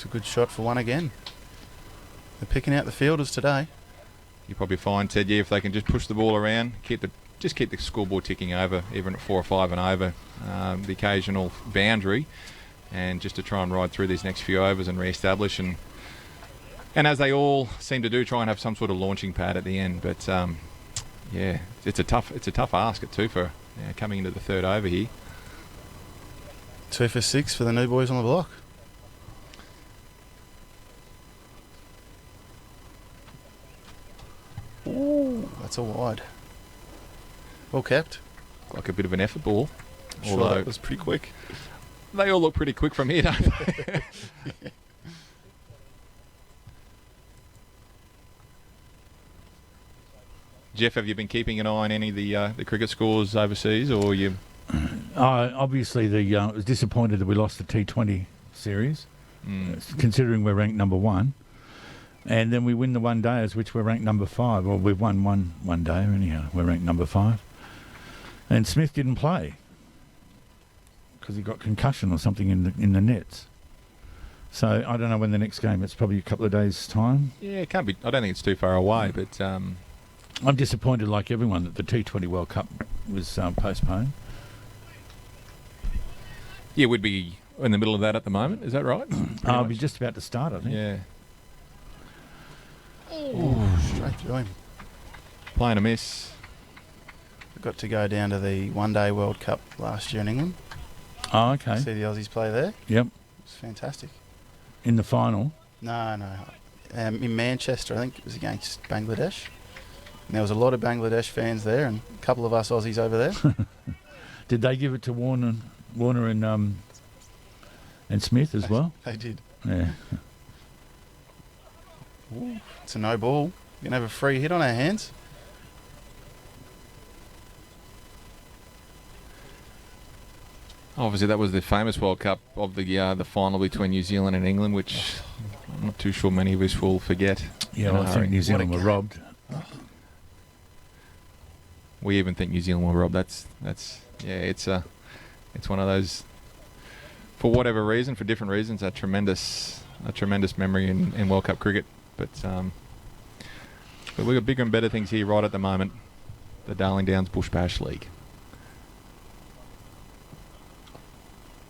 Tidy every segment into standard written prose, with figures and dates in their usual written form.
a good shot for one again. They're picking out the fielders today. You probably find, Ted, if they can just push the ball around, keep the scoreboard ticking over, even at 4 or 5 and over, the occasional boundary, and just to try and ride through these next few overs and re-establish, and as they all seem to do, try and have some sort of launching pad at the end. But yeah, it's a tough ask at 2 for coming into the third over here. 2 for 6 for the new boys on the block. Ooh, that's a wide. Well kept. Like a bit of an effort ball. Sure, although that was pretty quick. They all look pretty quick from here, don't they? Yeah. Jeff, have you been keeping an eye on any of the cricket scores overseas, or you? Obviously, I was disappointed that we lost the T20 series, considering we're ranked number 1. And then we win the one days, which we're ranked number 5. Well, we've won one day anyhow. We're ranked number 5. And Smith didn't play because he got concussion or something in the nets. So I don't know when the next game. It's probably a couple of days' time. Yeah, it can't be. I don't think it's too far away, but I'm disappointed, like everyone, that the T20 World Cup was postponed. Yeah, we'd be in the middle of that at the moment. Is that right? I'll be just about to start, I think. Yeah. Ooh, straight through him. Playing a miss. I got to go down to the One-Day World Cup last year in England. Oh, okay. See the Aussies play there. Yep. It was fantastic. In the final? No. In Manchester, I think it was against Bangladesh. And there was a lot of Bangladesh fans there, and a couple of us Aussies over there. Did they give it to Warner and Smith as well? They did. Yeah. Ooh, it's a no ball. We're going to have a free hit on our hands. Obviously, that was the famous World Cup of the final between New Zealand and England, which I'm not too sure many of us will forget. Yeah, well, I think New Zealand were robbed. We even think New Zealand were robbed. It's one of those, for whatever reason, for different reasons, a tremendous memory in World Cup cricket. But we've got bigger and better things here right at the moment. The Darling Downs Bush Bash League.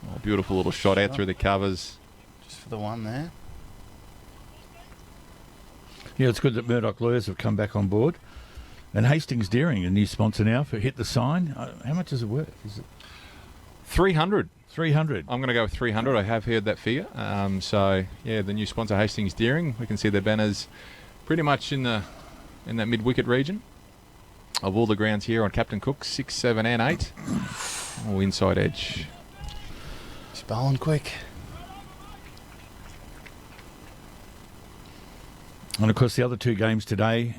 Oh, beautiful little shot out through the covers. Just for the one there. Yeah, it's good that Murdoch Lawyers have come back on board. And Hastings Deering, a new sponsor now for Hit the Sign. How much is it worth? Is it 300? 300. I'm going to go with 300. I have heard that figure. So yeah, the new sponsor, Hastings Deering. We can see their banners pretty much in that mid-wicket region of all the grounds here on Captain Cook, 6, 7 and 8. Oh, inside edge. He's bowling quick. And of course, the other 2 games today,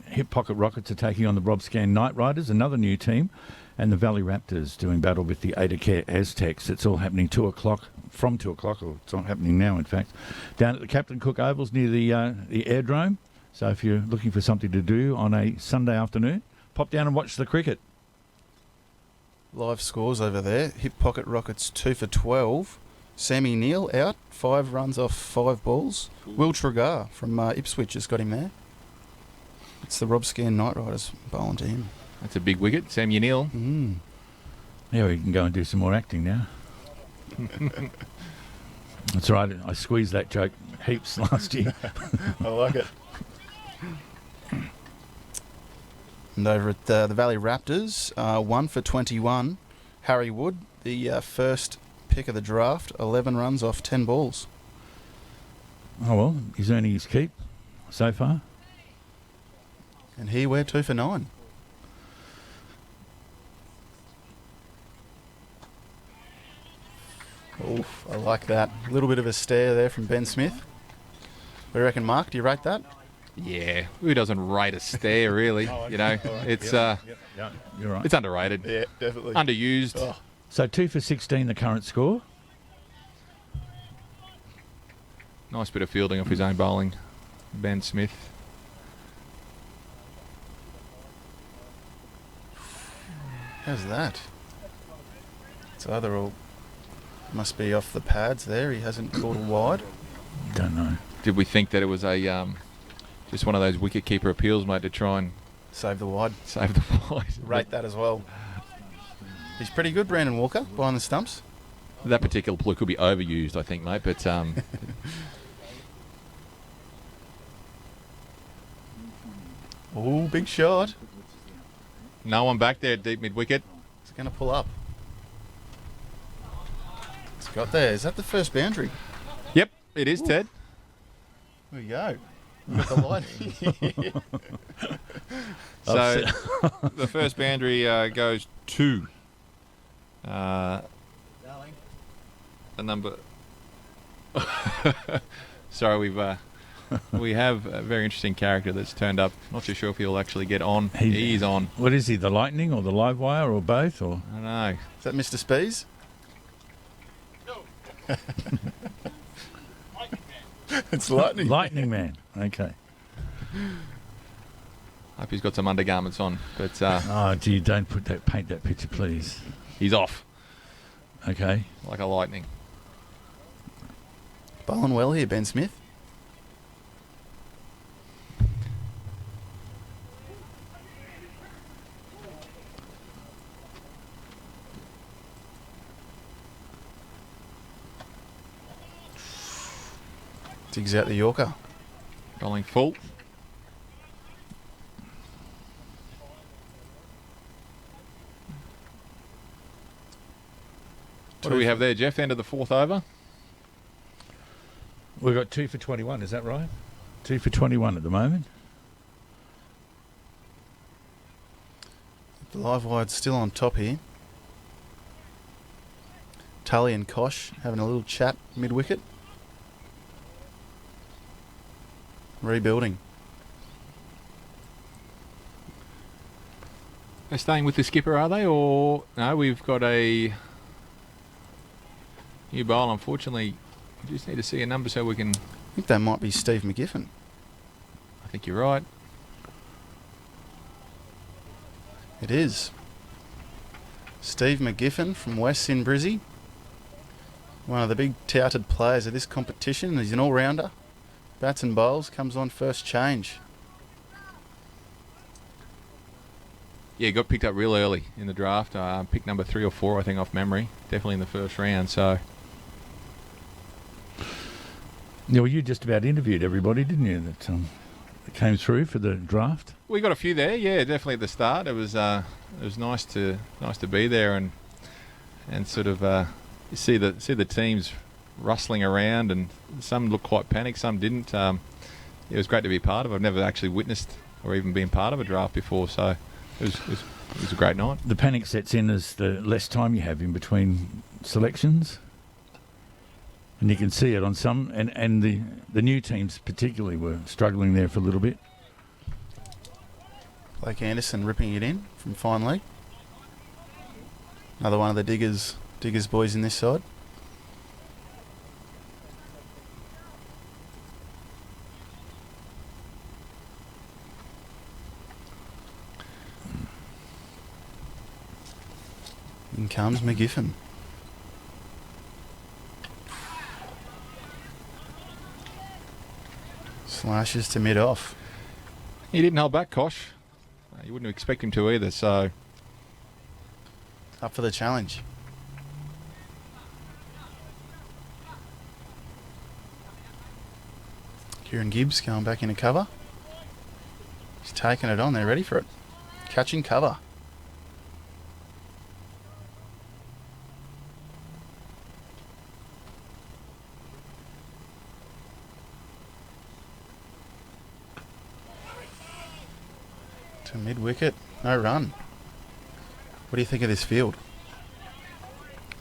Hip Pocket Rockets are taking on the Robscan Knight Riders, another new team, and the Valley Raptors doing battle with the Adacare Aztecs. It's all happening 2 o'clock, from 2 o'clock, or it's not happening now, in fact, down at the Captain Cook Ovals near the Airdrome. So if you're looking for something to do on a Sunday afternoon, pop down and watch the cricket. Live scores over there. Hip Pocket Rockets 2 for 12. Sammy Neal out, 5 runs off 5 balls. Will Tregar from Ipswich has got him there. It's the Robscan Knight Riders bowling to him. That's a big wicket. Sam Neal. Yeah, we can go and do some more acting now. That's right. I squeezed that joke heaps last year. I like it. And over at the Valley Raptors, 1 for 21. Harry Wood, the first pick of the draft, 11 runs off 10 balls. Oh, well, he's earning his keep so far. And here we're 2 for 9. Oof, I like that. A little bit of a stare there from Ben Smith. What do you reckon, Mark? Do you rate that? Yeah, who doesn't rate a stare, really? You know, it's Yeah, you're right. it's underrated. Yeah, definitely. Underused. Oh. So 2 for 16, the current score. Nice bit of fielding off his own bowling, Ben Smith. How's that? It's either all... Must be off the pads there. He hasn't caught a wide. Don't know. Did we think that it was a just one of those wicket-keeper appeals, mate, to try and Save the wide. save the wide? Rate that as well. He's pretty good, Brandon Walker, behind the stumps. That particular play could be overused, I think, mate, but... Oh, big shot. no one back there at deep mid-wicket. It's going to pull up. It's got there. Is that the first boundary? Yep, it is, Ted. There we go. We've got the light. So the first boundary goes to the number. Sorry, we have a very interesting character that's turned up. Not too sure if he'll actually get on. He's on. What is he? The Lightning or the Livewire or both? Or I don't know. Is that Mr. Spees? It's Lightning. Lightning Man. Okay. Hope he's got some undergarments on, but Oh, gee, don't paint that picture, please. he's off Okay. like a lightning. Bowling well here, Ben Smith. Digs out the Yorker. Bowling full. What do we have there, Jeff? End of the fourth over. We've got 2 for 21, is that right? 2 for 21 at the moment. The live wire's still on top here. Tully and Kosh having a little chat mid-wicket. Rebuilding. They're staying with the skipper, are they? Or no, we've got a new bowl. Unfortunately, we just need to see a number so we can... I think that might be Steve Mcgiffin. I think you're right. It is. Steve Mcgiffin from West in Brizzy. One of the big touted players of this competition. He's an all-rounder. Bats and bowls, comes on first change. Yeah, got picked up real early in the draft. Picked number 3 or 4, I think, off memory. Definitely in the first round. So Yeah, well, you just about interviewed everybody, didn't you, that came through for the draft? we got a few there. Yeah, definitely at the start. It was nice to be there and sort of see the teams rustling around, and some looked quite panicked, some didn't. It was great to be part of. I've never actually witnessed or even been part of a draft before, so it was a great night. The panic sets in as the less time you have in between selections. And you can see it on some, and the new teams particularly were struggling there for a little bit. Blake Anderson ripping it in from fine leg. Another one of the diggers boys in this side. In comes Mcgiffin. Slashes to mid-off. He didn't hold back, Kosh. You wouldn't expect him to either, so... Up for the challenge. Kieran Gibbs going back into cover. He's taking it on. They're ready for it. Catching cover. To mid-wicket. No run. What do you think of this field?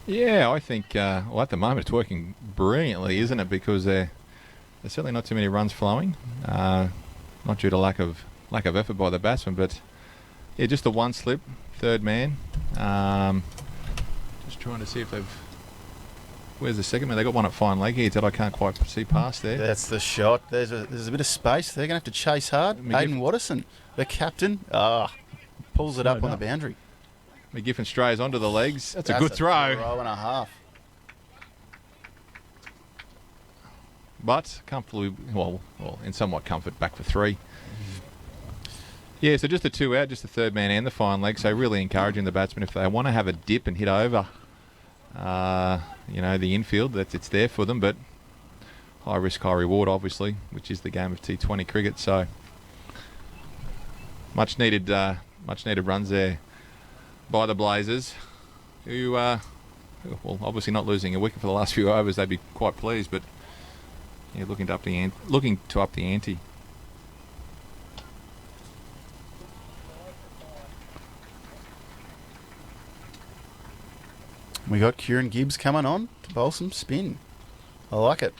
Yeah, I think, well, at the moment it's working brilliantly, isn't it? Because there's certainly not too many runs flowing. Not due to lack of effort by the batsman, but yeah, just the one slip, third man. Just trying to see if they've... Where's the second man? They got one at fine leg here that I can't quite see past there. That's the shot. There's a bit of space. They're going to have to chase hard. Aidan Watterson, the captain, pulls it up on the boundary. Mcgiffin strays onto the legs. That's a good throw. Throw and a half. but comfortably, well, in somewhat comfort, back for 3. Yeah, so just the 2 out, just the third man and the fine leg. So really encouraging the batsmen if they want to have a dip and hit over, the infield, it's there for them. But high risk, high reward, obviously, which is the game of T20 cricket. So much needed runs there by the Blazers, who, well, obviously not losing a wicket for the last few overs. They'd be quite pleased, but yeah, looking to up the ante. We got Kieran Gibbs coming on to bowl some spin. I like it.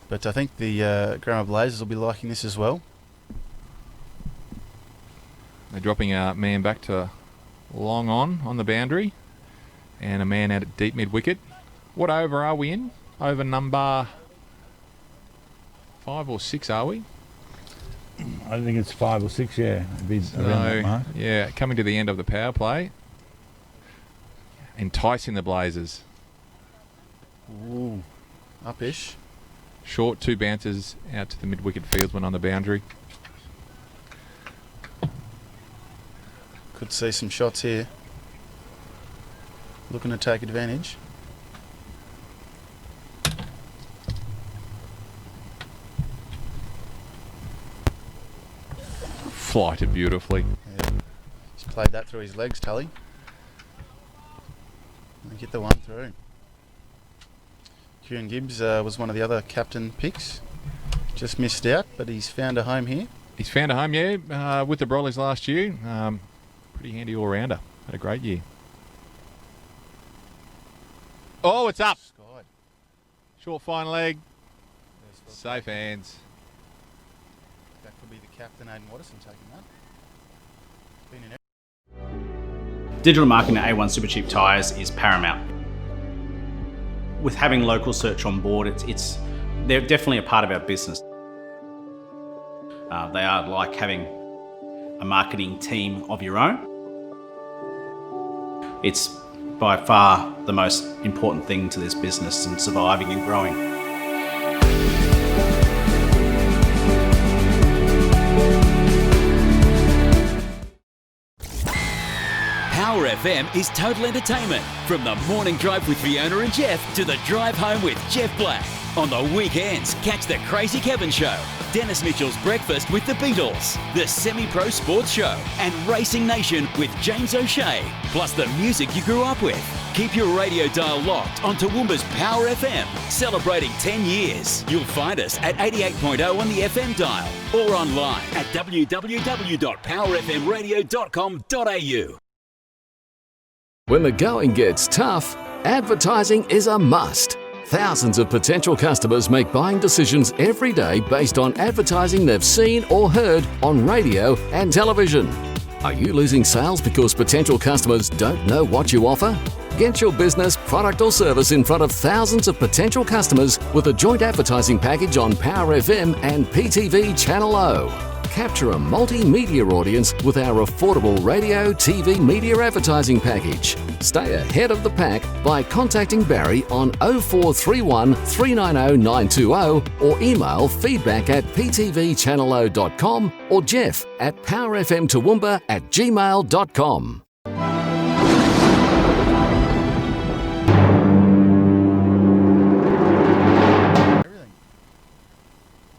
But I think the Grammar Blazers will be liking this as well. They're dropping a man back to long on the boundary, and a man out at deep mid wicket. What over are we in? Over number 5 or 6, are we? I think it's 5 or 6, yeah. It'd be around that mark. Yeah, coming to the end of the power play. Enticing the Blazers. Ooh, up-ish. Short 2 bounces out to the mid-wicket fieldsman on the boundary. Could see some shots here. Looking to take advantage. Flighted beautifully. Yeah. He's played that through his legs, Tully. Get the one through. Kieran Gibbs was one of the other captain picks. Just missed out, but he's found a home here. He's found a home, yeah, with the Broadleys last year. Pretty handy all-rounder. Had a great year. Oh, it's up. Skied. Short fine leg. Safe hands. That could be the captain, Aiden Watterson, taking that. Been in Digital marketing at A1 Supercheap Tyres is paramount. With having local search on board, they're definitely a part of our business. They are like having a marketing team of your own. It's by far the most important thing to this business and surviving and growing. Power FM is total entertainment. From the morning drive with Fiona and Jeff to the drive home with Jeff Black. On the weekends, catch the Crazy Kevin Show, Dennis Mitchell's Breakfast with the Beatles, the Semi-Pro Sports Show, and Racing Nation with James O'Shea, plus the music you grew up with. Keep your radio dial locked on Toowoomba's Power FM, celebrating 10 years. You'll find us at 88.0 on the FM dial or online at www.powerfmradio.com.au. When the going gets tough, advertising is a must. Thousands of potential customers make buying decisions every day based on advertising they've seen or heard on radio and television. Are you losing sales because potential customers don't know what you offer? Get your business, product or service in front of thousands of potential customers with a joint advertising package on Power FM and PTV Channel O. Capture a multimedia audience with our affordable radio, TV media advertising package. Stay ahead of the pack by contacting Barry on 0431 390 920 or email feedback@ptvchannelo.com or Jeff at powerfmtoowoomba@gmail.com.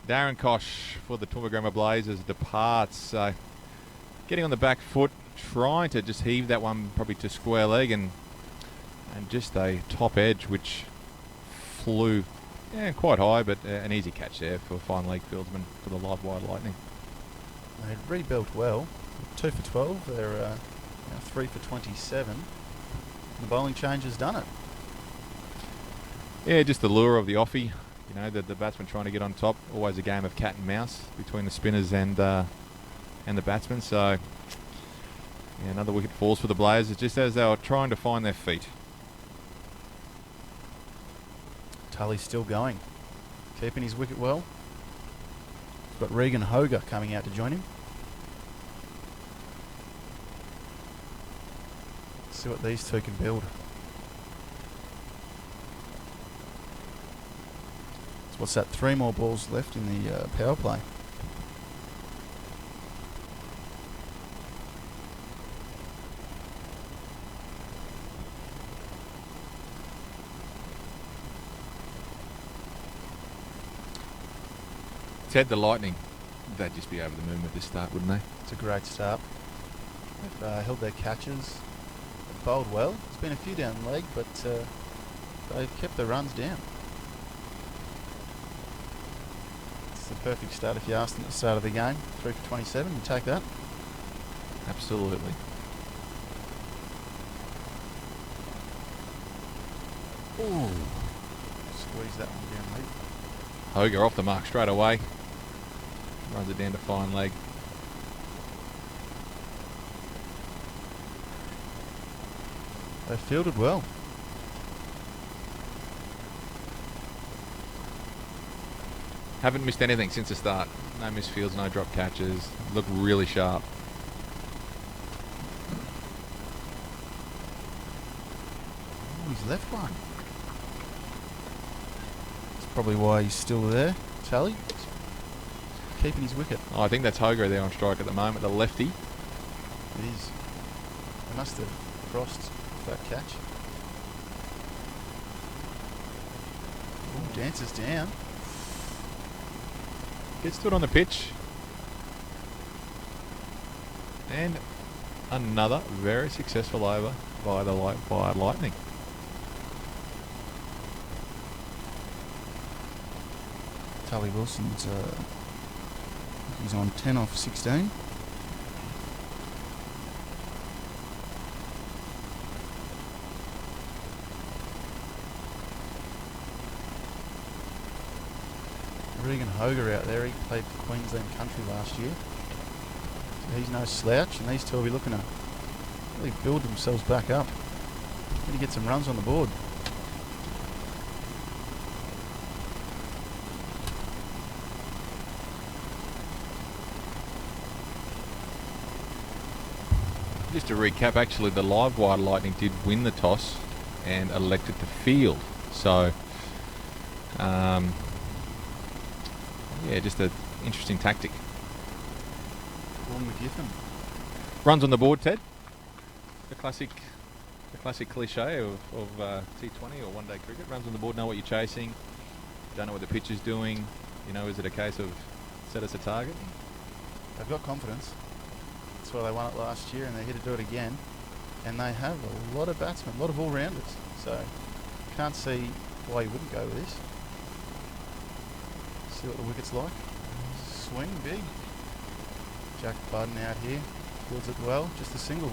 Darren Kosh for the Toowoomba Grammar Blazers departs. Getting on the back foot, trying to just heave that one probably to square leg and just a top edge which flew quite high, but an easy catch there for fine leg fieldsman for the Livewire Lightning. They rebuilt well. 2 for 12. They're now 3 for 27. The bowling change has done it. Yeah, just the lure of the offie. You know, the batsman trying to get on top. Always a game of cat and mouse between the spinners and the batsmen. So, yeah, another wicket falls for the Blazers just as they were trying to find their feet. Tully's still going. Keeping his wicket well. Got Regan Hoger coming out to join him. Let's see what these two can build. What's that? 3 more balls left in the power play. Ted, the Lightning, they'd just be over the moon with this start, wouldn't they? It's a great start. They've held their catches. They've bowled well. There's been a few down the leg, but they've kept the runs down. It's the perfect start if you asked them at the start of the game. 3 for 27, you take that. Absolutely. Ooh. Squeeze that one down, mate. Hoger off the mark straight away. Runs it down to fine leg. They fielded well. Haven't missed anything since the start. No misfields, no drop catches. Look really sharp. Oh, he's left one. That's probably why he's still there. Tally. Keeping his wicket. Oh, I think that's Hoger there on strike at the moment, the lefty. It is. They must have crossed that catch. Ooh, dances down. Gets to it on the pitch. And another very successful over by the Livewire Lightning. Tully Wilson's he's on 10 off 16. Regan Hoger out there, he played for Queensland Country last year. So he's no slouch, and these two will be looking to really build themselves back up. Need to get some runs on the board. Just to recap, actually, the Livewire Lightning did win the toss and elected to field. So, yeah, just an interesting tactic. Mcgiffin. Runs on the board, Ted. The classic cliche of T20 or one-day cricket. Runs on the board, know what you're chasing. Don't know what the pitch is doing. You know, is it a case of set us a target? They've got confidence. That's why they won it last year, and they're here to do it again. And they have a lot of batsmen, a lot of all-rounders. So, can't see why you wouldn't go with this. See what the wicket's like. Swing big. Jack Budden out here. Fields it well. Just a single.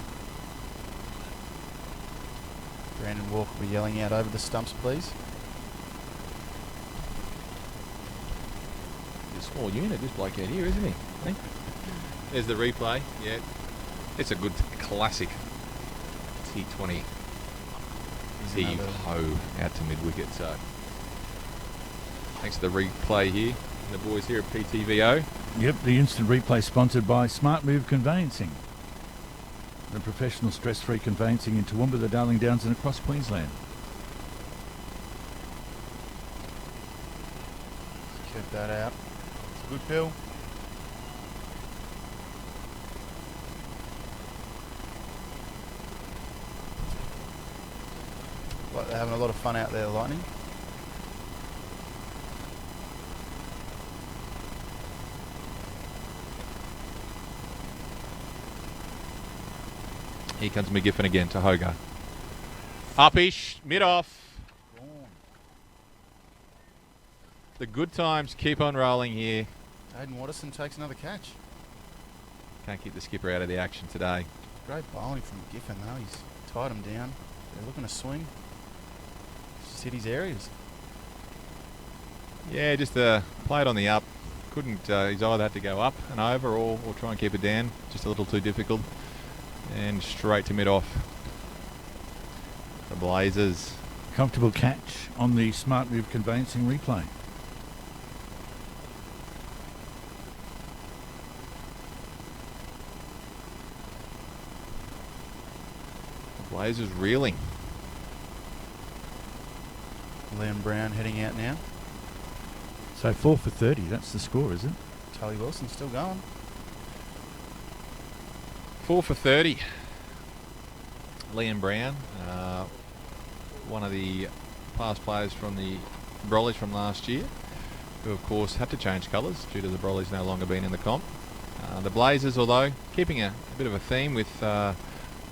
Brandon Walker will be yelling out over the stumps, please. He's a small unit, this bloke out here, isn't he? I think. There's the replay. Yeah. It's a good classic T20 heave ho out to mid-wicket. So thanks to the replay here. And the boys here at PTVO. Yep, the instant replay sponsored by Smart Move Conveyancing. The professional stress-free conveyancing in Toowoomba, the Darling Downs and across Queensland. Keep that out. It's a good bill. Like they're having a lot of fun out there, Lightning. Here comes Mcgiffin again to Hoger. Upish, mid-off. The good times keep on rolling here. Hayden Watterson takes another catch. Can't keep the skipper out of the action today. Great bowling from Mcgiffin though. He's tied him down. They're looking to swing. Just hit his areas. Yeah, just play it on the up. Couldn't, he's either had to go up and over or try and keep it down. Just a little too difficult. And straight to mid-off. The Blazers. Comfortable catch on the Smart Move Conveyancing replay. The Blazers reeling. Liam Brown heading out now. So 4 for 30, that's the score, is it? Tully Wilson's still going. 4 for 30. Liam Brown, one of the past players from the Brollies from last year, who of course had to change colours due to the Brollies no longer being in the comp. The Blazers, although keeping a bit of a theme with the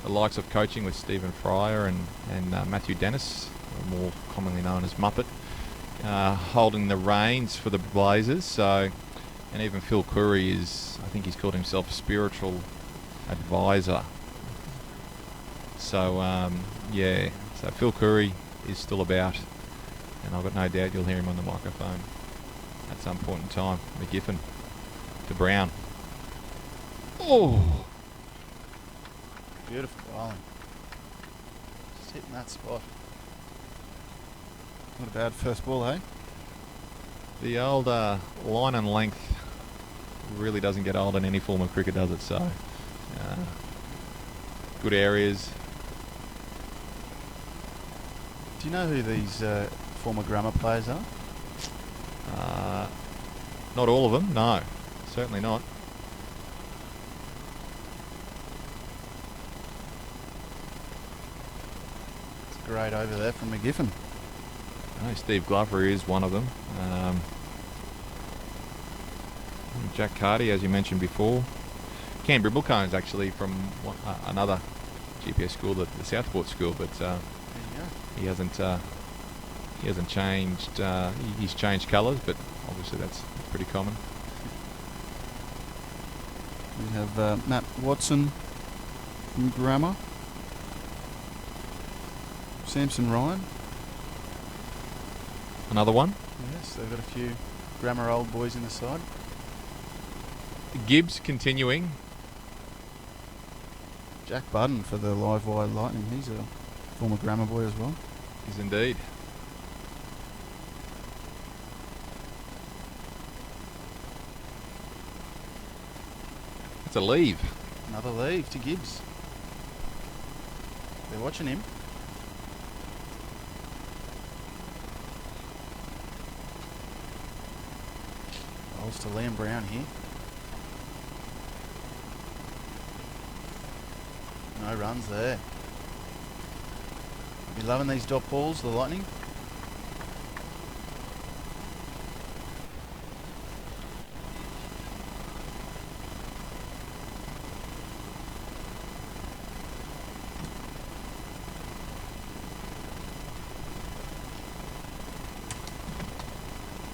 likes of coaching with Stephen Fryer and Matthew Dennis, more commonly known as Muppet, holding the reins for the Blazers. So, and even Phil Curry is, I think he's called himself spiritual advisor. So yeah, so Phil Curry is still about, and I've got no doubt you'll hear him on the microphone at some point in time. Mcgiffin to Brown. Oh, Beautiful bowling. Just hitting that spot. Not a bad first ball, hey? the old line and length really doesn't get old in any form of cricket, does it? So good areas. Do you know who these former grammar players are? Not all of them, no, certainly not. It's great over there from Mcgiffin. I know Steve Glover is one of them. Jack Carty, as you mentioned before. Cam Bribblecone's actually from another GPS school, the Southport school, but There you go. he hasn't changed. He's changed colours, but obviously that's pretty common. We have Matt Watson from grammar. Samson Ryan. Another one. Yes, they've got a few grammar old boys in the side. Gibbs continuing. Jack Budden for the Livewire Lightning. He's a former grammar boy as well. Is indeed. That's a leave. Another leave to Gibbs. They're watching him. Bowls to Liam Brown here. No runs there. Be loving these dot balls, the Lightning.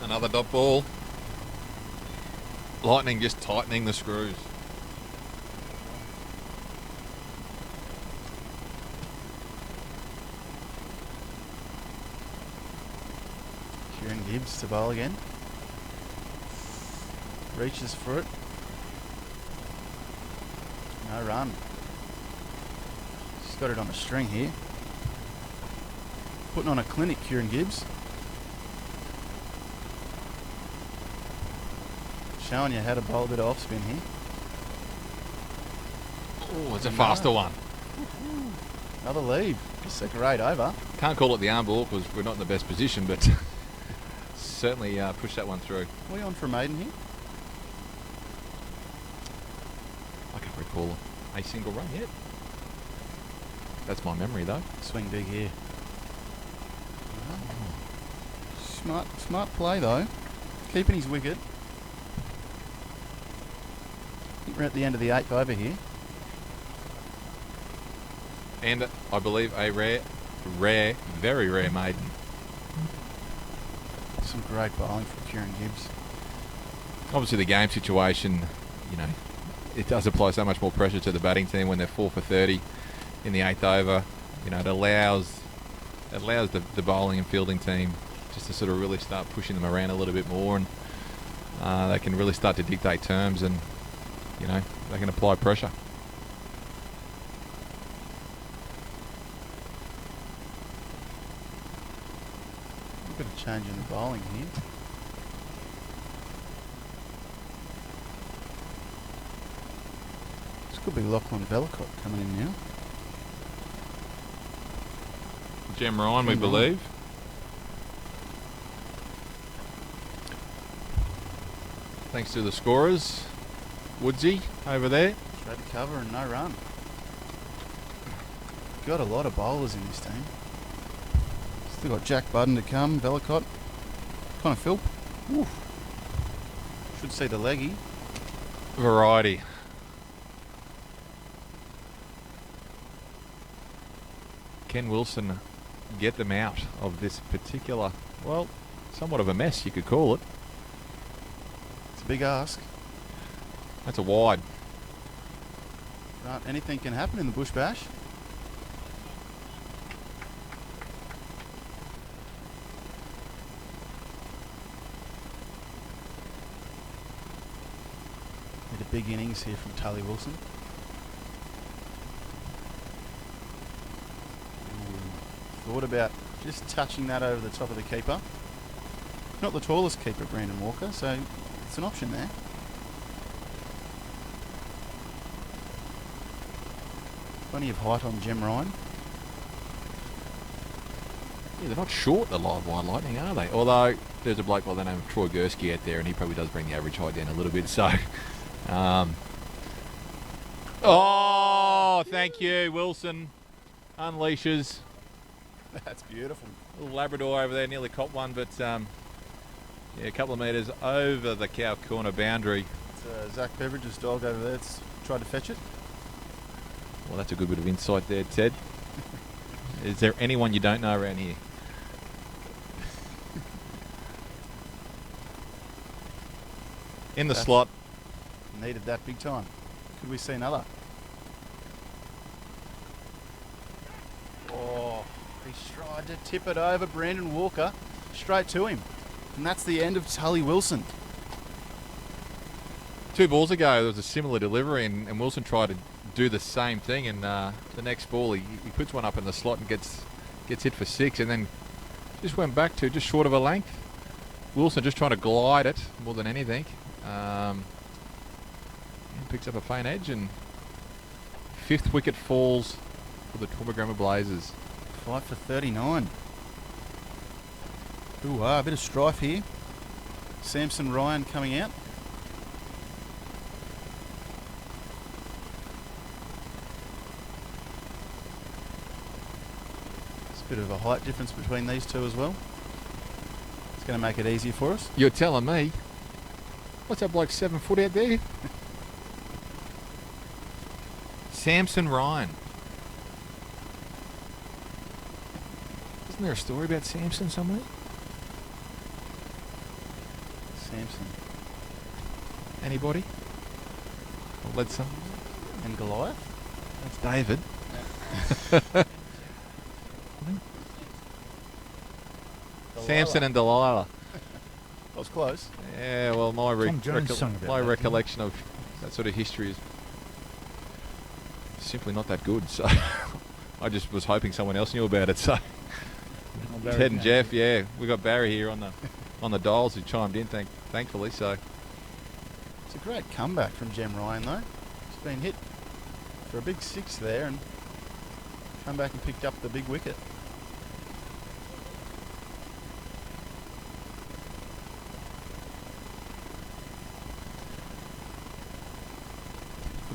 Another dot ball. Lightning just tightening the screws. Kieran Gibbs to bowl again. Reaches for it. No run. He's got it on a string here. Putting on a clinic, Kieran Gibbs. Showing you how to bowl a bit of off spin here. Oh, it's a faster one. Another lead. It's a great over. Can't call it the arm ball because we're not in the best position, but certainly push that one through. Are we on for a maiden here? I can't recall a single run yet. That's my memory though. Swing big here. Smart play though. Keeping his wicket. I think we're at the end of the 8th over here. And I believe a very rare maiden. Some great bowling from Kieran Gibbs. Obviously the game situation, you know, it does apply so much more pressure to the batting team when they're 4 for 30 in the 8th over. You know, it allows the bowling and fielding team just to sort of really start pushing them around a little bit more, and they can really start to dictate terms, and you know, they can apply pressure. A bit of change in the bowling here. This could be Lachlan Bellicott coming in now. Jem Ryan, we Jem Ryan. believe. thanks to the scorers. Woodsy over there. Straight to cover and no run. Got a lot of bowlers in this team. Still got Jack Budden to come, Velicott, Connor Philp. Oof. Should see the leggy. Variety. Can Wilson get them out of this particular, well, somewhat of a mess, you could call it. It's a big ask. That's a wide. Right, anything can happen in the Bush Bash. Need a big innings here from Tully Wilson. Thought about just touching that over the top of the keeper. Not the tallest keeper, Brandon Walker, so it's an option there. Plenty of height on Jem Ryan. Yeah, they're not short, the Livewire Lightning, are they? Although there's a bloke by the name of Troy Gursky out there, and he probably does bring the average height down a little bit. So, oh, thank you, Wilson. Unleashes. That's beautiful. Little Labrador over there, nearly caught one, but yeah, a couple of metres over the cow corner boundary. It's Zach Beveridge's dog over there. It's tried to fetch it. Well, that's a good bit of insight there, Ted. Is there anyone you don't know around here? In the slot. Needed that big time. Could we see another? Oh, he tried to tip it over Brandon Walker straight to him. And that's the end of Tully Wilson. 2 balls ago, there was a similar delivery, and Wilson tried to do the same thing, and the next ball he puts one up in the slot and gets hit for 6, and then just went back to just short of a length. Wilson just trying to glide it more than anything. Picks up a faint edge, and 5th wicket falls for the Toowoomba Blazers. 5 for 39. Ooh, a bit of strife here. Samson Ryan coming out. Bit of a height difference between these two as well. It's going to make it easier for us. You're telling me? What's that bloke 7 foot out there? Samson Ryan. Isn't there a story about Samson somewhere? Samson. Anybody? Or led some? And Goliath? That's David. Samson and Delilah. That was close. Yeah, well, my recollection of that sort of history is simply not that good. So I just was hoping someone else knew about it. So Ted and Jeff, yeah, we got Barry here on the dials who chimed in, thankfully. So it's a great comeback from Jem Ryan though. He's been hit for a big 6 there and come back and picked up the big wicket.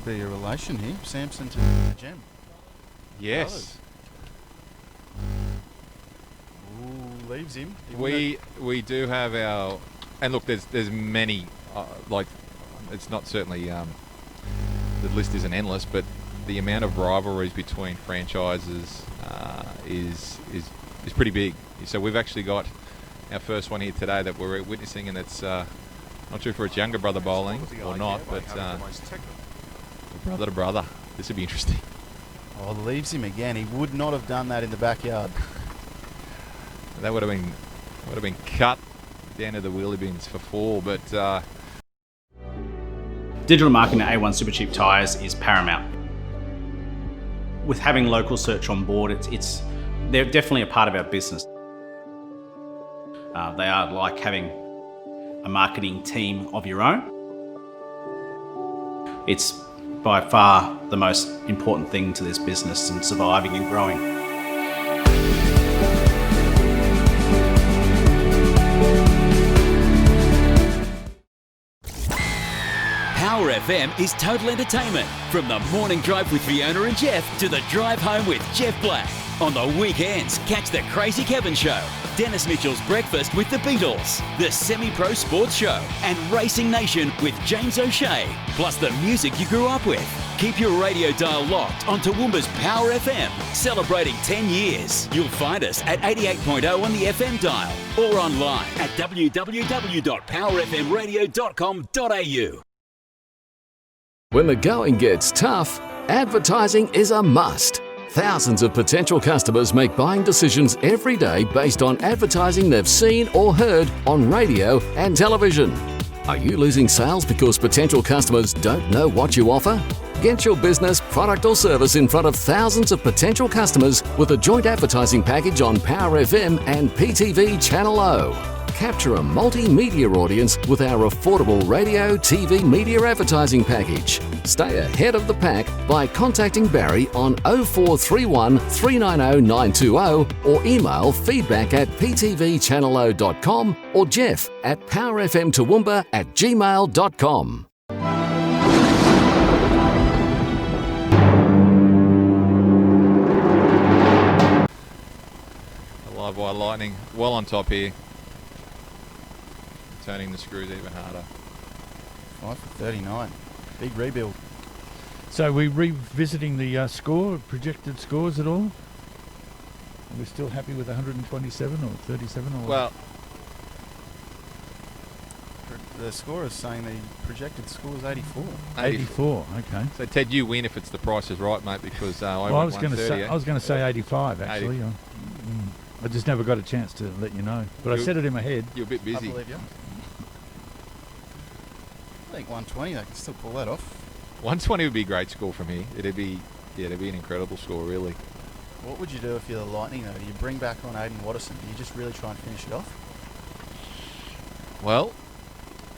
Be a relation here, Samson to Jem. Yes. Ooh, leaves him. We do have our, and look, there's many, like, it's not certainly, the list isn't endless, but the amount of rivalries between franchises is pretty big. So we've actually got our first one here today that we're witnessing, and it's not sure if it's younger brother bowling or not, but brother to brother. This would be interesting. Oh, leaves him again. He would not have done that in the backyard. That would have been cut down to the wheelie bins for 4, but digital marketing at A1 Supercheap Tyres is paramount. With having local search on board, they're definitely a part of our business. They are like having a marketing team of your own. It's by far the most important thing to this business and surviving and growing. Power FM is total entertainment. From the morning drive with Fiona and Jeff to the drive home with Jeff Black. On the weekends, catch the Crazy Kevin Show, Dennis Mitchell's Breakfast with the Beatles, the Semi-Pro Sports Show, and Racing Nation with James O'Shea, plus the music you grew up with. Keep your radio dial locked on Toowoomba's Power FM, celebrating 10 years. You'll find us at 88.0 on the FM dial or online at www.powerfmradio.com.au. When the going gets tough, advertising is a must. Thousands of potential customers make buying decisions every day based on advertising they've seen or heard on radio and television. Are you losing sales because potential customers don't know what you offer? Get your business, product or service in front of thousands of potential customers with a joint advertising package on Power FM and PTV Channel O. Capture a multimedia audience with our affordable radio, TV media advertising package. Stay ahead of the pack by contacting Barry on 0431 390 920 or email feedback@ptvchannelo.com or Jeff at powerfmtoowoomba@gmail.com. Livewire Lightning well on top here. Turning the screws even harder. 5 for 39. Big rebuild. So we're revisiting the projected scores at all? Are we still happy with 127 or 37 or Well, The score is saying the projected score is 84. 84, okay. So Ted, you win if it's the price is right, mate, because I was going to say 85 actually. 80. I just never got a chance to let you know, but I said it in my head. You're a bit I busy. believe you. I think 120, they can still pull that off. 120 would be a great score from here. It'd be an incredible score, really. What would you do if you're the Lightning, though? Do you bring back on Aiden Watterson? Do you just really try and finish it off? Well,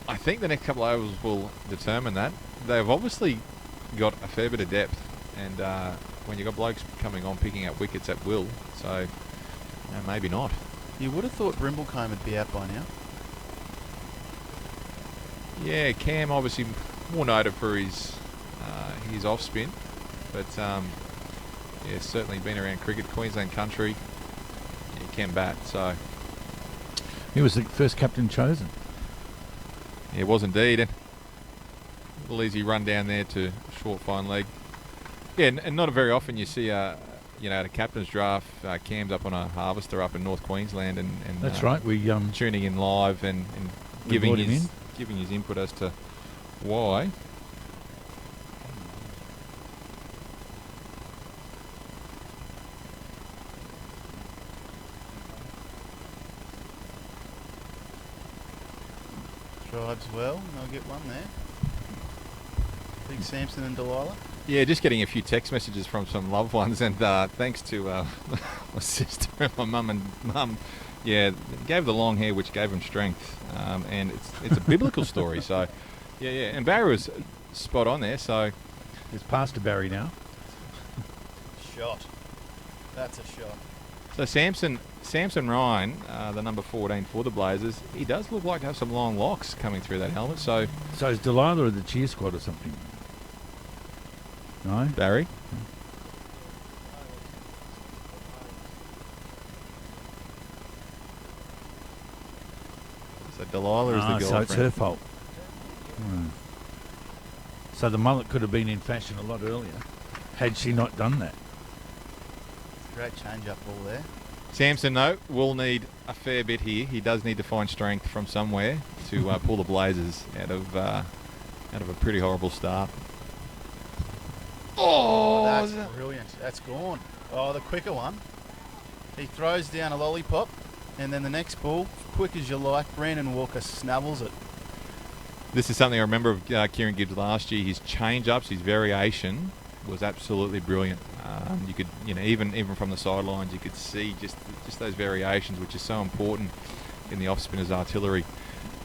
I think the next couple of overs will determine that. They've obviously got a fair bit of depth, and when you've got blokes coming on picking up wickets at will, so maybe not. You would have thought Brimblecombe would be out by now. Yeah, Cam obviously more noted for his off spin, but certainly been around cricket, Queensland country. Yeah, he can bat, so He was the first captain chosen. yeah, it was indeed. And a little easy run down there to short fine leg. Yeah, and not very often you see at a captain's draft, Cam's up on a harvester up in North Queensland, and That's right. We tuning in live and We giving brought him his in. giving his input as to why. Drives well, and they'll get one there. Big Samson and Delilah. Yeah, just getting a few text messages from some loved ones, and thanks to my sister and my mum, yeah, gave the long hair, which gave him strength, and it's a biblical story. So, yeah, and Barry was spot on there. So, It's past to Barry now. Shot. That's a shot. so Samson Ryan, the number 14 for the Blazers, he does look like to have some long locks coming through that helmet. So, So is Delilah of the cheer squad or something? No? Barry. So Delilah is the girlfriend. So it's her fault. So the mullet could have been in fashion a lot earlier had she not done that. Great change-up ball there. Samson, though, will need a fair bit here. He does need to find strength from somewhere to pull the Blazers out of a pretty horrible start. Oh, that's brilliant. That's gone. Oh, the quicker one. He throws down a lollipop, and then the next ball, quick as you like, Brandon Walker snavels it. This is something I remember of Kieran Gibbs last year. His change-ups, his variation was absolutely brilliant. You could, even from the sidelines, you could see just those variations, which is so important in the off-spinner's artillery,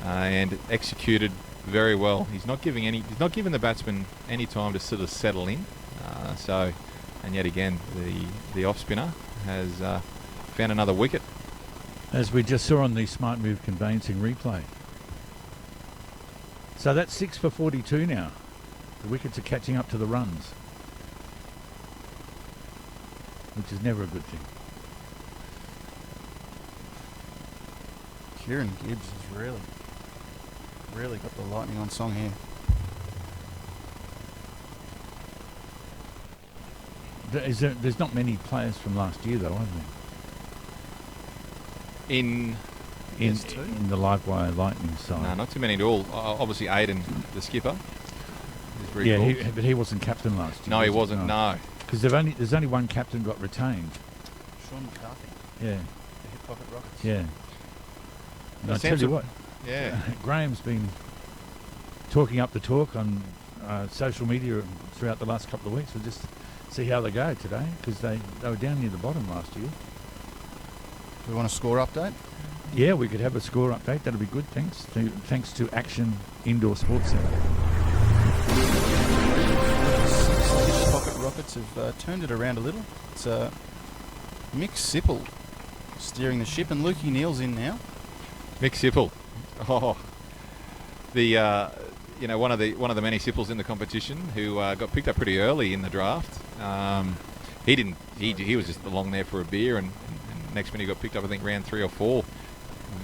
and executed very well. He's not giving the batsman any time to sort of settle in. And yet again, the off-spinner has found another wicket. As we just saw on the smart move conveyancing replay. So that's 6 for 42 now. The wickets are catching up to the runs, which is never a good thing. Kieran Gibbs has really got the Lightning on song here. There's not many players from last year, though, are there? In In the Livewire Lightning side. No, not too many at all. Obviously, Aiden, the skipper, is very cool. But he wasn't captain last year. No, he wasn't. No. Because there's only one captain got retained. Sean McCarthy. Yeah. The Hip Pocket Rockets. Yeah. And I tell you what. Yeah. Graham's been talking up the talk on social media throughout the last couple of weeks. We'll just see how they go today, because they were down near the bottom last year. Do we want a score update? Yeah, we could have a score update. That'll be good. Thanks to Action Indoor Sports Centre. Hip Pocket Rockets have turned it around a little. It's Mick Sipple steering the ship, and Lukey Neal's in now. Mick Sipple. Oh, one of the many Sipples in the competition who got picked up pretty early in the draft. He was just along there for a beer, and next minute he got picked up, I think, round 3 or 4.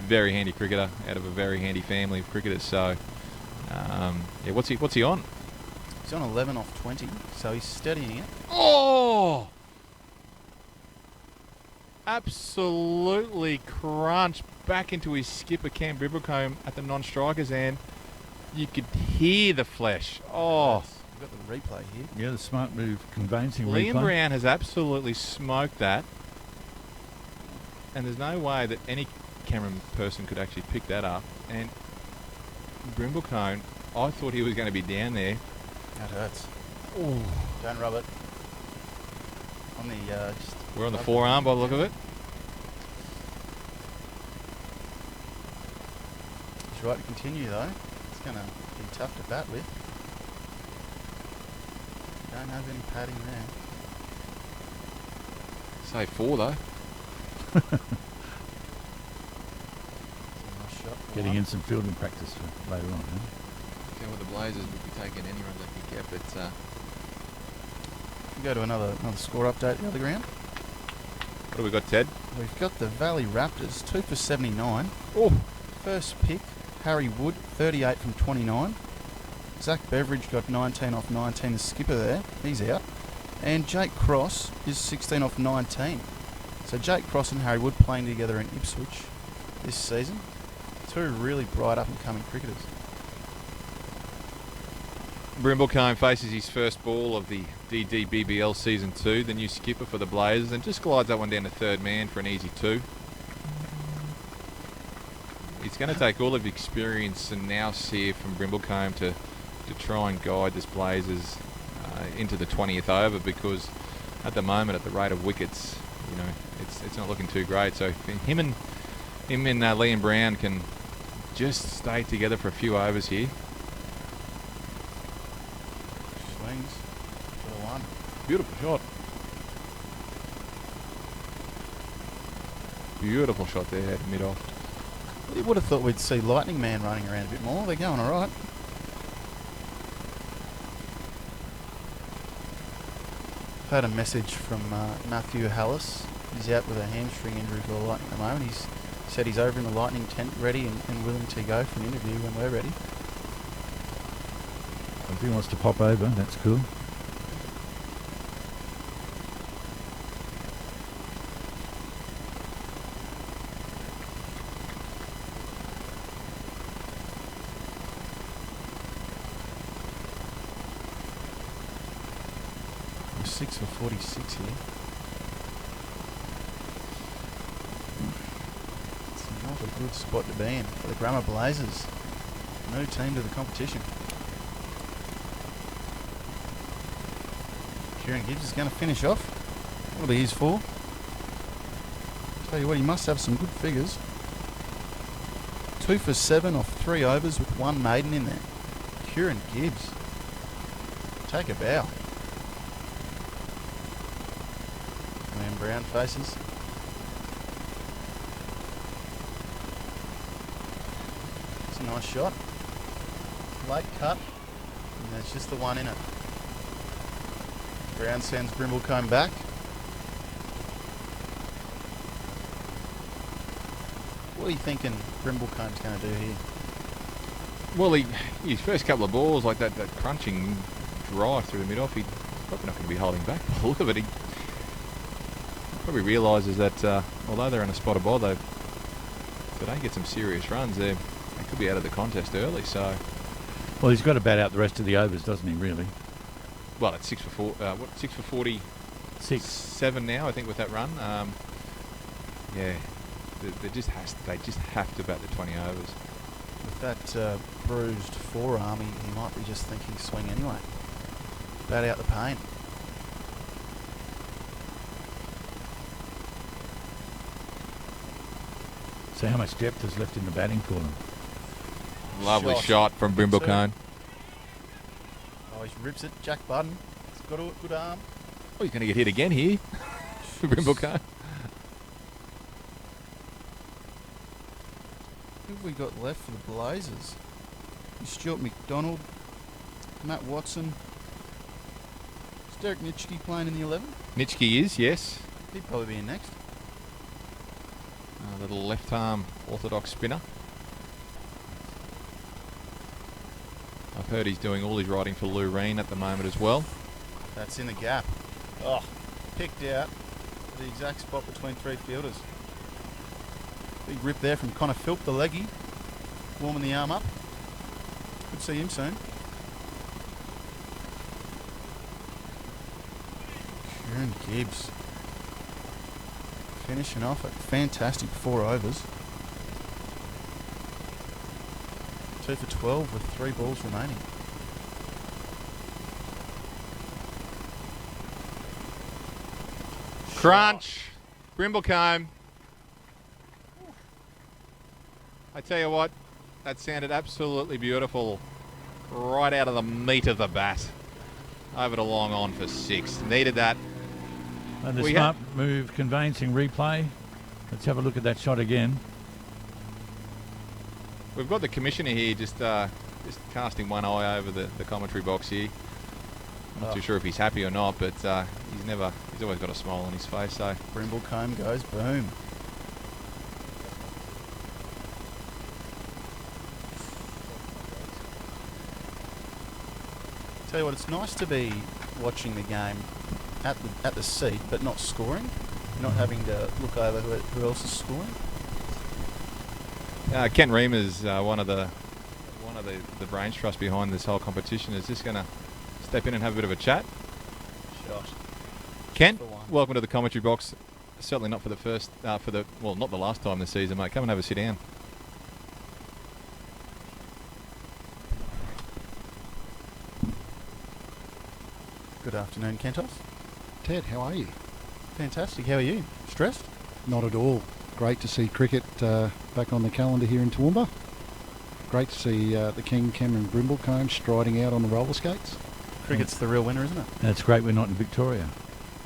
Very handy cricketer out of a very handy family of cricketers. So, what's he on? He's on 11 off 20, so he's steadying it. Oh! Absolutely crunched back into his skipper Cam Brimblecombe at the non-strikers, and you could hear the flesh. Oh! We've got the replay here. Yeah, the smart move, conveyancing Liam replay. Brown has absolutely smoked that, and there's no way that any camera person could actually pick that up. And Brimblecombe, I thought he was going to be down there. That hurts. Ooh. Don't rub it. On the We're on the forearm by the look of it. He's right to continue though. It's going to be tough to bat with. Don't have any padding there. Say 4 though. Nice shot. Getting in some fielding practice for later on. Huh? With the Blazers would be taking any run they could get, but We'll go to another score update the other ground. what have we got, Ted? We've got the Valley Raptors, 2 for 79. Oh, First pick, Harry Wood, 38 from 29. Zach Beveridge got 19 off 19, the skipper there. He's out. And Jake Cross is 16 off 19. So Jake Cross and Harry Wood playing together in Ipswich this season. Two really bright up-and-coming cricketers. Brimblecombe faces his first ball of the DDBBL Season 2, the new skipper for the Blazers, and just glides that one down to third man for an easy 2. It's going to take all of the experience and nous here from Brimblecombe to try and guide this Blazers into the 20th over, because at the moment, at the rate of wickets, it's not looking too great. So if him and Liam Brown can just stay together for a few overs here. Swings for the one. Beautiful shot. Beautiful shot there, mid-off. You would have thought we'd see Lightning Man running around a bit more. They're going all right. I've had a message from Matthew Hallis. He's out with a hamstring injury for the Lightning at the moment. He's said he's over in the Lightning tent, ready and willing to go for an interview when we're ready. If he wants to pop over, that's cool. We're 6 for 46 here. It's not a good spot to be in for the Grammar Blazers. New team to the competition. Kieran Gibbs is going to finish off. What'll be his 4? Tell you what, he must have some good figures. 2 for 7 off 3 overs with 1 maiden in there. Kieran Gibbs. Take a bow. Liam Brown faces. It's a nice shot. Late cut. And there's just the one in it. Brown sends Brimblecombe back. What are you thinking Brimblecombe's going to do here? Well, his first couple of balls, like that crunching drive through the mid-off, he's probably not going to be holding back. By the look of it, he probably realises that although they're in a spot of bother, if they don't get some serious runs, they could be out of the contest early. So, Well, he's got to bat out the rest of the overs, doesn't he, really? well, it's 6 for 40. 6. 7 now, I think, with that run. Yeah, they just have to bat the 20 overs. With that bruised forearm, he might be just thinking swing anyway. Bat out the pain. So how much depth is left in the batting for them? Lovely shot from Brimblecombe. Oh, he rips it. Jack Budden. He's got a good arm. Oh, he's going to get hit again here. For Brimblecombe. Who have we got left for the Blazers? Stuart McDonald, Matt Watson. Is Derek Nitschke playing in the 11? Nitschke is, yes. He'd probably be in next. A little left arm orthodox spinner. I've heard he's doing all his riding for Lou Reen at the moment as well. That's in the gap. Oh, picked out the exact spot between three fielders. Big rip there from Connor Philp, the leggy. Warming the arm up. Could see him soon. Kieran Gibbs. Finishing off at fantastic 4 overs. 2 for 12 with 3 balls remaining. Crunch. Brimblecombe. I tell you what, that sounded absolutely beautiful. Right out of the meat of the bat. Over the long on for 6. Needed that. And the smart move, conveyancing replay. Let's have a look at that shot again. We've got the commissioner here just casting one eye over the commentary box here. I'm not too sure if he's happy or not, but he's always got a smile on his face. So Brimblecombe goes boom. Tell you what, it's nice to be watching the game at the seat, but not scoring. Not having to look over who else is scoring. Ken Reamer's one of the brains trust behind this whole competition. Is just going to step in and have a bit of a chat. Shot. Ken, welcome to the commentary box. Certainly not for the first, not the last time this season, mate. Come and have a sit down. Good afternoon, Kentos. Ted, how are you? Fantastic. How are you? Stressed? Not at all. Great to see cricket back on the calendar here in Toowoomba. Great to see the King, Cameron Brimblecombe, striding out on the roller skates. Cricket's the real winner, isn't it? That's great we're not in Victoria.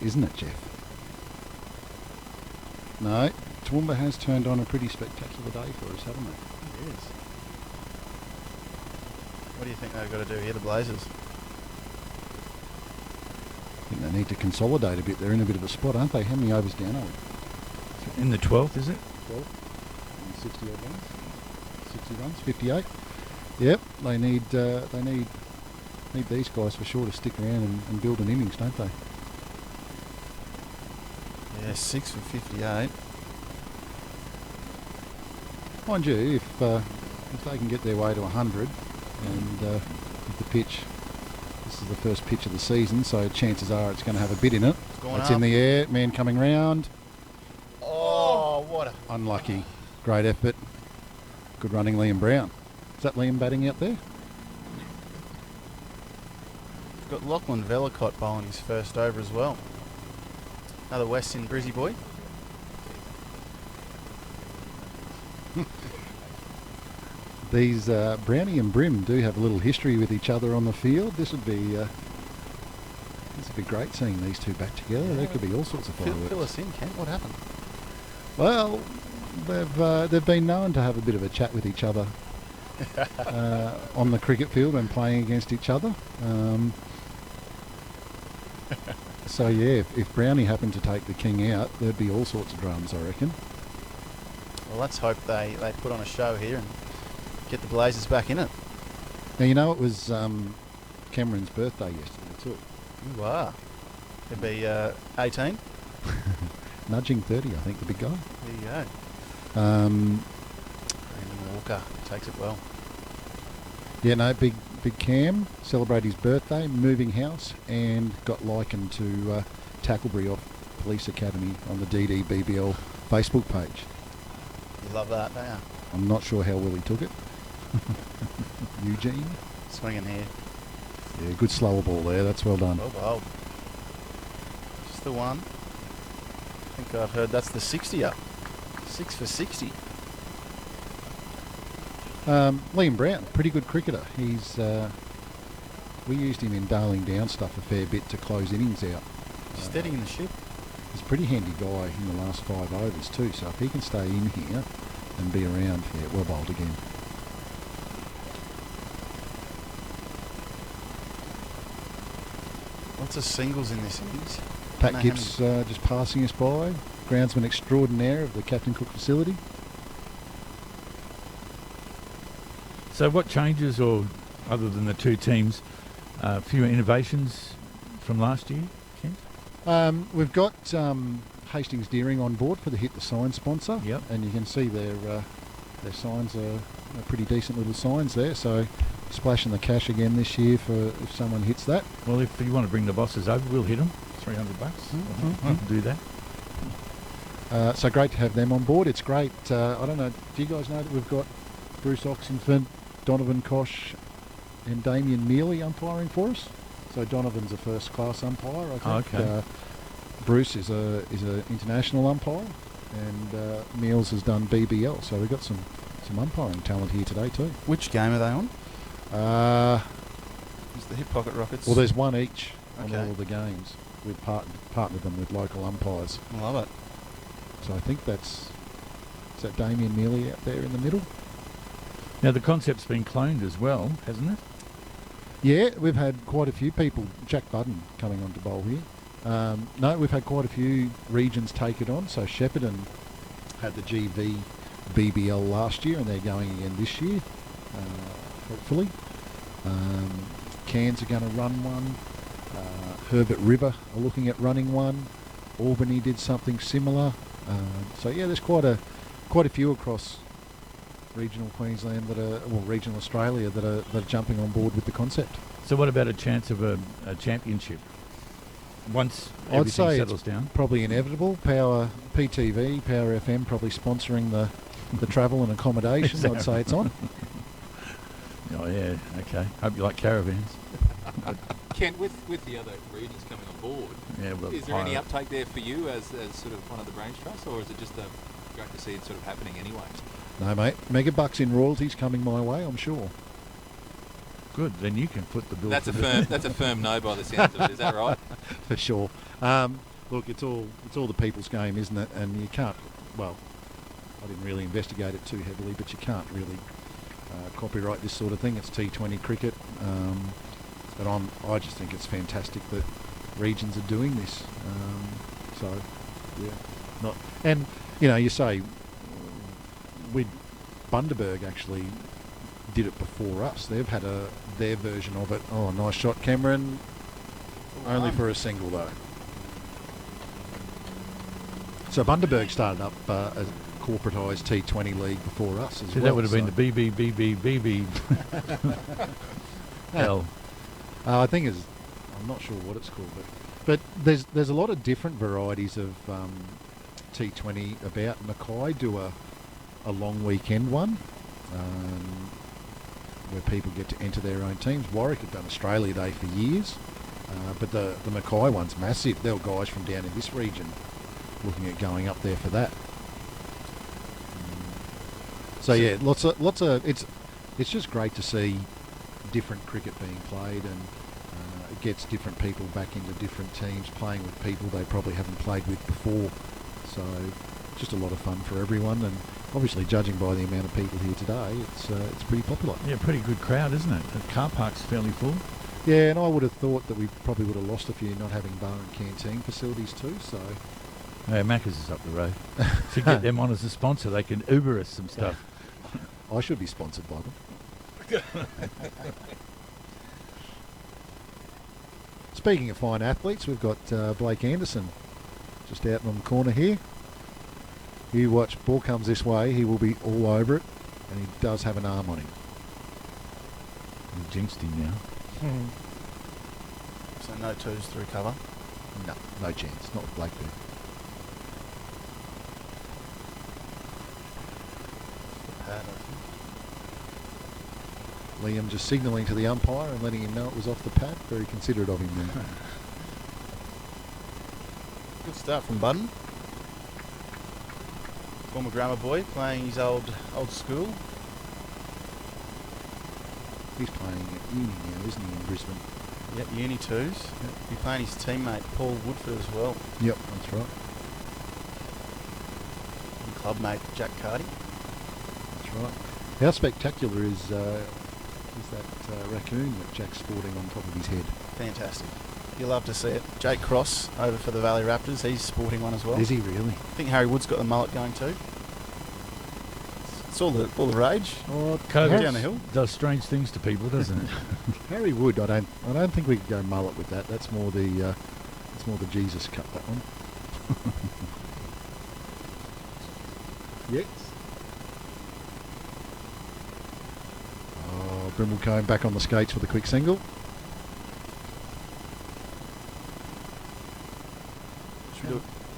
Isn't it, Jeff? No, Toowoomba has turned on a pretty spectacular day for us, haven't they? It is. What do you think they've got to do here, the Blazers? I think they need to consolidate a bit. They're in a bit of a spot, aren't they? How many overs down are we? In the 12th, is it? 12. 60 odd runs. 60 runs. 58. Yep. They need these guys for sure to stick around and build an innings, don't they? Yeah, 6 for 58. Mind you, if they can get their way to 100, and with the pitch, this is the first pitch of the season, so chances are it's going to have a bit in it. It's in the air, man coming round. Oh, what a... Unlucky. Great effort. Good running, Liam Brown. Is that Liam batting out there? We've got Lachlan Velicott bowling his first over as well. Another Western Brizzy boy. These Brownie and Brim do have a little history with each other on the field. This would be great seeing these two back together. Yeah. There could be all sorts of fireworks. Fill us in, Kent. What happened? Well, they've been known to have a bit of a chat with each other on the cricket field when playing against each other. So yeah, if Brownie happened to take the king out, there'd be all sorts of dramas, I reckon. Well, let's hope they put on a show here and get the Blazers back in it. Now, you know, it was Cameron's birthday yesterday too. You are. He'd be 18. Nudging 30, I think, the big guy. There you go. Um, Brandon Walker takes it well. yeah, no, big Cam celebrated his birthday, moving house, and got likened to Tacklebury off Police Academy on the DDBBL Facebook page. You love that, don't you? I'm not sure how well he took it. Eugene. Swinging here. Yeah, good slower ball there. That's well done. Well. Just the one. I think I've heard that's the 60er. 6 for 60. Liam Brown, pretty good cricketer. He's we used him in Darling Down stuff a fair bit to close innings out. Steadying the ship. He's a pretty handy guy in the last 5 overs too, so if he can stay in here and be around, yeah, well bowled again. Lots of singles in this innings. Pat Gibbs just passing us by, groundsman extraordinaire of the Captain Cook facility. So what changes, or other than the two teams, fewer innovations from last year, Kent? We've got Hastings Deering on board for the Hit the Sign sponsor. Yep. And you can see their signs are pretty decent little signs there. So splashing the cash again this year for if someone hits that. Well, if you want to bring the bosses over, we'll hit them. $300. We'll do that. So great to have them on board. It's great. I don't know, do you guys know that we've got Bruce Oxenford, Donovan Kosh and Damien Mealy umpiring for us? So Donovan's a first class umpire, I think. Okay. Bruce is a international umpire, and Meals has done BBL. So we've got some umpiring talent here today too. Which game are they on? Is the Hip Pocket Rockets? Well, there's one each on Okay. all of the games. We've partnered them with local umpires. I love it. So I think is that Damien Mealy out there in the middle? Now, the concept's been cloned as well, hasn't it? Yeah, we've had quite a few people. Jack Budden coming on to bowl here. No, we've had quite a few regions take it on. So Shepparton had the GV BBL last year, and they're going again this year, hopefully. Cairns are going to run one. Herbert River are looking at running one. Albany did something similar. So yeah, there's quite a few across regional Queensland regional Australia that are jumping on board with the concept. So what about a chance of a championship once I'd everything say settles it's down? probably inevitable. Power PTV, Power FM probably sponsoring the travel and accommodation. I'd say it's on. Oh yeah, okay. Hope you like caravans. Ken, with the other regions coming on board, Yeah, well, is there any uptake there for you as sort of one of the brains trusts, or is it just great to see it sort of happening anyway? No, mate. Mega bucks in royalties coming my way, I'm sure. Good, then you can put the bill. That's a firm no by the sounds of it. Is that right? For sure. Look, it's all the people's game, isn't it? And you can't. Well, I didn't really investigate it too heavily, but you can't really copyright this sort of thing. It's T20 cricket, but I just think it's fantastic that regions are doing this. So, yeah, and you say Bundaberg actually did it before us. They've had their version of it. Oh, nice shot, Cameron. Only for a single though. So Bundaberg started up as corporatised T20 league before us as well. That would have been the BBBBBB. Hell. I think I'm not sure what it's called, but there's a lot of different varieties of T20 about. Mackay do a long weekend one where people get to enter their own teams. Warwick have done Australia Day for years, but the Mackay one's massive. There were guys from down in this region looking at going up there for that. So yeah, lots of it's just great to see different cricket being played, and it gets different people back into different teams playing with people they probably haven't played with before. So just a lot of fun for everyone, and obviously, judging by the amount of people here today, it's pretty popular. Yeah, pretty good crowd, isn't it? The car park's fairly full. Yeah, and I would have thought that we probably would have lost a few not having bar and canteen facilities too, so... Macca's is up the road. To get them on as a sponsor, they can Uber us some stuff. I should be sponsored by them. Speaking of fine athletes, we've got Blake Anderson just out on the corner here. You watch, ball comes this way, he will be all over it, and he does have an arm on him. We've jinxed him now. So no twos through cover. No chance, not with Blake there. Liam just signalling to the umpire and letting him know it was off the pad. Very considerate of him there. Good start from Budden. Former grammar boy playing his old school. He's playing at uni now, isn't he, in Brisbane? Yep, uni twos. Yep. Be playing his teammate Paul Woodford as well. Yep, that's right. And club mate Jack Carty. That's right. How spectacular is that raccoon that Jack's sporting on top of his head? Fantastic. You love to see it. Jake Cross over for the Valley Raptors. He's sporting one as well. Is he really? I think Harry Wood's got the mullet going too. It's all the rage. Oh, COVID down the hill. Does strange things to people, doesn't it? Harry Wood, I don't think we could go mullet with that. That's more the Jesus cut, that one. Yes. Oh, Brimblecombe back on the skates with a quick single.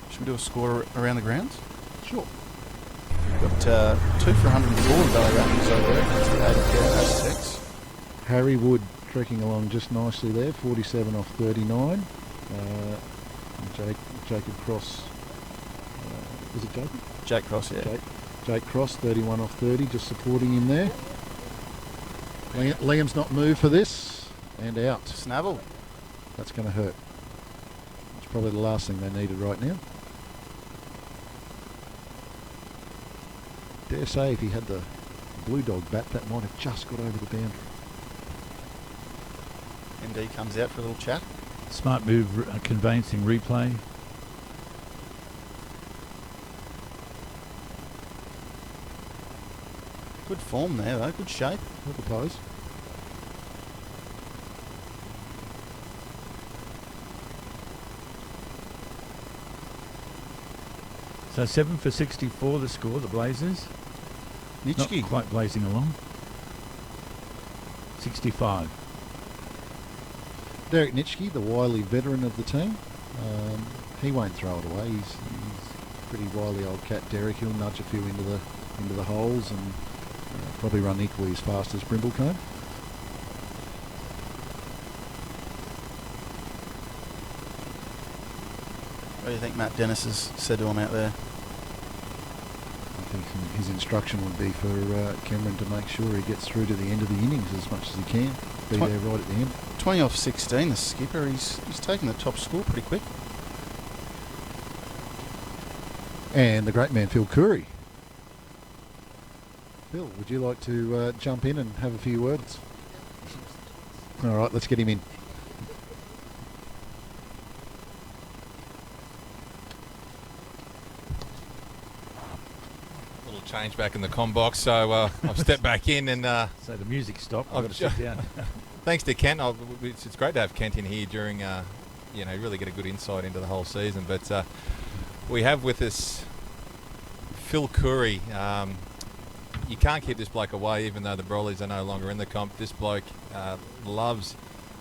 Should we do a score around the grounds? Sure. We've got 2 for 104 in Valley Raptors over there. That's the 86. Harry Wood trekking along just nicely there, 47 off 39. Jacob Cross, was it Jacob? Jake Cross, yeah. Jake Cross, 31 off 30, just supporting him there. Liam's not moved for this, and out. Snavel. That's going to hurt. It's probably the last thing they needed right now. Dare say if he had the Blue Dog bat, that might have just got over the boundary. MD comes out for a little chat. Smart move, conveyancing replay. Good form there though, good shape. Look at pose. So 7 for 64 the score, the Blazers. Nitschke. Not quite blazing along. 65. Derek Nitschke, the wily veteran of the team, he won't throw it away. He's pretty wily old cat, Derek. He'll nudge a few into the holes and probably run equally as fast as Brimblecombe. What do you think Matt Dennis has said to him out there? I think his instruction would be for Cameron to make sure he gets through to the end of the innings as much as he can. Be there right at the end. 20 off 16, the skipper. He's taken the top score pretty quick. And the great man Phil Curry. Phil, would you like to jump in and have a few words? All right, let's get him in. Change back in the comm box, so I've stepped back in and So the music stopped. I've got to sit down. Thanks to Kent. It's great to have Kent in here during, really get a good insight into the whole season. But we have with us Phil Curry. You can't keep this bloke away, even though the Broleys are no longer in the comp. This bloke loves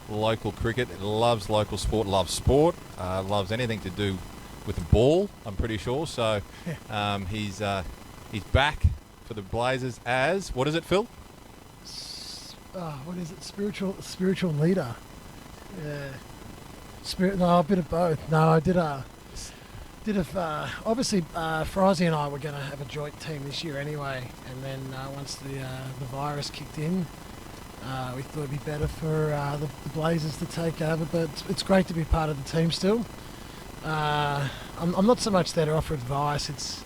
local cricket, loves local sport, loves anything to do with the ball, I'm pretty sure. So he's back for the Blazers as, what is it, Phil? What is it? Spiritual leader. Yeah. No, a bit of both. No, I did obviously Frizy and I were going to have a joint team this year anyway, and then once the virus kicked in, we thought it'd be better for the Blazers to take over, but it's great to be part of the team still. I'm not so much there to offer advice, it's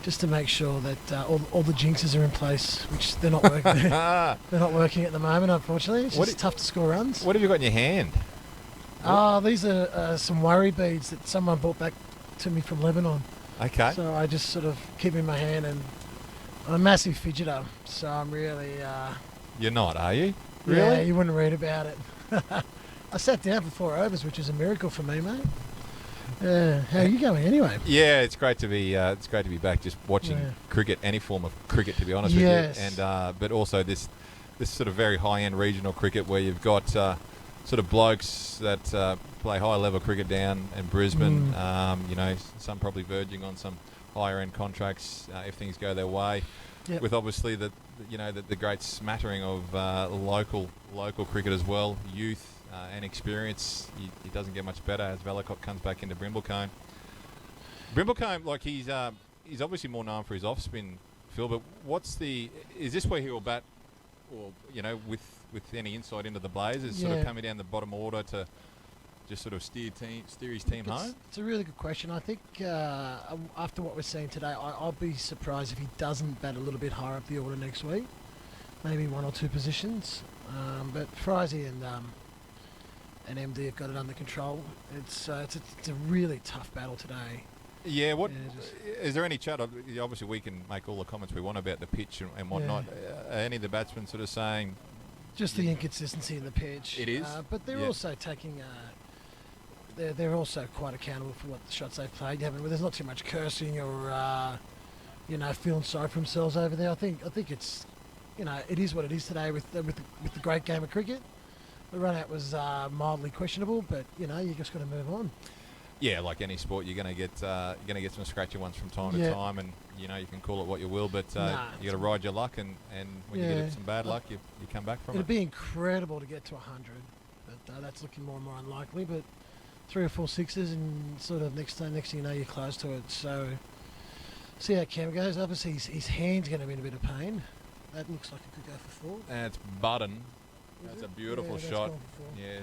just to make sure that all the jinxes are in place, which they're not working. They're not working at the moment, unfortunately. It's just tough to score runs. What have you got in your hand? These are some worry beads that someone brought back to me from Lebanon. Okay. So I just sort of keep in my hand, and I'm a massive fidgeter, so I'm really... You're not, are you? Really? Yeah, you wouldn't read about it. I sat down for 4 overs, which is a miracle for me, mate. How are you going anyway? Yeah, it's great to be back, just watching cricket, any form of cricket, to be honest with you. And but also this sort of very high-end regional cricket where you've got sort of blokes that play high-level cricket down in Brisbane. You know, some probably verging on some higher-end contracts if things go their way. Yep. With obviously the great smattering of local cricket as well, youth and experience. He doesn't get much better as Velikot comes back into Brindlecombe. Brindlecombe, like he's obviously more known for his off-spin, Phil. But is this where he will bat, or with any insight into the Blazers, sort of coming down the bottom order to just sort of steer his team home? It's a really good question. I think after what we're seeing today, I'll be surprised if he doesn't bat a little bit higher up the order next week, maybe 1 or 2 positions. But Frizy and MD have got it under control. It's a really tough battle today. Yeah, is there any chat? Obviously, we can make all the comments we want about the pitch and whatnot. Are any of the batsmen sort of saying... Just the inconsistency in the pitch. It is? But they're also taking... They're also quite accountable for what the shots they've played. There's not too much cursing or feeling sorry for themselves over there. I think it's it is what it is today with the great game of cricket. The run out was mildly questionable, but you just got to move on. Yeah, like any sport, you're going to get some scratchy ones from time to time, and you can call it what you will, but you got to ride your luck, and when you get some bad luck, you come back from it. It'd be incredible to get to 100, but that's looking more and more unlikely. But 3 or 4 sixes, and sort of next thing you know, you're close to it. So see how Cam goes. Obviously, his hand's going to be in a bit of pain. That looks like it could go for 4. And it's Budden. That's a beautiful shot. Yeah,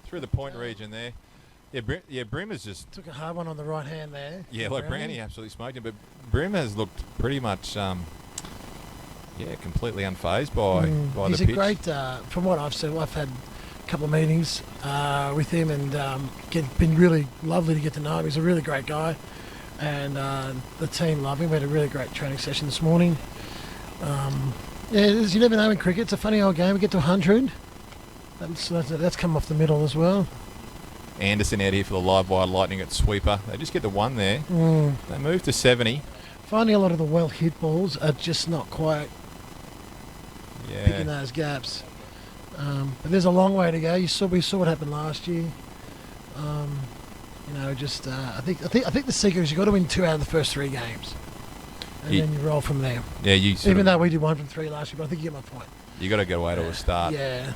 through the point region there. Yeah, Brim has just... Took a hard one on the right hand there. Yeah, like Brownie absolutely smoked him, but Brim has looked pretty much, completely unfazed by the pitch. He's a great, from what I've seen, I've had a couple of meetings with him, and been really lovely to get to know him. He's a really great guy, and the team love him. We had a really great training session this morning. You never know in cricket. It's a funny old game. We get to 100. That's come off the middle as well. Anderson out here for the Livewire Lightning at sweeper. They just get the 1 there. They move to 70. Finding a lot of the well-hit balls are just not quite picking those gaps. But there's a long way to go. We saw what happened last year. I think the secret is you've got to win 2 out of the first 3 games. And then you roll from there. Yeah, even though we did 1 from 3 last year, but I think you get my point. You got to get away to a start. Yeah.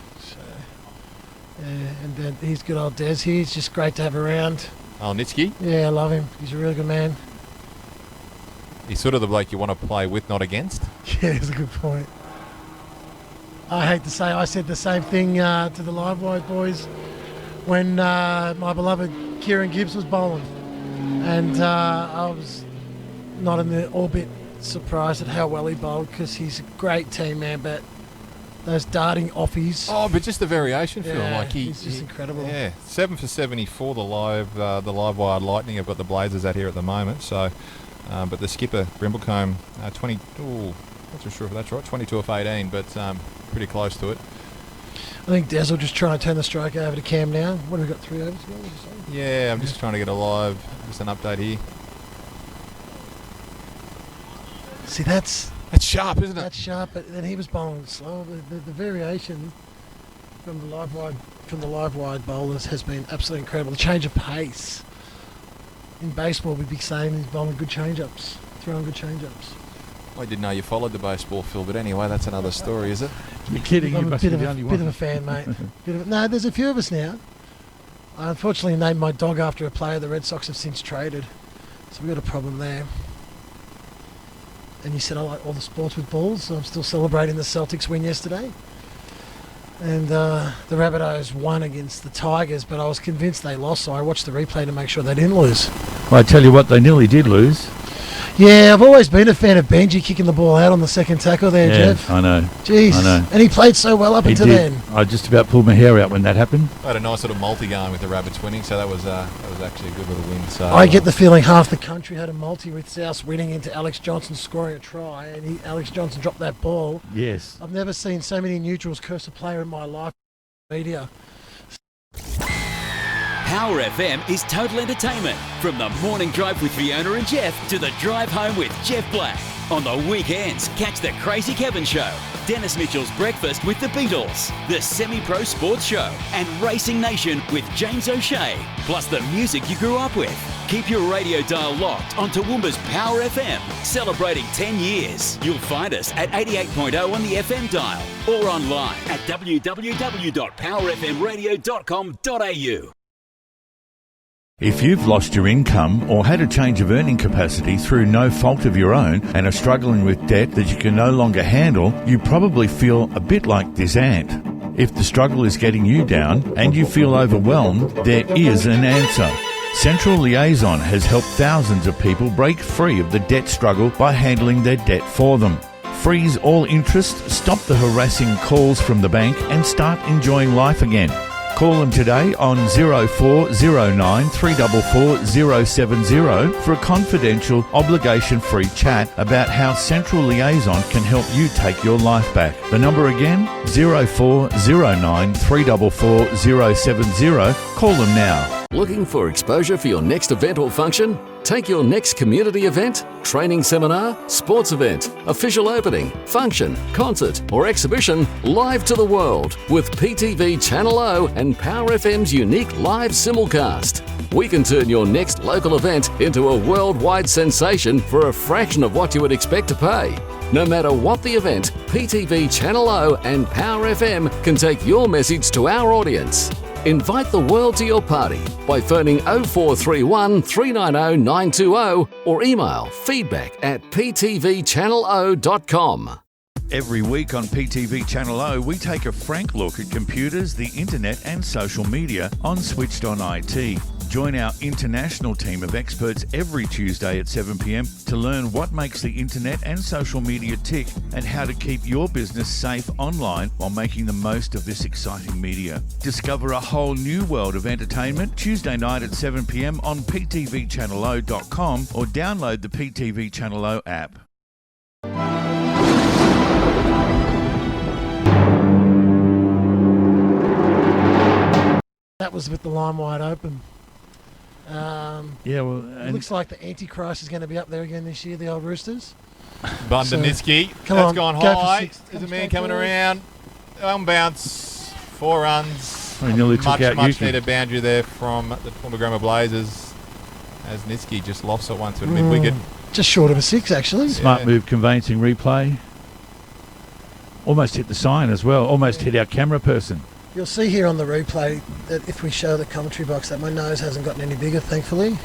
And then he's good old Des here. He's just great to have around. Oh, Nitsky? Yeah, I love him. He's a really good man. He's sort of the bloke you want to play with, not against. Yeah, that's a good point. I hate to say I said the same thing to the Livewire boys when my beloved Kieran Gibbs was bowling. And I was not in the orbit surprised at how well he bowled, because he's a great team man, but those darting offies. Oh, but just the variation, Phil. He's just incredible. Yeah, 7 for 74. The Livewire Lightning have got the Blazers out here at the moment. So, but the skipper Brindlecombe, 20. Oh, not too sure if that's right. 22 off 18, but pretty close to it. I think Des will just try to turn the strike over to Cam now. What have we got? 3 overs? Yeah, I'm just trying to get an update here. See, that's sharp, isn't it? That's sharp, but then he was bowling slow. The variation from the live wide bowlers has been absolutely incredible. The change of pace in baseball, we'd be saying he's bowling good change-ups, throwing good change-ups. I didn't know you followed the baseball, Phil, but anyway, that's another story, is it? You're kidding. You must be the only one. Bit of a fan, mate. No, there's a few of us now. I unfortunately named my dog after a player the Red Sox have since traded, so we've got a problem there. And you said I like all the sports with balls, so I'm still celebrating the Celtics win yesterday. And the Rabbitohs won against the Tigers, but I was convinced they lost, so I watched the replay to make sure they didn't lose. Well, I tell you what, they nearly did lose. Yeah, I've always been a fan of Benji kicking the ball out on the second tackle there, Yeah, Jeff. I know. Jeez. I know. And he played so well up He until did. then. I just about pulled my hair out when that happened. I had a nice little multi going with the Rabbits winning, so that was actually a good little win. So I get the feeling half the country had a multi with South winning into Alex Johnson scoring a try, and Alex Johnson dropped that ball. Yes. I've never seen so many neutrals curse a player in my life. Media. Power FM is total entertainment. From the morning drive with Fiona and Jeff to the drive home with Jeff Black. On the weekends, catch the Crazy Kevin Show, Dennis Mitchell's Breakfast with the Beatles, the Semi-Pro Sports Show, and Racing Nation with James O'Shea. Plus the music you grew up with. Keep your radio dial locked on Toowoomba's Power FM, celebrating 10 years. You'll find us at 88.0 on the FM dial or online at www.powerfmradio.com.au. If you've lost your income or had a change of earning capacity through no fault of your own and are struggling with debt that you can no longer handle, you probably feel a bit like this ant. If the struggle is getting you down and you feel overwhelmed, there is an answer. Central Liaison has helped thousands of people break free of the debt struggle by handling their debt for them. Freeze all interest, stop the harassing calls from the bank and start enjoying life again. Call them today on 0409 344 070 for a confidential, obligation-free chat about how Central Liaison can help you take your life back. The number again, 0409 344 070. Call them now. Looking for exposure for your next event or function? Take your next community event, training seminar, sports event, official opening, function, concert or exhibition live to the world with PTV Channel O and Power FM's unique live simulcast. We can turn your next local event into a worldwide sensation for a fraction of what you would expect to pay. No matter what the event, PTV Channel O and Power FM can take your message to our audience. Invite the world to your party by phoning 0431 390 920 or email feedback@ptvchannelo.com. Every week on PTV Channel O, we take a frank look at computers, the internet and social media on Switched On IT. Join our international team of experts every Tuesday at 7 p.m. to learn what makes the internet and social media tick and how to keep your business safe online while making the most of this exciting media. Discover a whole new world of entertainment Tuesday night at 7 p.m. on ptvchannelo.com or download the PTV Channel O app. That was with the line wide open. Yeah, well, It looks like the Antichrist is going to be up there again this year, the old Roosters. Bundanitsky, come that's on, gone go for high. six. There's a Come man straight coming forward. around. On bounce, 4 runs. Oh, he nearly took out Much Yuki. needed boundary there from the Toowoomba Blazers as Nitsky just lofts it one to the mid-wicket. Just short of a 6, actually. Smart Yeah. move, conveyancing replay. Almost hit the sign as well. Almost hit our camera person. You'll see here on the replay that if we show the commentary box that my nose hasn't gotten any bigger, thankfully.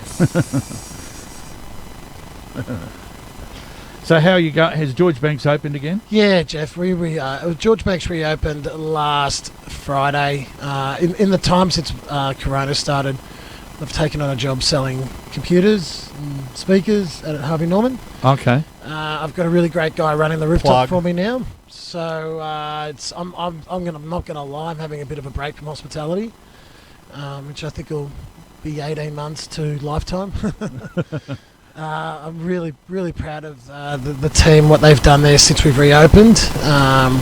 So how you go? Has George Banks opened again? Yeah, Jeff. George Banks reopened last Friday. In the time since Corona started, I've taken on a job selling computers and speakers at Harvey Norman. Okay. I've got a really great guy running the rooftop Plug. for me now. So I'm not gonna lie, I'm having a bit of a break from hospitality, which I think will be 18 months to lifetime. I'm really proud of the team, what they've done there since we've reopened.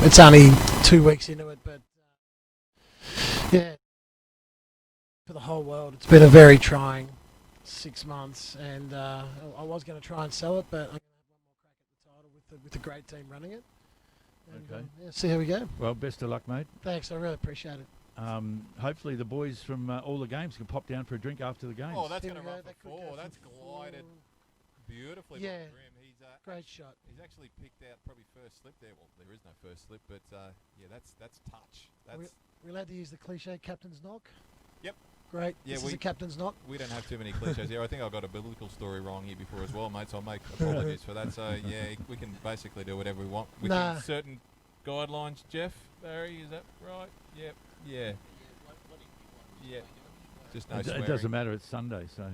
It's only 2 weeks into it, but yeah, for the whole world, it's been a very trying 6 months, and I was going to try and sell it, but I'm going to have one more crack at the title with a great team running it. And, Okay. yeah, see how we go. Well, best of luck, mate. Thanks, I really appreciate it. Hopefully the boys from all the games can pop down for a drink after the games. Oh, that's Here going to we go, run that for could go 4. for That's glided beautifully Yeah. by the rim. Great shot. He's actually picked out probably first slip there. Well, there is no first slip, but yeah, that's touch. We're allowed to use the cliche captain's knock? Yep. Great. Yeah, This is a captain's knock. We don't have too many cliches here. I think I got a biblical story wrong here before as well, mate, so I'll make apologies for that. So, yeah, we can basically do whatever we want within Nah. certain guidelines. Jeff, Barry, is that right? Yep. Yeah. Yeah. Just no It swearing. doesn't matter. It's Sunday, so.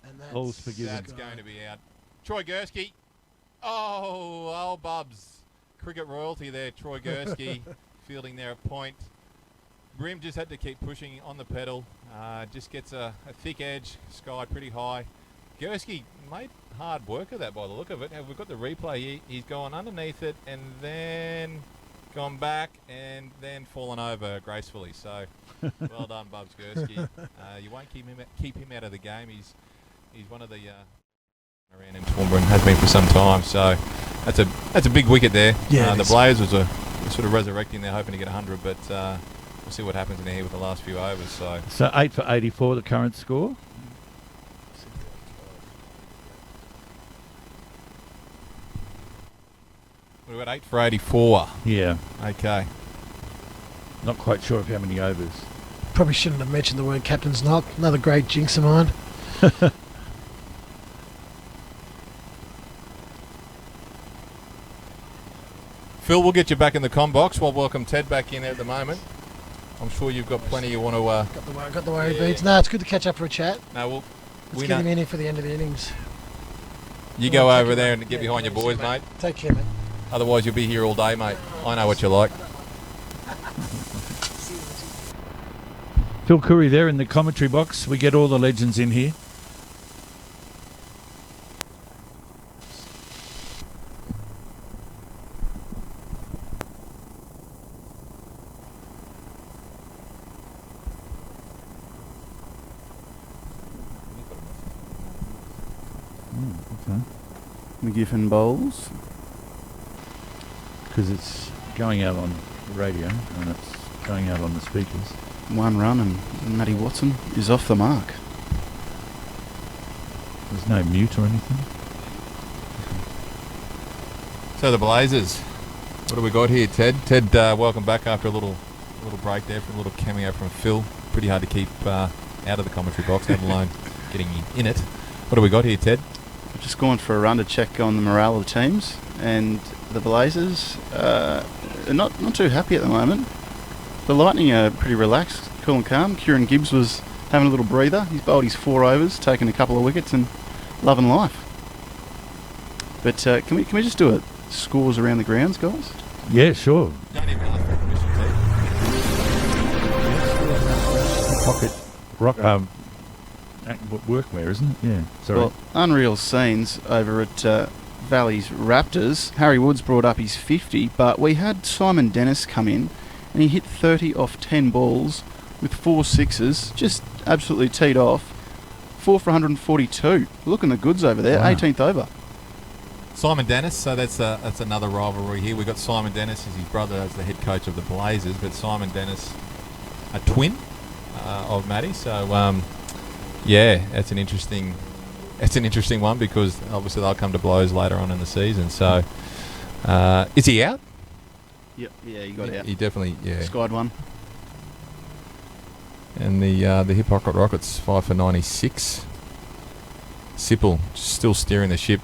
And All's forgiven. That's going to be out. Troy Gursky. Oh, Bubs. Cricket royalty there, Troy Gursky. Fielding there at point. Brim just had to keep pushing on the pedal. Just gets a thick edge, sky pretty high. Gursky made hard work of that by the look of it. We've got the replay. He's gone underneath it and then gone back and then fallen over gracefully. So well done, Bubs Gursky. You won't keep him out of the game. He's one of the around in Toowoomba, has been for some time. So that's a big wicket there. Yeah, the Blazers are sort of resurrecting. They're hoping to get 100, but we'll see what happens in here with the last few overs. So 8 for 84, the current score. We've got 8 for 84. Yeah. Okay. Not quite sure of how many overs. Probably shouldn't have mentioned the word captain's knock. Another great jinx of mine. Phil, we'll get you back in the comm box. We'll welcome Ted back in at the moment. I'm sure you've got plenty you want to... Got the worry beats. No, it's good to catch up for a chat. No, Let's get him in here for the end of the innings. You go over there and get behind your boys, mate. Take care, mate. Otherwise, you'll be here all day, mate. I know what you like. Phil Curry there in the commentary box. We get all the legends in here. Mcgiffin bowls. Because it's going out on the radio and it's going out on the speakers. 1 run and Matty Watson is off the mark. There's no mute or anything. So the Blazers, what do we got here, Ted? Ted, welcome back after a little break there for a little cameo from Phil. Pretty hard to keep out of the commentary box, let alone getting in it. What do we got here, Ted? I've just gone for a run to check on the morale of the teams, and the Blazers are not too happy at the moment. The Lightning are pretty relaxed, cool and calm. Kieran Gibbs was having a little breather. He's bowled his 4 overs, taken a couple of wickets and loving life. But can we just do it? Scores around the grounds, guys? Yeah, sure. Don't even ask for permission, Ted. Pocket rock, workwear, isn't it? Yeah, sorry. Well, unreal scenes over at Valley's Raptors. Harry Woods brought up his 50, but we had Simon Dennis come in and he hit 30 off 10 balls with 4 sixes, just absolutely teed off. 4 for 142. Looking the goods over there, Wow. 18th over. Simon Dennis, so that's another rivalry here. We've got Simon Dennis as his brother as the head coach of the Blazers, but Simon Dennis, a twin of Matty. So, yeah, that's an interesting one because obviously they'll come to blows later on in the season. So, is he out? Yep, yeah, he got out. He definitely, yeah. Skied one. And the Hip Pocket Rockets 5 for 96. Sipple still steering the ship.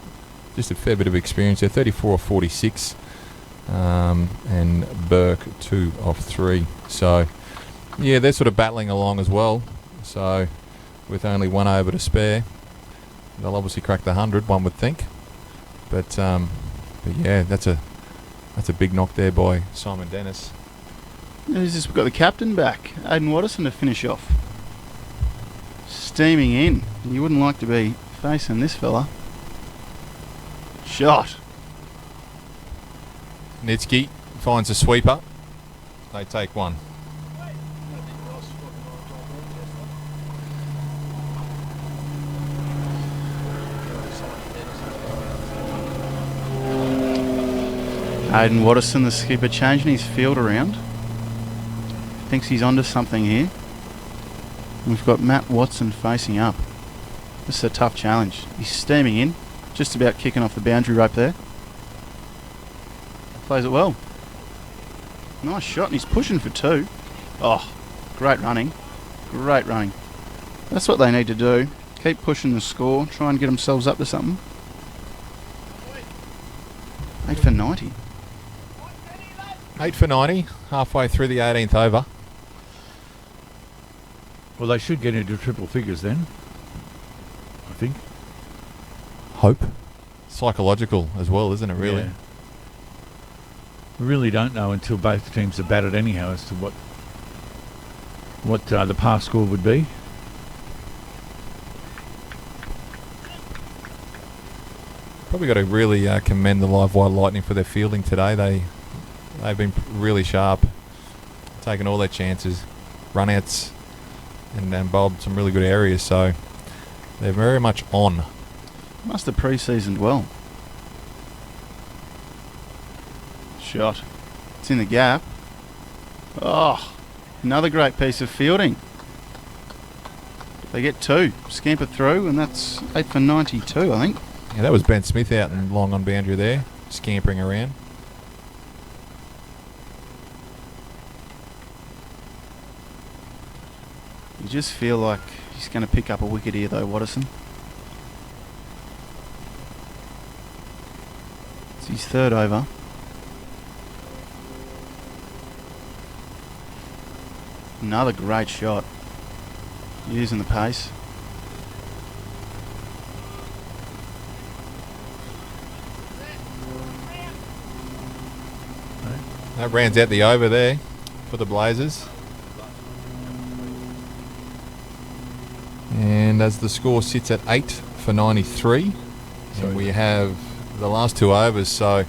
Just a fair bit of experience there. 34 off 46. And Burke 2 off 3. So, yeah, they're sort of battling along as well. So, with only 1 over to spare, they'll obviously crack the 100, one would think. But yeah, that's a big knock there by Simon Dennis. Who's this? We've got the captain back, Aidan Watterson, to finish off. Steaming in. You wouldn't like to be facing this fella. Shot. Nitsky finds a sweeper. They take one. Aidan Watterson, the skipper, changing his field around. Thinks he's onto something here. We've got Matt Watson facing up. This is a tough challenge. He's steaming in, just about kicking off the boundary rope there. Plays it well. Nice shot, and he's pushing for 2. Oh, great running. Great running. That's what they need to do. Keep pushing the score, try and get themselves up to something. 8 for 90. 8 for 90, halfway through the 18th over. Well, they should get into triple figures then. I think. Hope. Psychological as well, isn't it, really? Yeah. We really don't know until both teams are batted anyhow as to what the pass score would be. Probably got to really commend the Livewire Lightning for their fielding today. They've been really sharp, taking all their chances, run-outs, and bowled some really good areas. So they're very much on. Must have pre-seasoned well. Shot. It's in the gap. Oh, another great piece of fielding. They get 2, scamper through, and that's 8 for 92, I think. Yeah, that was Ben Smith out and long on boundary there, scampering around. You just feel like he's going to pick up a wicket here, though, Watterson. It's his 3rd over. Another great shot. Using the pace. That rounds out the over there for the Blazers. And as the score sits at 8 for 93, and we have the last 2 overs, so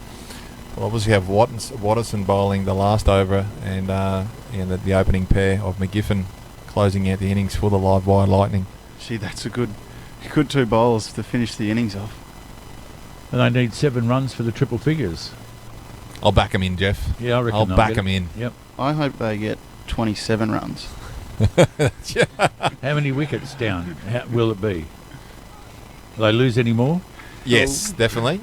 we'll obviously have Watterson bowling the last over, and the opening pair of Mcgiffin closing out the innings for the Livewire Lightning. Gee, that's a good 2 bowls to finish the innings off. And they need 7 runs for the triple figures. I'll back them in, Jeff. Yeah, I reckon I'll they'll back get them it. in. Yep. I hope they get 27 runs. How many wickets down will it be? Will they lose any more? Yes, definitely.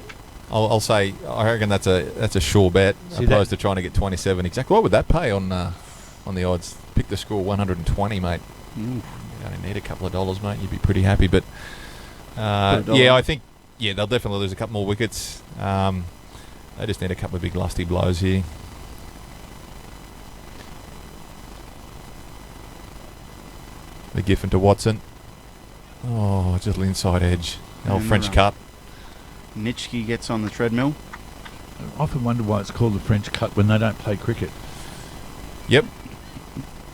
I'll say I reckon that's a sure bet, opposed to trying to get 27 exactly. What would that pay on the odds? Pick the score 120, mate. You only need a couple of dollars, mate. You'd be pretty happy. But I think they'll definitely lose a couple more wickets. They just need a couple of big lusty blows here. The Mcgiffin to Watson. Oh, just a little inside edge. The old French cut. Nitschke gets on the treadmill. I often wonder why it's called the French cut when they don't play cricket. Yep.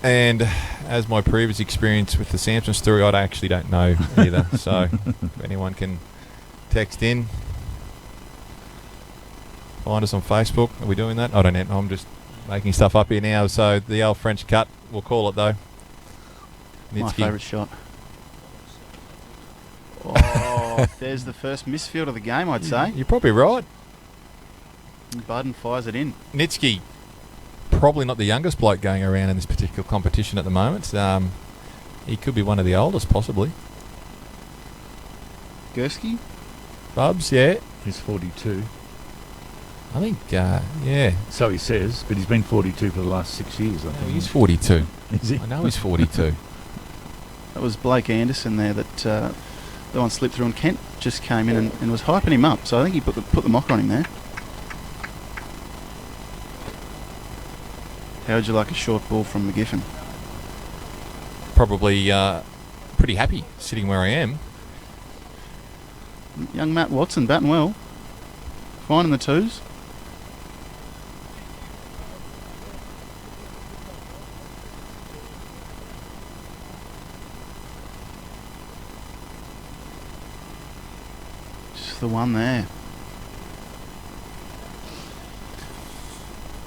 And as my previous experience with the Samson story, I actually don't know either. So if anyone can text in, find us on Facebook. Are we doing that? I don't know. I'm just making stuff up here now. So the old French cut, we'll call it though. My favourite shot. Oh, there's the first misfield of the game, I'd say. You're probably right. And Budden fires it in. Nitschke, probably not the youngest bloke going around in this particular competition at the moment. He could be one of the oldest, possibly. Gursky? Bubs, yeah. He's 42. I think, yeah. So he says, but he's been 42 for the last 6 years, I think. He's 42. Is he? I know he's 42. That was Blake Anderson there that the one slipped through, and Kent just came in and was hyping him up. So I think he put the mocker on him there. How would you like a short ball from Mcgiffin? Probably pretty happy sitting where I am. Young Matt Watson batting well. Fine in the 2s. Just the one there.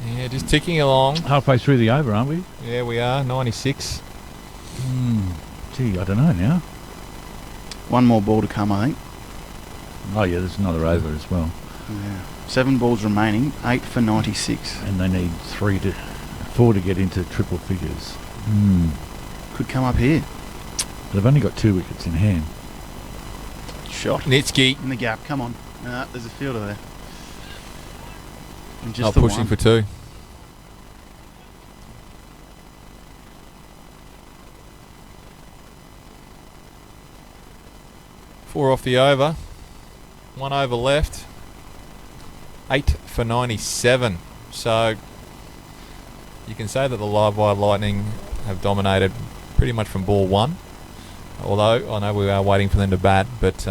Yeah, just ticking along. Halfway through the over, aren't we? Yeah, we are. 96. Gee, I don't know now. One more ball to come, I think. Oh, yeah, there's another over as well. Yeah. 7 balls remaining, 8 for 96. And they need 4 to get into triple figures. Could come up here. But they've only got 2 wickets in hand. Shot. Nitschke. In the gap, come on. There's a fielder there. And just Not the pushing one. for 2. Four off the over. 1 over left. 8 for 97. So you can say that the Livewire Lightning have dominated pretty much from ball 1. Although I know we are waiting for them to bat, but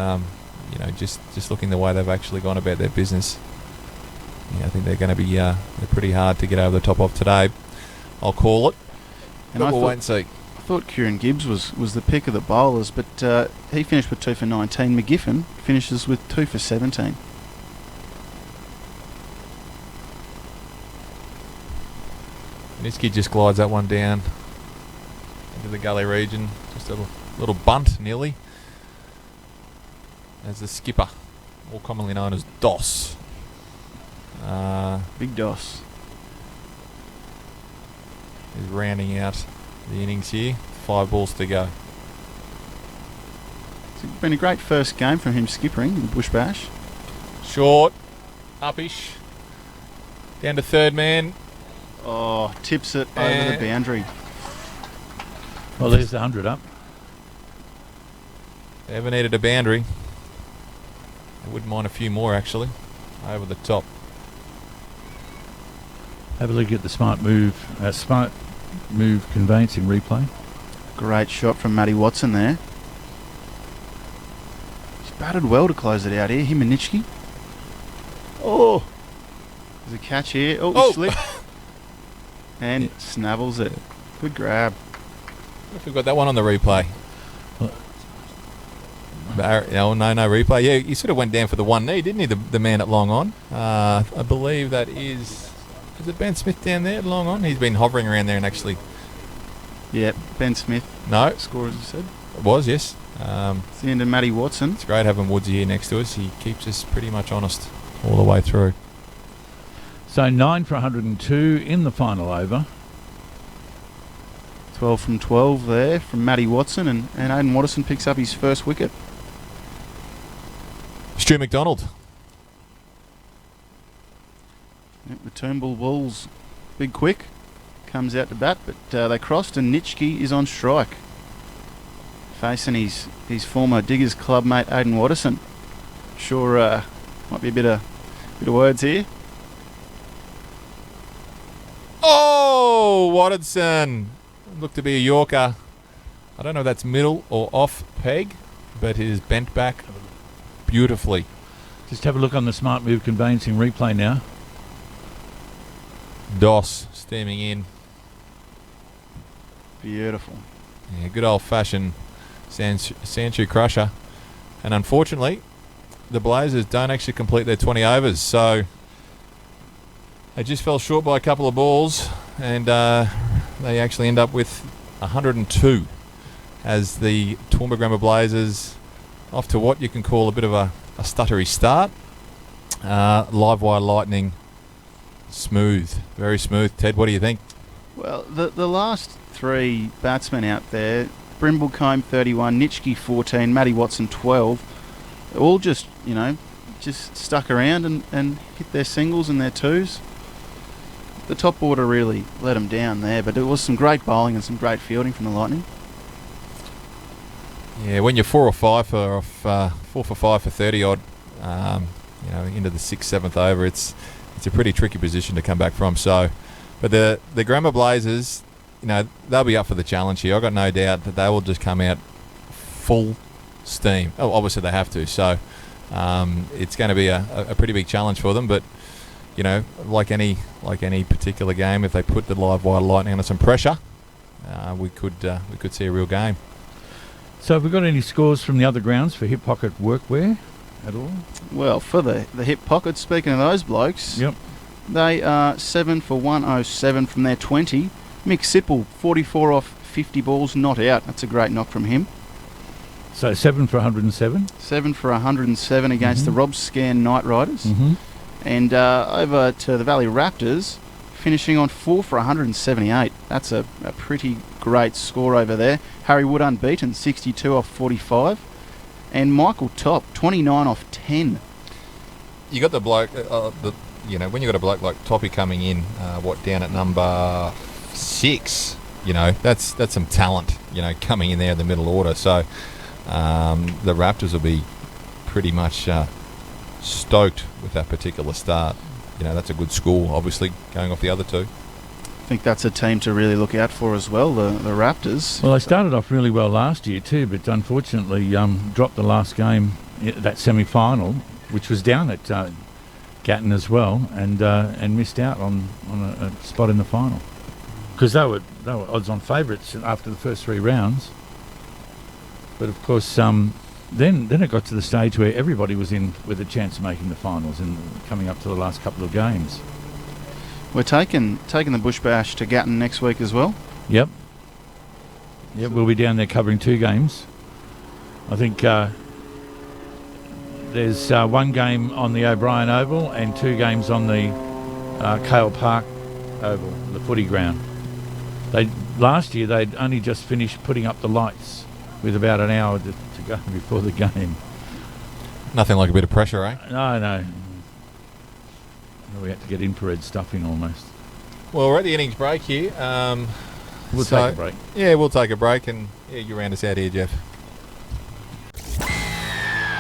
just looking the way they've actually gone about their business, I think they're going to be they're pretty hard to get over the top of today. I'll call it, and we'll wait and see. I thought Kieran Gibbs was the pick of the bowlers, but he finished with 2 for 19. Mcgiffin finishes with 2 for 17. This kid just glides that one down into the gully region. Just a little bunt, nearly. As the skipper, more commonly known as Doss. Big Doss. He's rounding out the innings here. 5 balls to go. It's been a great first game from him skippering in Bush Bash. Short, uppish, down to third man. Oh, tips it over the boundary. Well, there's the 100 up. They ever needed a boundary. I wouldn't mind a few more, actually, over the top. Have a look at the smart move conveyancing replay. Great shot from Matty Watson there. He's batted well to close it out here. Him and Nitschke. Oh, there's a catch here. Oh, he slipped. And snavels it. Good grab. If we've got that one on the replay. No replay. Yeah, he sort of went down for the one knee, didn't he? The man at long on. I believe that is it Ben Smith down there at long on? He's been hovering around there and actually. Yeah, Ben Smith. No. Score, as you said. It was, yes. It's the end of Matty Watson. It's great having Woodsy here next to us. He keeps us pretty much honest all the way through. So 9 for 102 in the final over. 12 from 12 there from Matty Watson, and Aidan Watterson picks up his first wicket. Stu McDonald. Yep, the Turnbull Bulls, big quick, comes out to bat, but they crossed and Nitschke is on strike. Facing his former Diggers club mate Aidan Watterson. Sure might be a bit of words here. Oh, Watterson. Looked to be a Yorker. I don't know if that's middle or off peg, but it is bent back beautifully. Just have a look on the smart move conveyancing replay now. Doss steaming in. Beautiful. Yeah, good old-fashioned Sanchu crusher. And unfortunately, the Blazers don't actually complete their 20 overs, so they just fell short by a couple of balls, and they actually end up with 102 as the Toowoomba Grammar Blazers off to what you can call a bit of a stuttery start. Livewire Lightning, smooth, very smooth. Ted, what do you think? Well, the last 3 batsmen out there, Brimblecombe 31, Nitschke 14, Matty Watson 12, all just stuck around and hit their singles and their twos. The top order really let them down there, but it was some great bowling and some great fielding from the Lightning. Yeah, when you're 4 for 5 for 30 odd, into the 6th, 7th over, it's a pretty tricky position to come back from. So, but the Grammar Blazers, they'll be up for the challenge here. I've got no doubt that they will just come out full steam. Oh, obviously they have to. So, it's going to be a pretty big challenge for them. But like any particular game, if they put the Livewire Lightning under some pressure, we could see a real game. So have we got any scores from the other grounds for hip pocket workwear at all? Well, for the hip pocket, speaking of those blokes, yep, they are 7 for 107 from their 20. Mick Sipple, 44 off 50 balls, not out. That's a great knock from him. So 7 for 107? 7 for 107 against the Rob Scan Knight Riders. Mm-hmm. And over to the Valley Raptors, finishing on 4 for 178. That's a pretty great score over there. Harry Wood unbeaten, 62 off 45. And Michael Top, 29 off 10. You got the bloke, when you got a bloke like Toppy coming in, down at number 6, that's some talent, coming in there in the middle order. So the Raptors will be pretty much stoked with that particular start. That's a good score, obviously, going off the other two. I think that's a team to really look out for as well, the Raptors. Well, they started off really well last year too, but unfortunately dropped the last game, that semi-final, which was down at Gatton as well, and missed out on a spot in the final because they were odds-on favourites after the first 3 rounds. But of course, then it got to the stage where everybody was in with a chance of making the finals and coming up to the last couple of games. We're taking the Bush Bash to Gatton next week as well. Yep, we'll be down there covering 2 games. I think there's 1 game on the O'Brien Oval and 2 games on the Cale Park Oval, the footy ground. Last year they'd only just finished putting up the lights with about an hour to go before the game. Nothing like a bit of pressure, eh? No. We had to get infrared stuff in almost. Well, we're at the innings break here. We'll take a break. Yeah, we'll take a break, and you round us out here, Jeff.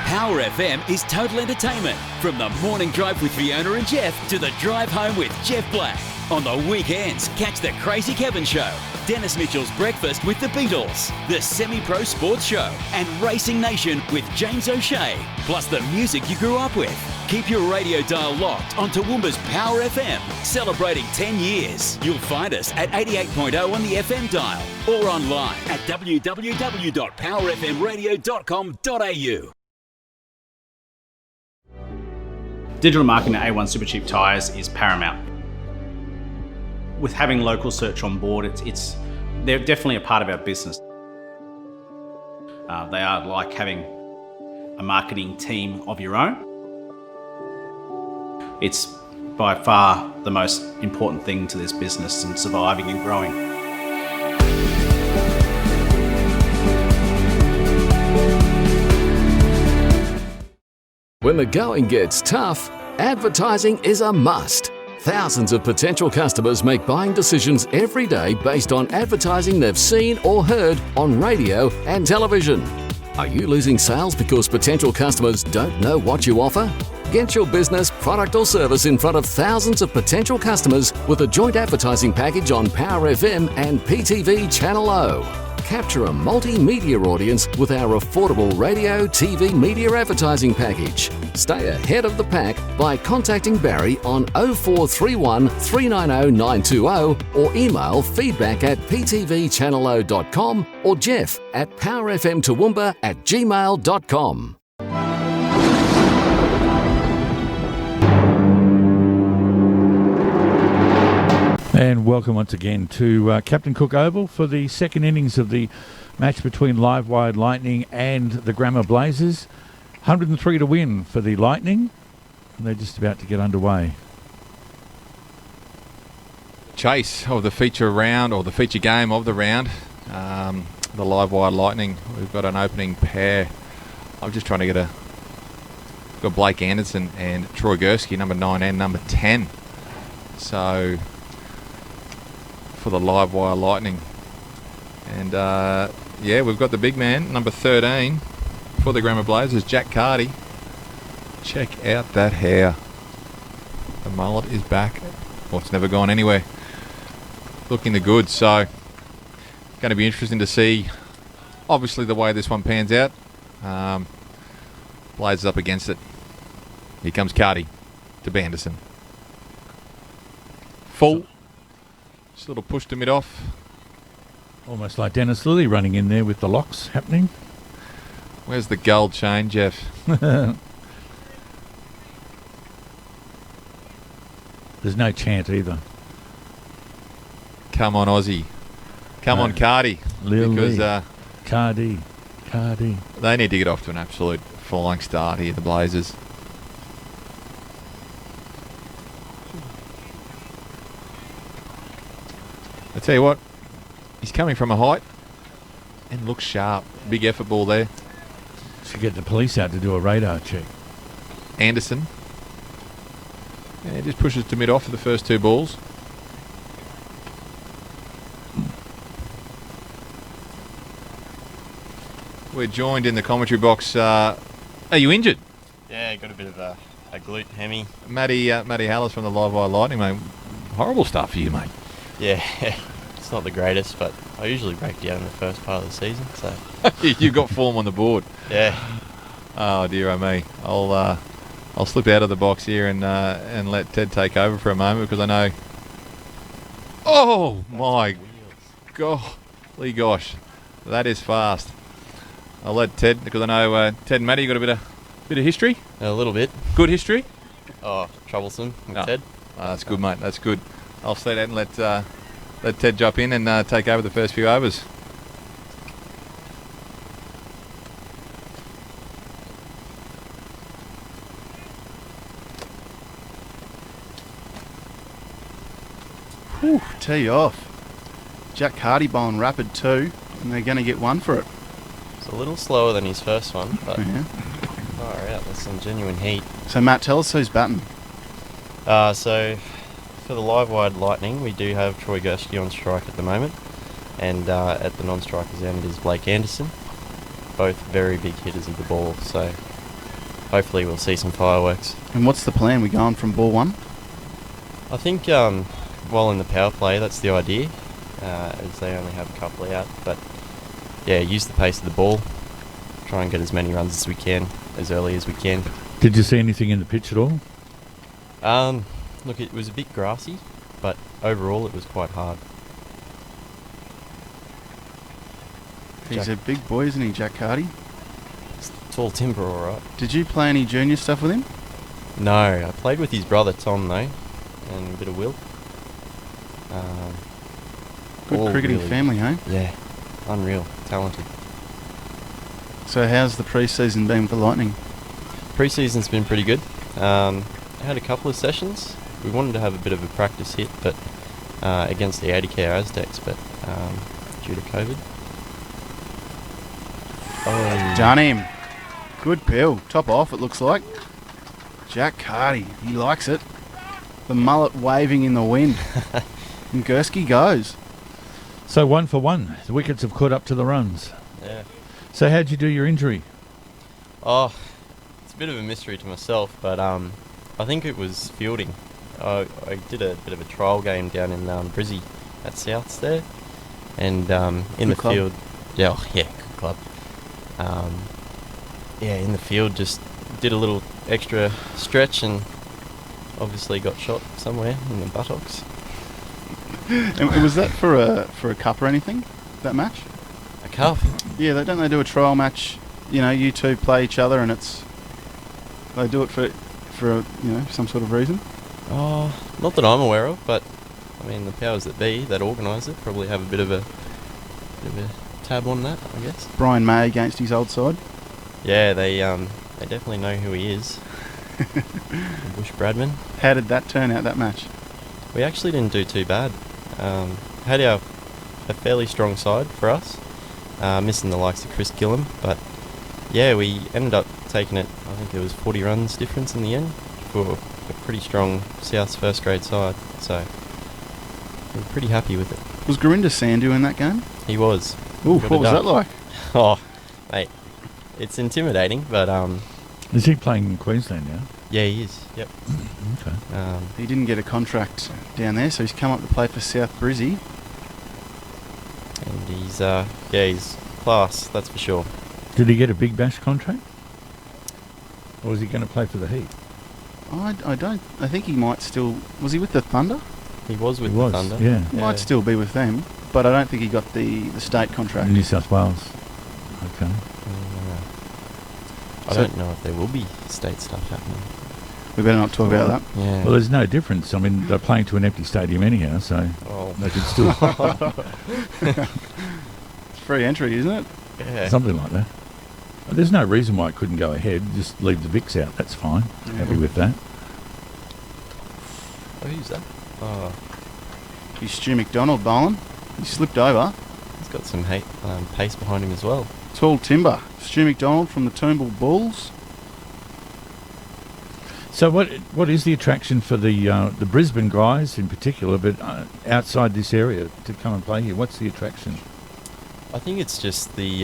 Power FM is total entertainment. From the morning drive with Fiona and Jeff to the drive home with Jeff Black. On the weekends, catch the Crazy Kevin Show, Dennis Mitchell's Breakfast with the Beatles, the Semi-Pro Sports Show, and Racing Nation with James O'Shea, plus the music you grew up with. Keep your radio dial locked on Toowoomba's Power FM, celebrating 10 years. You'll find us at 88.0 on the FM dial or online at www.powerfmradio.com.au. Digital marketing at A1 Supercheap Tyres is paramount. With having local search on board, they're definitely a part of our business. They are like having a marketing team of your own. It's by far the most important thing to this business and surviving and growing. When the going gets tough, advertising is a must. Thousands of potential customers make buying decisions every day based on advertising they've seen or heard on radio and television. Are you losing sales because potential customers don't know what you offer? Get your business, product or service in front of thousands of potential customers with a joint advertising package on Power FM and PTV Channel O. Capture a multimedia audience with our affordable radio, TV media advertising package. Stay ahead of the pack by contacting Barry on 0431 390 920 or email feedback@ptvchannelo.com or Jeff at powerfmtoowoomba@gmail.com. And welcome once again to Captain Cook Oval for the second innings of the match between Livewire Lightning and the Grammar Blazers. 103 to win for the Lightning, and they're just about to get underway. Chase of the feature round, or the feature game of the round. The Livewire Lightning. We've got an opening pair. I'm just trying to get got Blake Anderson and Troy Gursky, number 9 and number 10. So for the Livewire Lightning. And we've got the big man, number 13 for the Grammar Blazers, Jack Carty. Check out that hair. The mullet is back. Well, it's never gone anywhere. Looking the goods. So going to be interesting to see obviously the way this one pans out. Blazers up against it. Here comes Carty to Banderson. Full. Just a little push to mid-off. Almost like Dennis Lilly running in there with the locks happening. Where's the gold chain, Jeff? There's no chant either. Come on, Aussie. Come on, Carty. Because Carty. They need to get off to an absolute flying start here, the Blazers. I tell you what, he's coming from a height and looks sharp. Big effort ball there. Should get the police out to do a radar check. Anderson. Yeah, just pushes to mid-off for the first 2 balls. We're joined in the commentary box. Are you injured? Yeah, got a bit of a glute hemi. Matty Hallis from the Livewire Lightning, mate. Horrible stuff for you, mate. Yeah, it's not the greatest, but I usually break down in the first part of the season, so... You got form on the board. Yeah. Oh, dear oh me. I'll slip out of the box here and let Ted take over for a moment, because I know... Oh, my golly gosh. That is fast. I'll let Ted, because I know Ted and Matty, you got a bit of history? A little bit. Good history? Oh, troublesome with Oh. Ted. Oh, that's good, mate. That's good. I'll stay down and let Ted jump in and take over the first few overs. Whew, tee off. Jack Hardy bowling rapid 2, and they're going to get 1 for it. It's a little slower than his first one, but Yeah. far out. There's some genuine heat. So Matt, tell us who's batting. So for the Livewire Lightning, we do have Troy Gursky on strike at the moment, and at the non-strikers end is Blake Anderson. Both very big hitters of the ball, so hopefully we'll see some fireworks. And what's the plan? We going from ball 1? I think while in the power play, that's the idea, as they only have a couple out. But yeah, use the pace of the ball, try and get as many runs as we can, as early as we can. Did you see anything in the pitch at all? Look, it was a bit grassy, but overall it was quite hard. He's a big boy, isn't he, Jack Hardy? It's tall timber, all right. Did you play any junior stuff with him? No, I played with his brother Tom though, and a bit of Will. Good all cricketing really- family, hey? Yeah, unreal, talented. So how's the pre-season been with the Lightning? Pre-season's been pretty good. I had a couple of sessions. We wanted to have a bit of a practice hit, but against the 80k Aztecs, but due to COVID. Oh, Done him. Good pill. Top off, it looks like. Jack Hardy, he likes it. The mullet waving in the wind. And Gursky goes. So 1 for 1. The wickets have caught up to the runs. yeah. So how'd you do your injury? Oh, it's a bit of a mystery to myself, but I think it was fielding. I did a bit of a trial game down in Brizzy at Souths there, and in the club. field, good club. In the field, just did a little extra stretch and obviously got shot somewhere in the buttocks. And was that for a cup or anything, that match? A cup? Yeah, don't they do a trial match? You know, you two play each other and they do it for some sort of reason? Oh, not that I'm aware of, but I mean the powers that be that organise it probably have a bit of a tab on that, I guess. Brian May against his old side? Yeah, they definitely know who he is. Bush Bradman. How did that turn out, that match? We actually didn't do too bad. Had a fairly strong side for us, missing the likes of Chris Gillam, but yeah, we ended up taking it. I think it was 40 runs difference in the end for a pretty strong South's first grade side. So we're pretty happy with it. Was Gurinder Sandhu in that game? He was. Ooh, Got what it was up. that like? Oh, mate, it's intimidating, but Is he playing in Queensland now? yeah, he is. Yep. Okay. He didn't get a contract down there, so he's come up to play for South Brizzy. And he's class, that's for sure. Did he get a Big Bash contract? Or was he going to play for the Heat? I think he might still... Was he with the Thunder? He was with He the was, Thunder. yeah. He might still be with them, but I don't think he got the state contract. New South Wales. Okay. I So- don't know if there will be state stuff happening. We better not talk about that. Yeah. Well, there's no difference. I mean, they're playing to an empty stadium anyhow, so Oh, they could still... It's free entry, isn't it? yeah. something like that. But there's no reason why it couldn't go ahead. Just leave the Vicks out. That's fine. Happy with that. Oh, who's that? Oh, He's Stu McDonald bowling. He slipped over. he's got some pace behind him as well. Tall timber. Stu McDonald from the Toombul Bulls. So what is the attraction for the Brisbane guys in particular, but outside this area to come and play here? What's the attraction? I think it's just the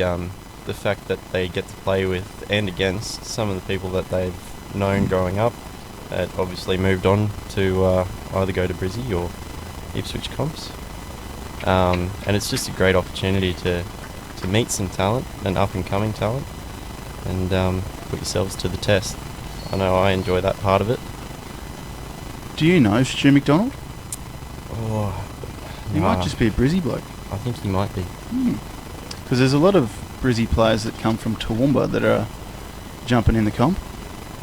fact that they get to play with and against some of the people that they've known growing up that obviously moved on to either go to Brizzy or Ipswich comps. And it's just a great opportunity to meet some talent, and up-and-coming talent, and put yourselves to the test. I know I enjoy that part of it. Do you know Stu McDonald? Oh, He might just be a Brizzy bloke. I think he might be. Because there's a lot of Brizzy players that come from Toowoomba that are jumping in the comp.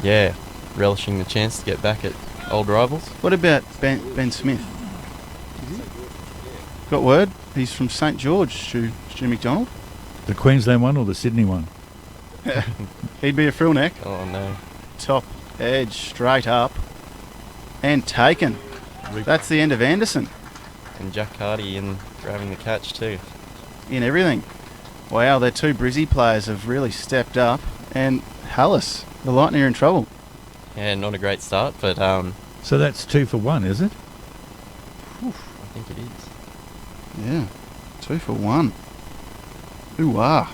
Yeah, relishing the chance to get back at old rivals. What about Ben Smith? Got word? He's from St George, Stu McDonald. The Queensland one or the Sydney one? He'd be a frill neck. Oh no. Top edge, straight up. And taken. That's the end of Anderson. And Jack Hardy in grabbing the catch too. In everything. Wow, their two Brizzy players have really stepped up. And Hallis, the Lightning are in trouble. Yeah, not a great start, but So that's 2 for 1, is it? I think it is. Yeah, 2 for 1. Ooh-ah.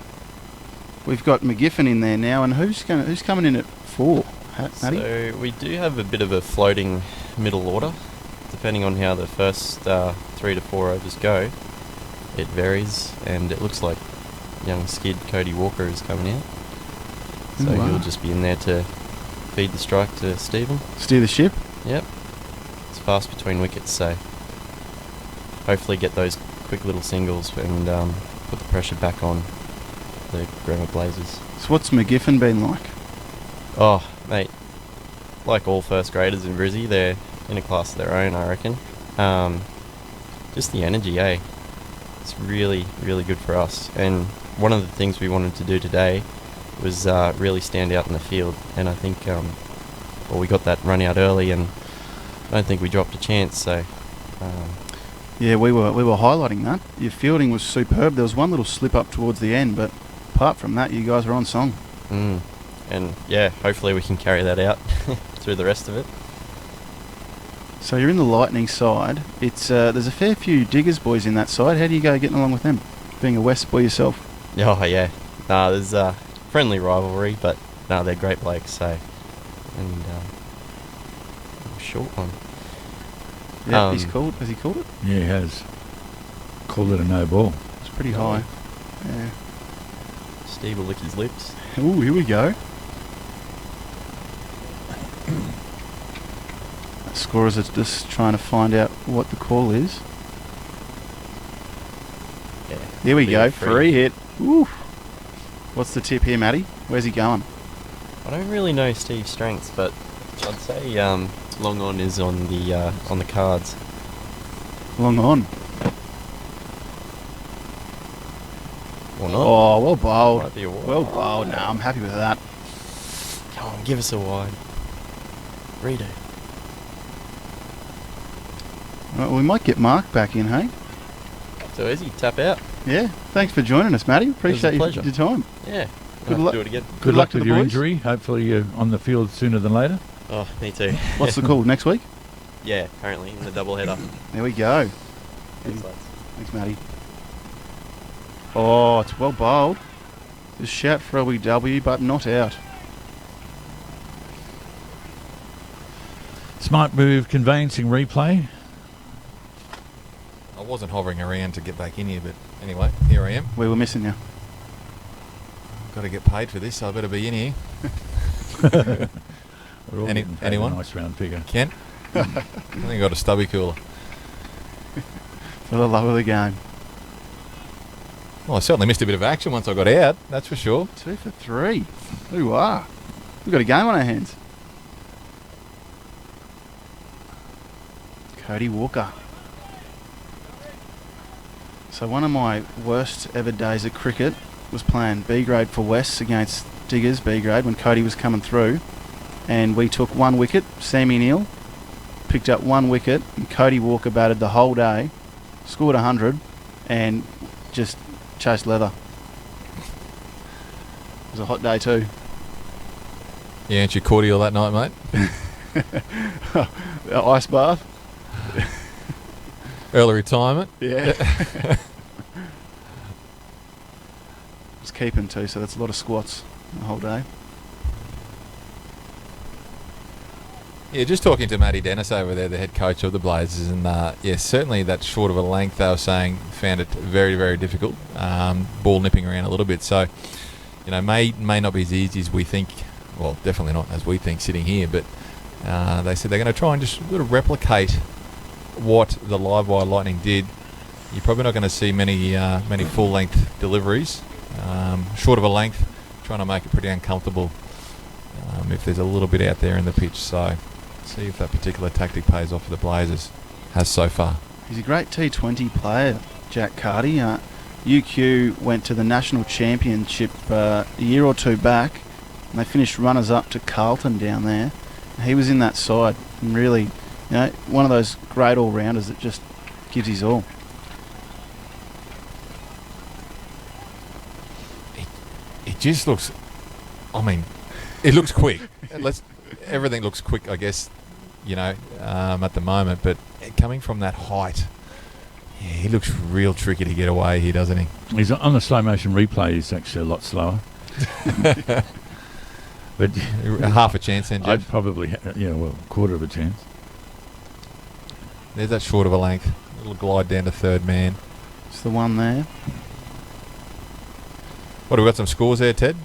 We've got Mcgiffin in there now, and who's coming in at 4? Matty? So we do have a bit of a floating middle order, depending on how the first 3 to 4 overs go. It varies, and it looks like young skid Cody Walker is coming out. So Ooh, wow. he'll just be in there to feed the strike to Stephen. Steer the ship? Yep. It's fast between wickets, so hopefully get those quick little singles and put the pressure back on the Grammar Blazers. So what's Mcgiffin been like? Oh, mate, like all first graders in Brizzy, they're in a class of their own, I reckon. Just the energy, eh? It's really, really good for us. And one of the things we wanted to do today was really stand out in the field. And I think, we got that run out early, and I don't think we dropped a chance. So, Yeah, we were highlighting that. Your fielding was superb. There was one little slip up towards the end, but apart from that, you guys were on song. And yeah, hopefully we can carry that out through the rest of it. So you're in the Lightning side. It's there's a fair few Diggers boys in that side. How do you go getting along with them, being a West boy yourself? Oh yeah, there's a friendly rivalry, but they're great blokes. So, and short one. Yeah, Has he called it? Yeah, he has. Called it a no ball. It's pretty high. Yeah. Steve will lick his lips. Ooh, here we go. Scorers are just trying to find out what the call is. Yeah. Here we go. Free. Free hit. Ooh. What's the tip here, Matty? Where's he going? I don't really know Steve's strengths, but I'd say long on is on the cards. Long on. Or not. Oh, well bowled. Might be a wide. Well bowled. No, I'm happy with that. Come on, give us a wide. Redo. Well, we might get Mark back in, hey? So easy, tap out. Yeah. Thanks for joining us, Matty. Appreciate pleasure. your time. Yeah. Good I'll luck. do it again. Good luck luck to with the your boys. injury. Hopefully you're on the field sooner than later. Oh, me too. What's the call? Next week? Yeah, apparently in the double header. There we go. Thanks, lads. Thanks, Matty. Oh, it's well bowled. Just shout for LBW, but not out. Smart move, conveyancing replay. I wasn't hovering around to get back in here, but anyway, here I am. We were missing you. Got to get paid for this, so I better be in here. We're all Any- getting paid anyone? a nice round figure. Ken? I think I got a stubby cooler. For the love of the game. Well, I certainly missed a bit of action once I got out, that's for sure. 2 for 3. Ooh, ah. We've got a game on our hands. Cody Walker. So one of my worst ever days of cricket was playing B grade for West against Diggers B grade when Cody was coming through, and we took 1 wicket. Sammy Neal picked up 1 wicket, and Cody Walker batted the whole day, scored 100, and just chased leather. It was a hot day too. Yeah, aren't you cordial that night, mate? Ice bath. Early retirement. Yeah. Was keeping too, so that's a lot of squats the whole day. Yeah, just talking to Matty Dennis over there, the head coach of the Blazers, and certainly that short of a length, they were saying, found it very, very difficult. Ball nipping around a little bit, so may not be as easy as we think. Well, definitely not as we think sitting here, but they said they're going to try and just sort of replicate what the Livewire Lightning did. You're probably not going to see many full length deliveries. Short of a length, trying to make it pretty uncomfortable if there's a little bit out there in the pitch. So see if that particular tactic pays off for the Blazers. Has so far. He's a great T20 player, Jack Carty. UQ went to the national championship a year or two back, and they finished runners-up to Carlton down there. He was in that side, and really, one of those great all-rounders that just gives his all. It just looks, it looks quick. Everything looks quick, I guess, at the moment. But coming from that height, he looks real tricky to get away here, doesn't he? He's on the slow motion replay. He's actually a lot slower. But half a chance then, Jeff? I'd probably, quarter of a chance. There's that short of a length. A little glide down to third man. It's the one there. What, have we got some scores there, Ted?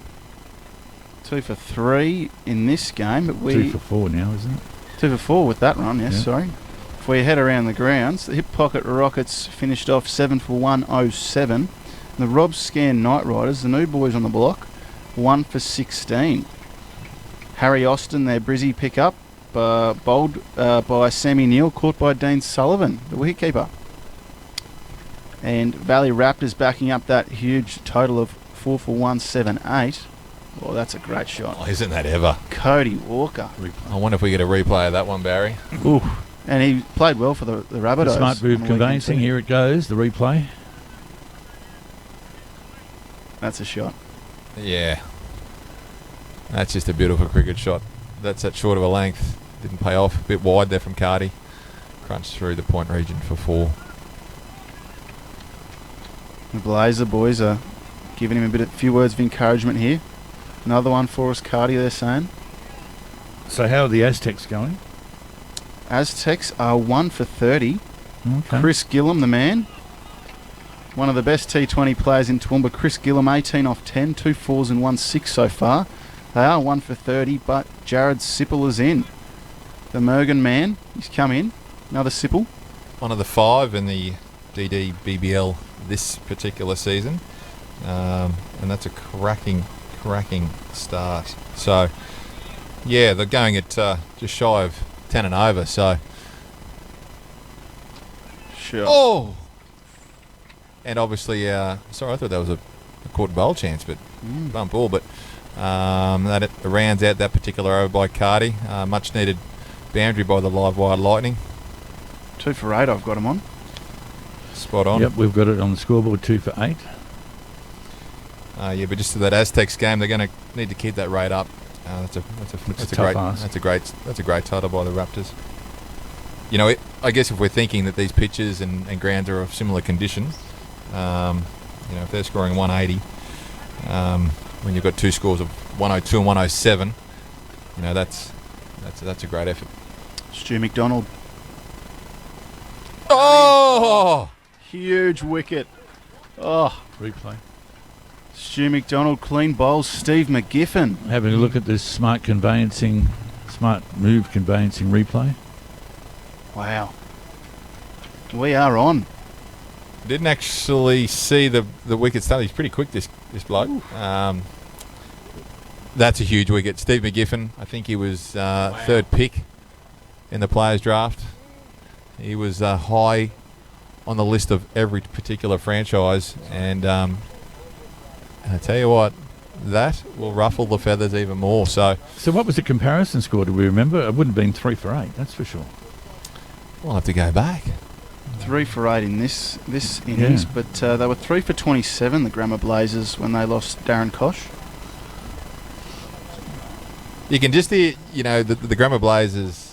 2 for 3 in this game, but 2 for 4 now, isn't it? 2 for 4 with that run, yes, Yeah. sorry. If we head around the grounds, the Hip Pocket Rockets finished off 7 for 107. And the Rob Scan Knight Riders, the new boys on the block, 1 for 16. Harry Austin, their Brizzy pickup, bowled by Sammy Neal, caught by Dean Sullivan, the wicketkeeper. And Valley Raptors backing up that huge total of 4 for 178. Oh, that's a great shot. Oh, isn't that ever? Cody Walker. I wonder if we get a replay of that one, Barry. Ooh. And he played well for the Rabbitohs. Smart move conveyancing. Here it goes, the replay. That's a shot. Yeah. That's just a beautiful cricket shot. That's that short of a length. Didn't pay off. A bit wide there from Carty. Crunched through the point region for 4. The Blazer boys are giving him a few words of encouragement here. Another one for us, Carty, they're saying. So how are the Aztecs going? Aztecs are 1 for 30. Okay. Chris Gillum, the man. One of the best T20 players in Toowoomba. Chris Gillum, 18 off 10, 2 4s and 1 6 so far. They are 1 for 30, but Jared Sipple is in. The Mergen man, he's come in. Another Sipple. One of the 5 in the DDBBL this particular season. And that's a cracking start. So, yeah, they're going at just shy of 10 and over, so... Sure. Oh! And obviously, sorry, I thought that was a caught bowl chance, but bump ball, but that rounds out that particular over by Carty. Much needed boundary by the Livewire Lightning. 2 for 8, I've got him on. Spot on. Yep, we've got it on the scoreboard, 2 for 8. Yeah, but just to that Aztecs game, they're going to need to keep that rate up. That's a great title by the Raptors. I guess if we're thinking that these pitches and grounds are of similar condition, if they're scoring 180, when you've got 2 scores of 102 and 107, that's a great effort. Stu McDonald. Oh! Huge wicket. Oh. Replay. Stu McDonald clean bowls. Steve Mcgiffin. Having a look at this smart move conveyancing replay. Wow. We are on. Didn't actually see the wicket start. He's pretty quick, this bloke. That's a huge wicket. Steve Mcgiffin, I think he was third pick in the players draft. He was high on the list of every particular franchise, and I tell you what, that will ruffle the feathers even more. So what was the comparison score? Do we remember? It wouldn't have been 3 for 8, that's for sure. We'll have to go back. 3 for 8 in this innings, but they were 3 for 27, the Grammar Blazers, when they lost Darren Kosh. You can just hear, the Grammar Blazers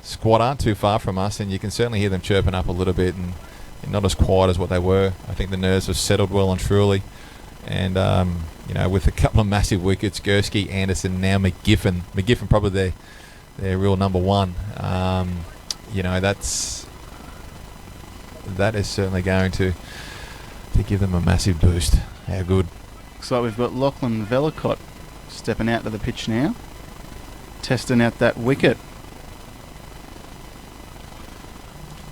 squad aren't too far from us, and you can certainly hear them chirping up a little bit, and not as quiet as what they were. I think the nerves have settled well and truly. And, with a couple of massive wickets, Gursky, Anderson, now Mcgiffin. Mcgiffin probably their real number one. That is certainly going to give them a massive boost. How good. Looks like we've got Lachlan Velicott stepping out to the pitch now, testing out that wicket.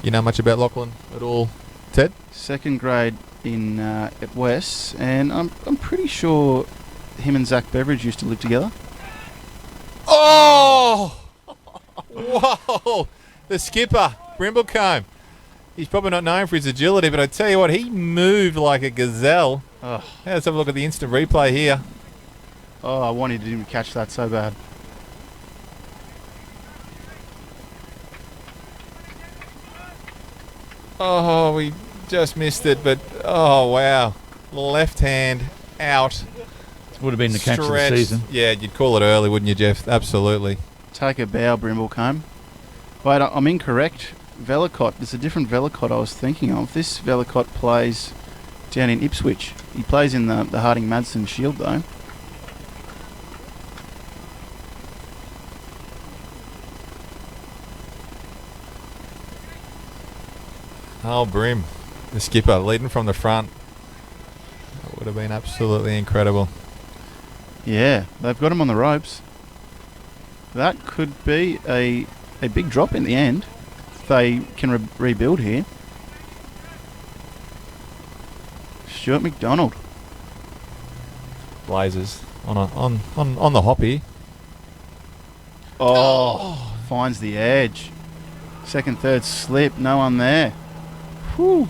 You know much about Lachlan at all, Ted? Second grade in at West, and I'm pretty sure him and Zach Beveridge used to live together. Oh! Whoa! The skipper, Brimblecombe. He's probably not known for his agility, but I tell you what, he moved like a gazelle. Oh. Let's have a look at the instant replay here. Oh, I wanted him to catch that so bad. Oh, we just missed it, but oh wow. Left hand out. Would have been the catch of the Stretched. season. Yeah, you'd call it early, wouldn't you, Jeff? Absolutely. Take a bow, Brimblecombe. Wait, I'm incorrect. Velicott, there's a different Velicott I was thinking of. This Velicott plays down in Ipswich. He plays in the Harding-Madsen Shield, though. Oh, Brim, the skipper, leading from the front. That would have been absolutely incredible. Yeah, they've got him on the ropes. That could be a big drop in the end. If they can rebuild here. Stuart McDonald. Blazers on the hop here. Oh, finds the edge. Second, third slip, no one there. Whew.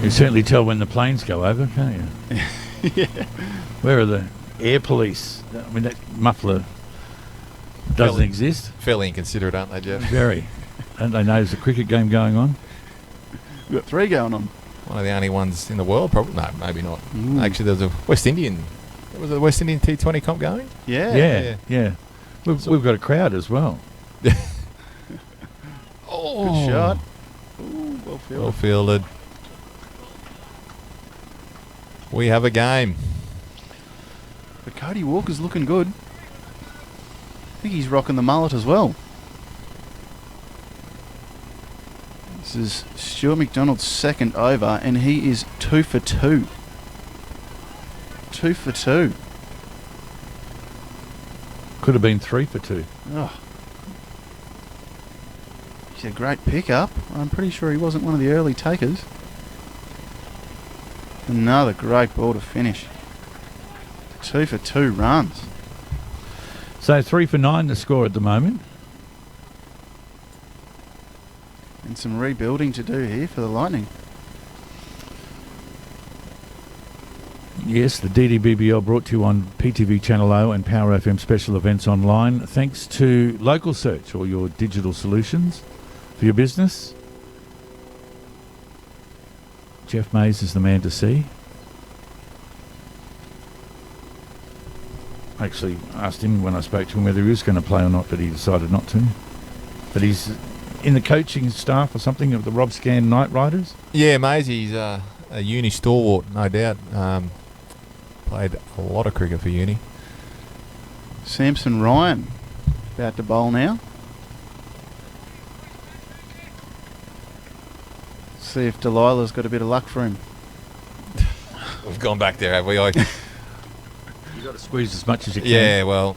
You certainly tell when the planes go over, can't you? Yeah. Where are the air police? I mean, that muffler doesn't exist. Fairly inconsiderate, aren't they, Jeff? Very. Don't they know there's a cricket game going on? We've got 3 going on. One of the only ones in the world, probably. No, maybe not. Ooh. Actually, there's a West Indian. Was it a West Indian T20 comp going? Yeah. Yeah. We've got a crowd as well. Oh, Good shot. Ooh, well fielded. well fielded. We have a game. But Cody Walker's looking good. I think he's rocking the mullet as well. This is Stuart McDonald's second over, and he is 2 for 2. 2 for 2. Could have been 3 for 2. Oh. He's a great pickup. I'm pretty sure he wasn't one of the early takers. Another great ball to finish. 2 for 2 runs. So 3 for 9 the score at the moment. And some rebuilding to do here for the Lightning. Yes, the DDBBL brought to you on PTV Channel O and Power FM special events online. Thanks to Local Search, all your digital solutions for your business. Jeff Mays is the man to see. I actually asked him when I spoke to him whether he was going to play or not, but he decided not to. But he's in the coaching staff or something of the Rob Scan Knight Riders. Yeah, Maisie's a uni stalwart, no doubt. Played a lot of cricket for uni. Samson Ryan about to bowl now. See if Delilah's got a bit of luck for him. We've gone back there, have we? You've got to squeeze as much as you can. Yeah, well.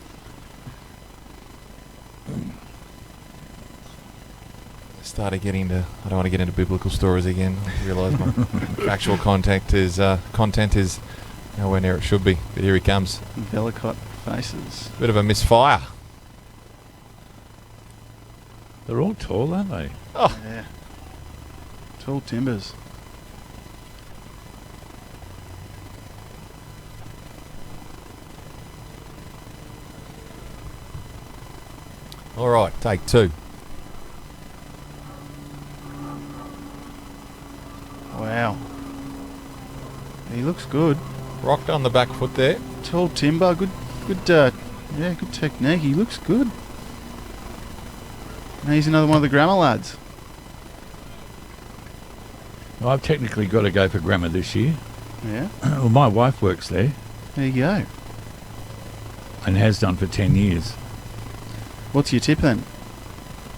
Started getting to. I don't want to get into biblical stories again. I realise my factual content is nowhere near it should be. But here he comes. Velicott faces. Bit of a misfire. They're all tall, aren't they? Oh, Yeah. Tall timbers. all right. Take 2. Wow. He looks good. Rocked on the back foot there. Tall timber. Good technique. He looks good. He's another one of the grammar lads. Well, I've technically got to go for grammar this year. Yeah. Well, my wife works there There you go. and has done for 10 years. What's your tip then?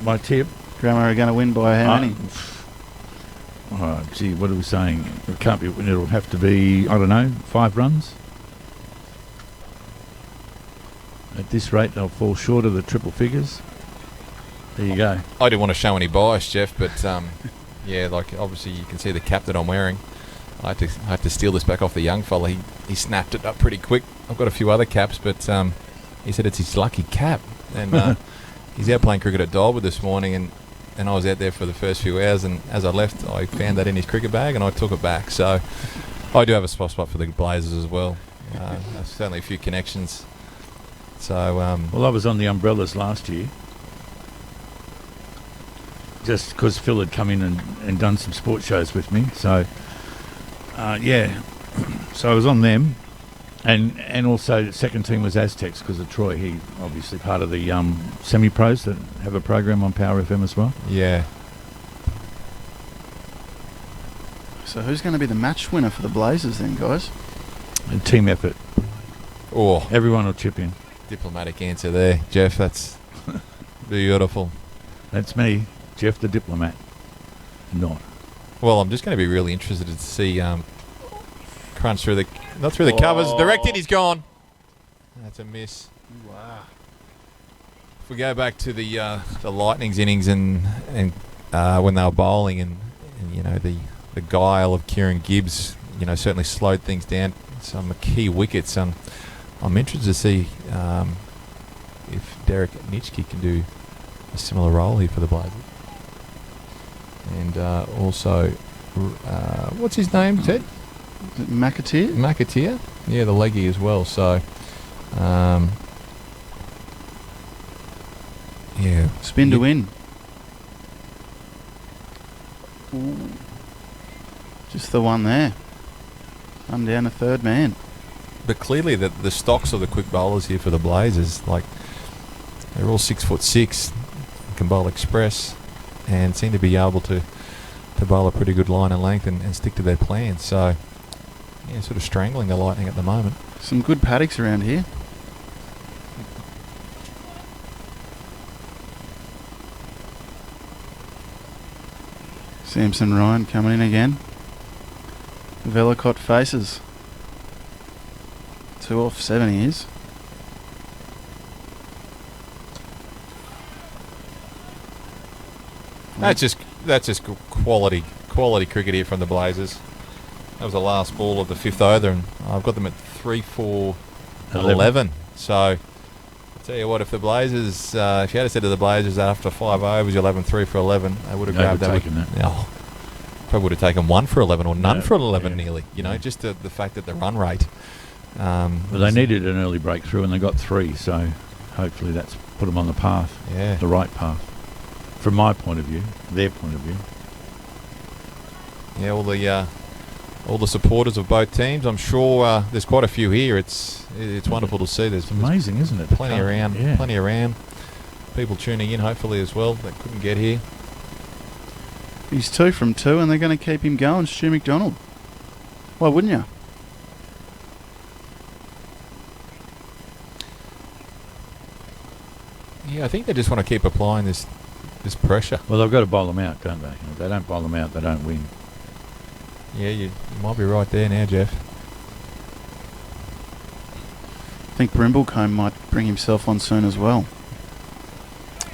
My tip? Grammar are going to win by how many? Oh, gee, what are we saying? It can't be. It'll have to be, I don't know, 5 runs. At this rate, they'll fall short of the triple figures. There you go. I didn't want to show any bias, Jeff, but yeah, like obviously you can see the cap that I'm wearing. I had to steal this back off the young fella. He snapped it up pretty quick. I've got a few other caps, but he said it's his lucky cap. And he's out playing cricket at Dalwood this morning, and I was out there for the first few hours, and as I left, I found that in his cricket bag, and I took it back. So I do have a soft spot for the Blazers as well. Certainly a few connections. So well, I was on the umbrellas last year, just because Phil had come in and done some sports shows with me. So yeah, so I was on them, and also the second team was Aztecs because of Troy. He obviously part of the semi-pros that have a program on Power FM as well. yeah. So who's going to be the match winner for the Blazers then, guys? A team effort. Oh, Everyone will chip in. diplomatic answer there, Jeff. That's beautiful. That's me, Jeff the diplomat. Not. Well, I'm just going to be really interested to see crunch through the not through the covers. Directed, he's gone. That's a miss. Wow. If we go back to the Lightning's innings and when they were bowling and you know the guile of Kieran Gibbs, you know, certainly slowed things down. Some key wickets. I'm interested to see if Derek Nitschke can do a similar role here for the Blazers. And also, what's his name, Ted? Mccateer? Mcateer? Yeah, the leggy as well. So, yeah. Spin to win. Ooh. Just the one there. I'm down a third man. But clearly the stocks of the quick bowlers here for the Blazers, like, they're all 6'6", can bowl express, and seem to be able to bowl a pretty good line and length and stick to their plan. So, yeah, sort of strangling the Lightning at the moment. Some good paddocks around here. Samson Ryan coming in again. Velicott faces. 2 off 7 he is. That's just quality cricket here from the Blazers. That was the last ball of the 5th over, and I've got them at 3 for 11. So I'll tell you what, if the Blazers, if you had said to the Blazers after 5 overs you'll have them 3 for 11, they would have grabbed that. Probably would have taken 1 for 11 or none for 11 nearly. You know, just the fact that the run rate. Well, they needed an early breakthrough and they got 3, so hopefully that's put them on the path, the right path. From my point of view, their point of view. Yeah, all the supporters of both teams. I'm sure there's quite a few here. It's wonderful to see. It's amazing, isn't it? Plenty around. People tuning in, hopefully as well, that couldn't get here. He's 2 from 2 and they're going to keep him going, Stu McDonald. Why wouldn't you? Yeah, I think they just want to keep applying this pressure. Well, they've got to bowl them out, don't they? If they don't bowl them out, they don't win. Yeah, you might be right there now, Jeff. I think Brimblecombe might bring himself on soon as well.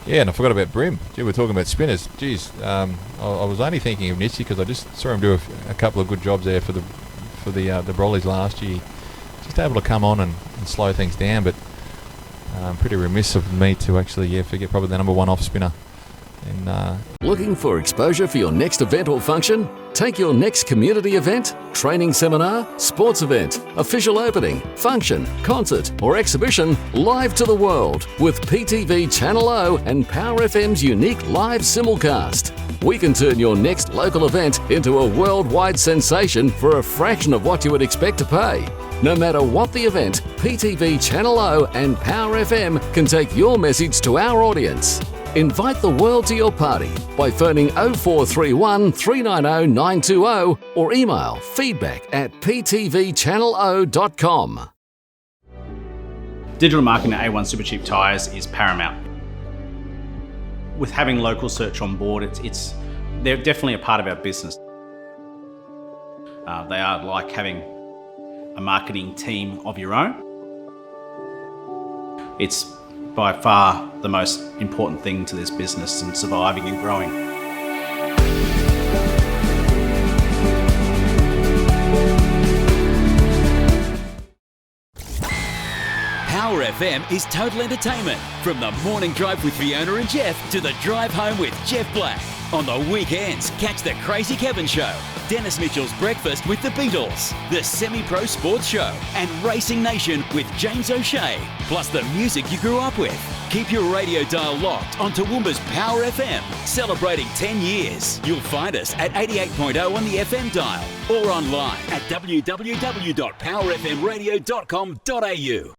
Yeah, and I forgot about Brim. Gee, we're talking about spinners. Geez, I was only thinking of Nitschke because I just saw him do a couple of good jobs there for the Brollies last year. Just able to come on and slow things down, but pretty remiss of me to actually forget probably the number 1 off spinner. And Looking for exposure for your next event or function? Take your next community event, training seminar, sports event, official opening, function, concert or exhibition live to the world with PTV Channel O and Power FM's unique live simulcast. We can turn your next local event into a worldwide sensation for a fraction of what you would expect to pay. No matter what the event, PTV Channel O and Power FM can take your message to our audience. Invite the world to your party by phoning 0431 390 920 or email feedback@ptvchannelo.com. Digital marketing at A1 Supercheap Tyres is paramount. With having local search on board, they're definitely a part of our business. They are like having a marketing team of your own. It's by far the most important thing to this business and surviving and growing. Power FM is total entertainment. From the morning drive with Fiona and Jeff to the drive home with Jeff Black. On the weekends, catch the Crazy Kevin Show, Dennis Mitchell's Breakfast with the Beatles, the Semi-Pro Sports Show, and Racing Nation with James O'Shea, plus the music you grew up with. Keep your radio dial locked on Toowoomba's Power FM, celebrating 10 years. You'll find us at 88.0 on the FM dial or online at www.powerfmradio.com.au.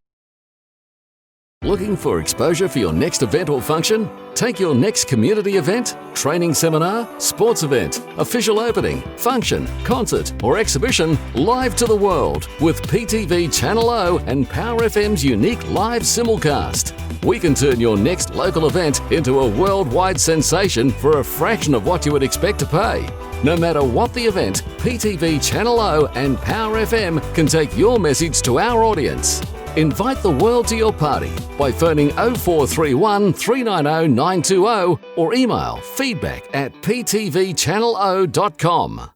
Looking for exposure for your next event or function? Take your next community event, training seminar, sports event, official opening, function, concert or exhibition live to the world with PTV Channel O and Power FM's unique live simulcast. We can turn your next local event into a worldwide sensation for a fraction of what you would expect to pay. No matter what the event, PTV Channel O and Power FM can take your message to our audience. Invite the world to your party by phoning 0431 390 920 or email feedback@ptvchannelo.com.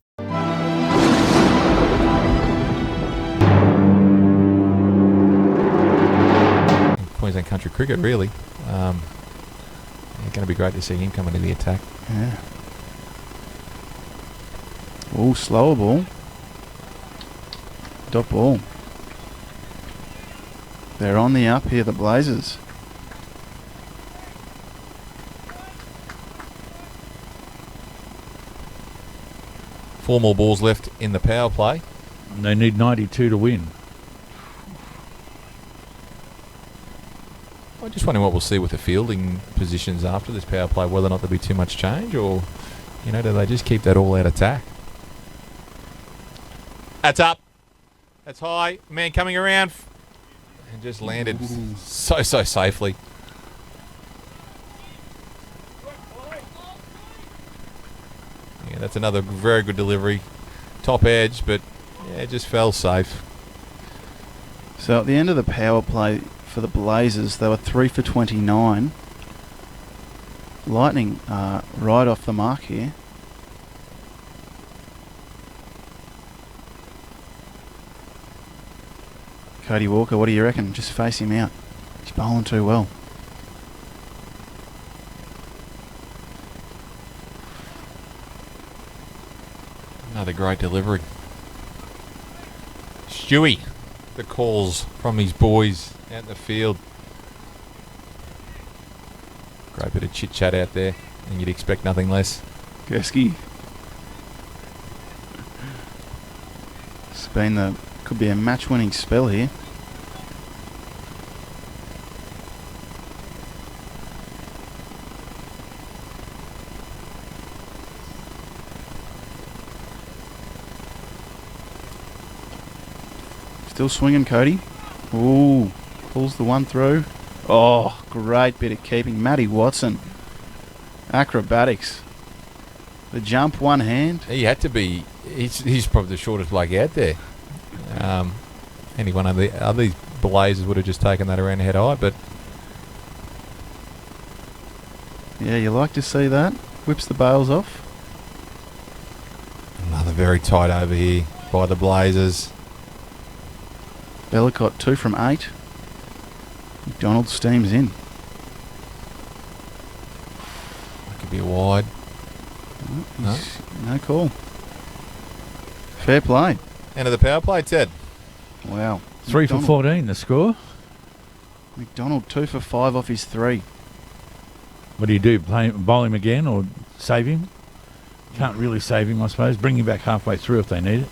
Queensland Country Cricket, really. Going to be great to see him come into the attack. Yeah. Oh, slower ball. Dot ball. They're on the up here, the Blazers. Four more balls left in the power play. And they need 92 to win. I'm just wondering what we'll see with the fielding positions after this power play, whether or not there'll be too much change or, do they just keep that all-out attack? That's up. That's high. Man coming around. And just landed so safely. Yeah, that's another very good delivery. Top edge, but it just fell safe. So at the end of the power play for the Blazers, they were 3 for 29. Lightning right off the mark here. Cody Walker, what do you reckon? Just face him out. He's bowling too well. Another great delivery. Stewie, the calls from his boys out in the field. Great bit of chit-chat out there, and you'd expect nothing less. Gursky. It's been could be a match-winning spell here. Still swinging, Cody. Ooh, pulls the one through. Oh, great bit of keeping. Matty Watson. Acrobatics. The jump, one hand. He had to be. He's probably the shortest bloke out there. Any one of the other Blazers would have just taken that around head high, but yeah, you like to see that. Whips the bails off. Another very tight over here by the Blazers. Bellicott 2 from 8. McDonald steams in. That could be a wide. No call. Fair play. End of the power play, Ted. Wow. 3 for 14, the score. McDonald 2 for 5 off his 3. What do you do? Bowl him again or save him? Can't really save him, I suppose. Bring him back halfway through if they need it.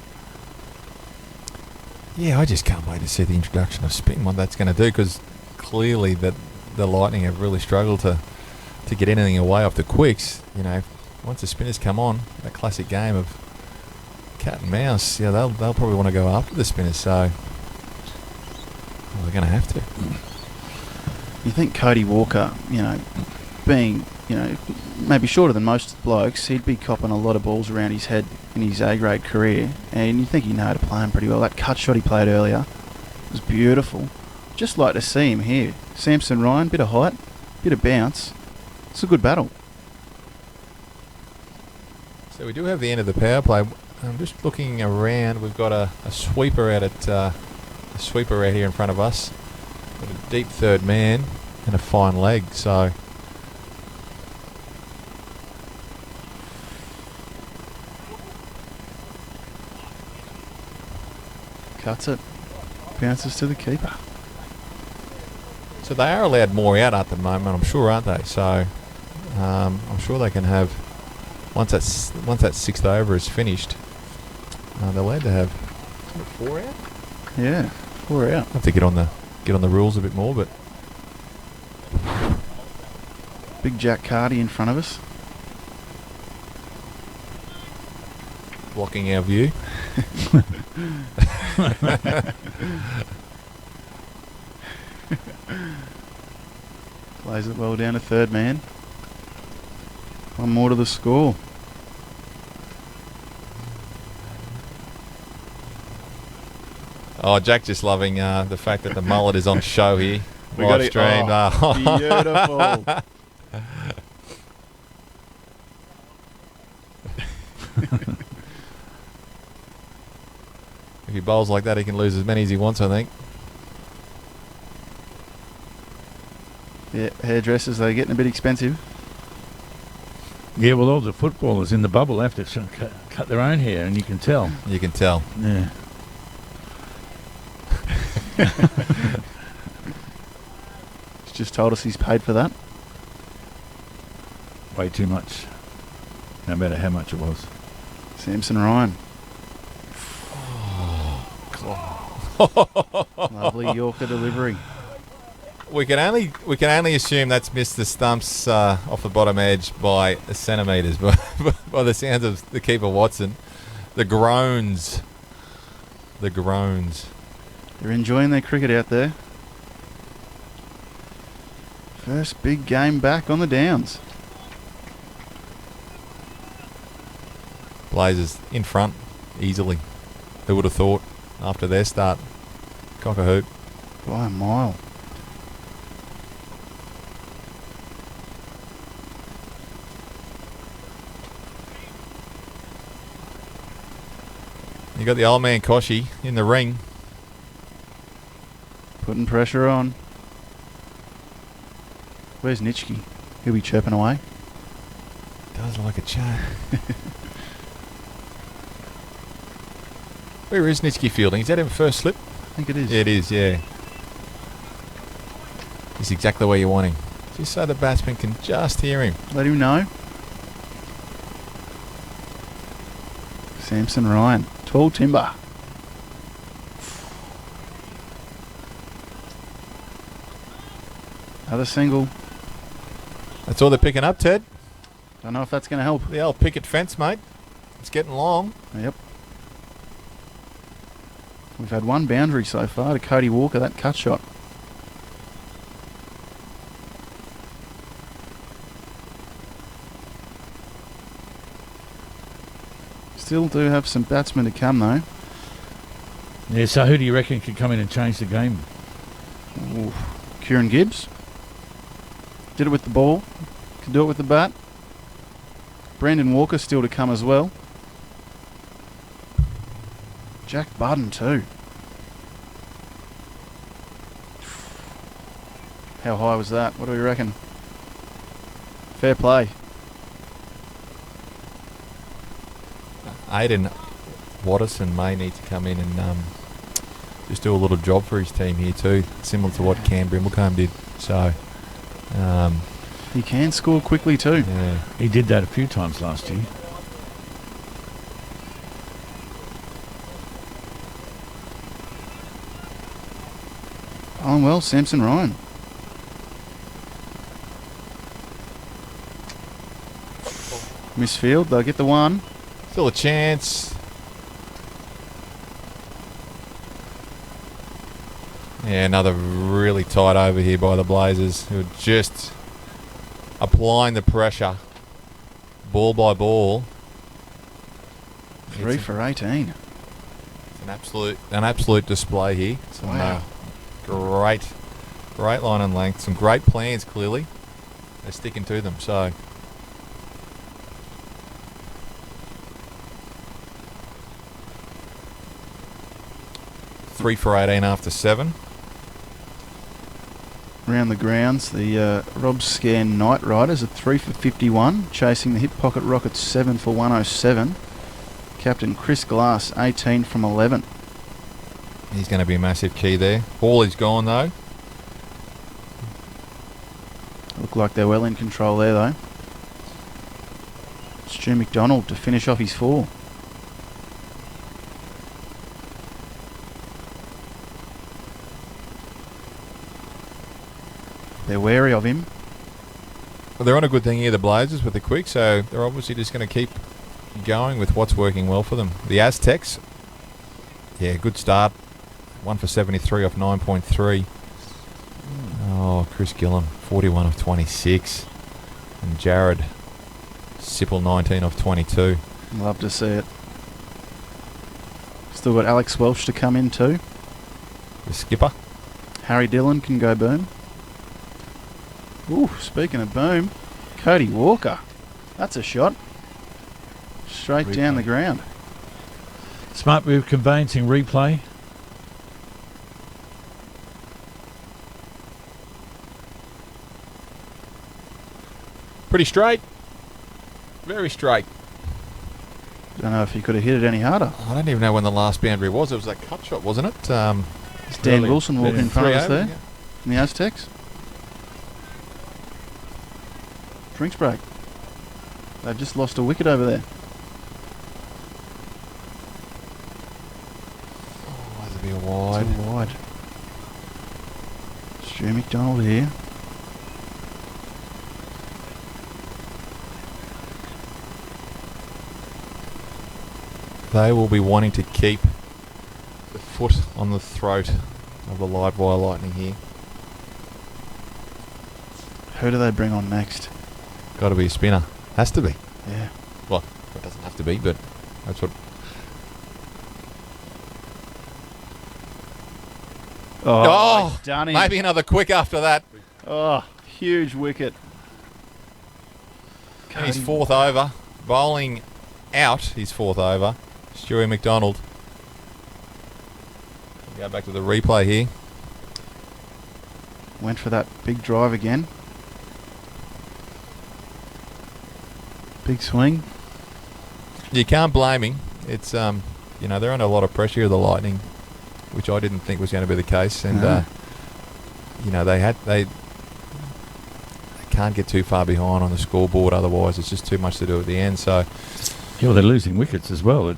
Yeah, I just can't wait to see the introduction of spin, what that's going to do, because clearly that the Lightning have really struggled to to get anything away off the quicks, you know, once the spinners come on, that classic game of cat and mouse, yeah, they'll probably want to go after the spinners, so they're going to have to. You think Cody Walker, you know, being, you know, maybe shorter than most of the blokes, he'd be copping a lot of balls around his head in his A-grade career, and you think he'd know how to play him pretty well. That cut shot he played earlier was beautiful. Just like to see him here. Samson Ryan, bit of height, bit of bounce. It's a good battle. So we do have the end of the power play. I'm just looking around. We've got a sweeper out at a sweeper out here in front of us. Got a deep third man and a fine leg. So Cuts it. Bounces to the keeper. So they are allowed more out at the moment, I'm sure, aren't they? So I'm sure they can have, once that sixth over is finished, they're allowed to have 4 out. Yeah, 4 out. I have to get on the rules a bit more, but Big Jack Cardy in front of us. blocking our view. Plays it well down to third man. One more to the score. Oh, Jack just loving the fact that the mullet is on show here. We got Live it. streamed. Oh, beautiful. If he bowls like that, he can lose as many as he wants, I think. Yeah, hairdressers, they're getting a bit expensive. Yeah, well, all the footballers in the bubble have to cut their own hair, and you can tell. You can tell. Yeah. He's just told us he's paid for that. Way too much. No matter how much it was. Samson Ryan. Lovely Yorker delivery. We can only assume that's missed the stumps off the bottom edge by centimetres, but by the sounds of the keeper Watson, the groans. They're enjoying their cricket out there. First big game back on the Downs. Blazers in front easily. Who would have thought after their start? Cock a hoop. By a mile. You got the old man Koshi in the ring. Putting pressure on. Where's Nitschke? He'll be chirping away. Does like a chat. Where is Nitschke fielding? Is that him first slip? I think it is. Yeah, it is, yeah. It's exactly where you want him. Just so the batsman can just hear him. Let him know. Samson Ryan. Tall timber. Another single. That's all they're picking up, Ted. Don't know if that's going to help. The old picket fence, mate. It's getting long. Yep. We've had one boundary so far to Cody Walker, that cut shot. Still do have some batsmen to come though. Yeah, so who do you reckon could come in and change the game? Ooh. Kieran Gibbs. Did it with the ball. Can do it with the bat. Brandon Walker still to come as well. Jack Budden too. How high was that? What do we reckon? Fair play. Aidan Watterson may need to come in and just do a little job for his team here too, similar to what Cam Brimblecombe did. So he can score quickly too. Yeah. He did that a few times last year. Oh well, Samson Ryan. Misfield, they'll get the one. Still a chance. Yeah, another really tight over here by the Blazers, who are just applying the pressure, ball by ball. 3 for 18. It's an absolute display here. Some, Wow. Great line and length. Some great plans, clearly. They're sticking to them, so. Three for 18 after 7. Around the grounds, the Rob Scan Knight Riders are 3 for 51, chasing the Hip Pocket Rockets 7 for 107. Captain Chris Glass 18 from 11. He's going to be a massive key there. Ball is gone though. Look like they're well in control there though. Stu McDonald to finish off his 4. They're wary of him. Well, they're on a good thing here, the Blazers, with the quick, so they're obviously just going to keep going with what's working well for them. The Aztecs, yeah, good start. 1 for 73 off 9.3. Oh, Chris Gillum, 41 of 26. And Jared Sipple, 19 off 22. Love to see it. Still got Alex Welsh to come in too. The skipper. Harry Dillon can go boom. Ooh, speaking of boom, Cody Walker. That's a shot. Straight down the ground. Smart move, conveyancing replay. Pretty straight. Very straight. Don't know if he could have hit it any harder. I don't even know when the last boundary was. It was that cut shot, wasn't it? It's Dan Wilson walking in front of us there. Yeah. In the Aztecs. Drinks break. They've just lost a wicket over there. Oh, that'd be a wide. It's a wide. Stu McDonald here. They will be wanting to keep the foot on the throat of the Livewire Lightning here. Who do they bring on next? Got to be a spinner. Has to be. Yeah. Well, it doesn't have to be, but that's what. Oh, done him. Maybe another quick after that. Oh, huge wicket. And his 4th over. Bowling out his 4th over. Stewie McDonald. Go back to the replay here. Went for that big drive again. Big swing. You can't blame him. It's you know, they're under a lot of pressure, the Lightning, which I didn't think was going to be the case, and you know, they can't get too far behind on the scoreboard. Otherwise, it's just too much to do at the end. So, yeah, well, they're losing wickets as well.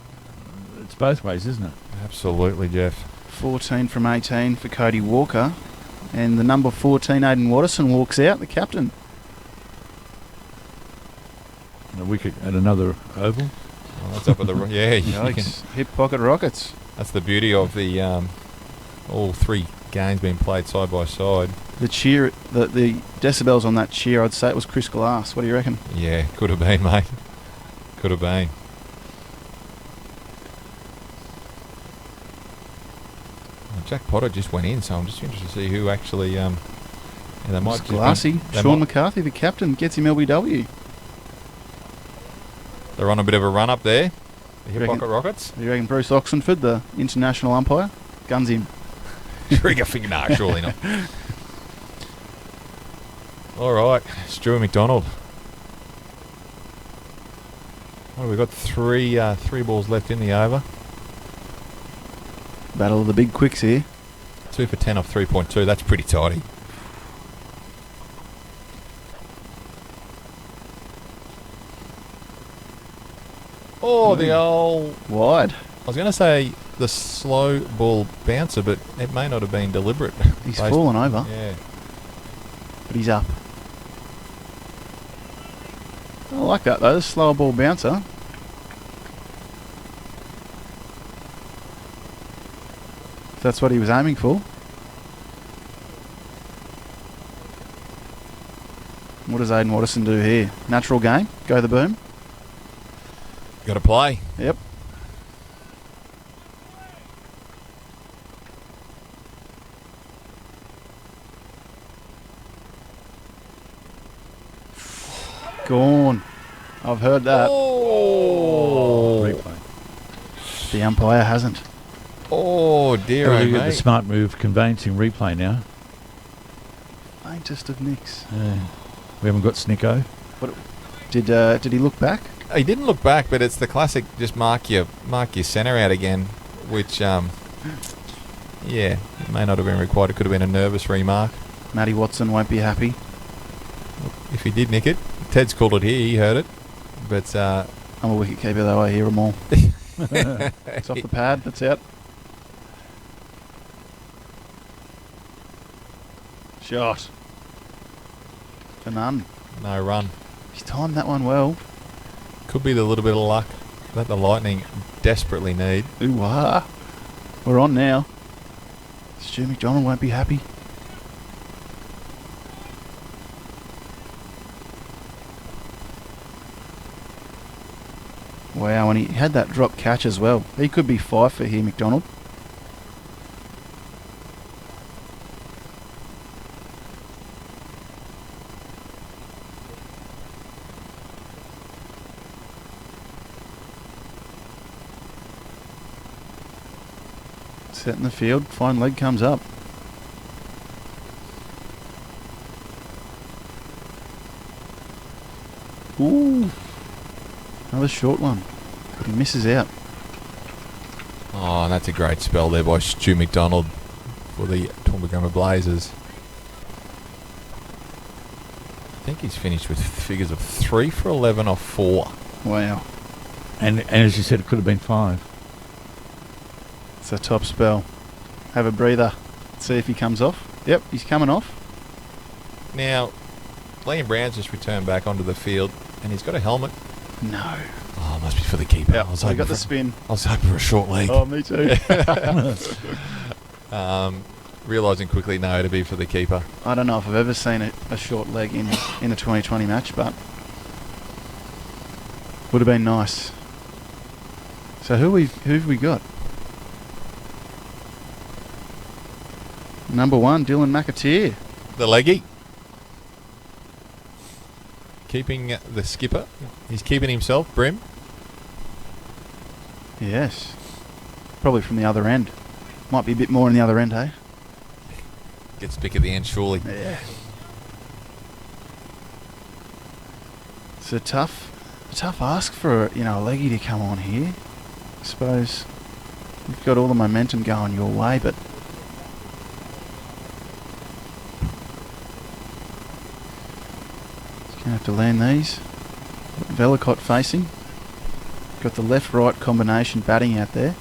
It's both ways, isn't it? Absolutely, Jeff. 14 from 18 for Cody Walker, and the number 14, Aidan Watterson, walks out, the captain. A wicket at another oval. Well, that's up at the yeah. Yikes. Hip Pocket Rockets. That's the beauty of the all 3 games being played side by side. The cheer, the decibels on that cheer, I'd say it was Chris Glass. What do you reckon? Yeah, could have been, mate. Could have been. Well, Jack Potter just went in, so I'm just interested to see who actually. Yeah, they might. Glassy. Sean McCarthy, the captain, gets him LBW. They're on a bit of a run up there. The Hip Reckon- Pocket Rockets. You reckon Bruce Oxenford, the international umpire, guns him? Trigger finger. No, surely not. All right, Stewie McDonald. Well, we've got three balls left in the over. Battle of the big quicks here. 2 for 10 off 3.2. That's pretty tidy. Oh, the old... Wide. I was going to say the slow ball bouncer, but it may not have been deliberate. He's fallen over, Yeah. but he's up. I like that though, the slower ball bouncer. If that's what he was aiming for. What does Aiden Watterson do here? Natural game, go the boom. Got to play. Yep. Gone. I've heard that. Oh. Replay. The umpire hasn't. Oh, dear, Have oh, you got the mate. smart move conveyancing replay now? Faintest of nicks. We haven't got Snicko. Did he look back? He didn't look back, but it's the classic just mark your centre out again, which, yeah, it may not have been required. It could have been a nervous remark. Matty Watson won't be happy. If he did nick it. Ted's called it here, he heard it. But I'm a wicket keeper though, I hear them all. It's off the pad, that's out. Shot. For none. no run. He's timed that one well. Could be the little bit of luck that the Lightning desperately need. Ooh-wah. We're on now. Stu McDonald won't be happy. Wow, and he had that drop catch as well. He could be 5 for here, McDonald. Set in the field, fine leg comes up. Ooh. Another short one. But he misses out. Oh, and that's a great spell there by Stu McDonald for the Toowoomba Blazers. I think he's finished with figures of 3 for 11 off 4. Wow. And as you said, it could have been 5. It's a top spell. Have a breather. See if he comes off. Yep, he's coming off. Now, Liam Brown's just returned back onto the field, and he's got a helmet. No. Oh, must be for the keeper. Yep, I was he hoping got the for- spin. I was hoping for a short leg. Oh, me too. Realising quickly, no, it'd be for the keeper. I don't know if I've ever seen a short leg in a 2020 match, but would have been nice. So who've we got? Number 1, Dylan Mcateer. The leggy. Keeping the skipper. He's keeping himself, Brim. Yes. Probably from the other end. Might be a bit more in the other end, hey? Gets pick at the end, surely. Yeah. It's a tough ask for a leggy to come on here. I suppose you've got all the momentum going your way, but gonna have to land these. Velicott facing. Got the left-right combination batting out there.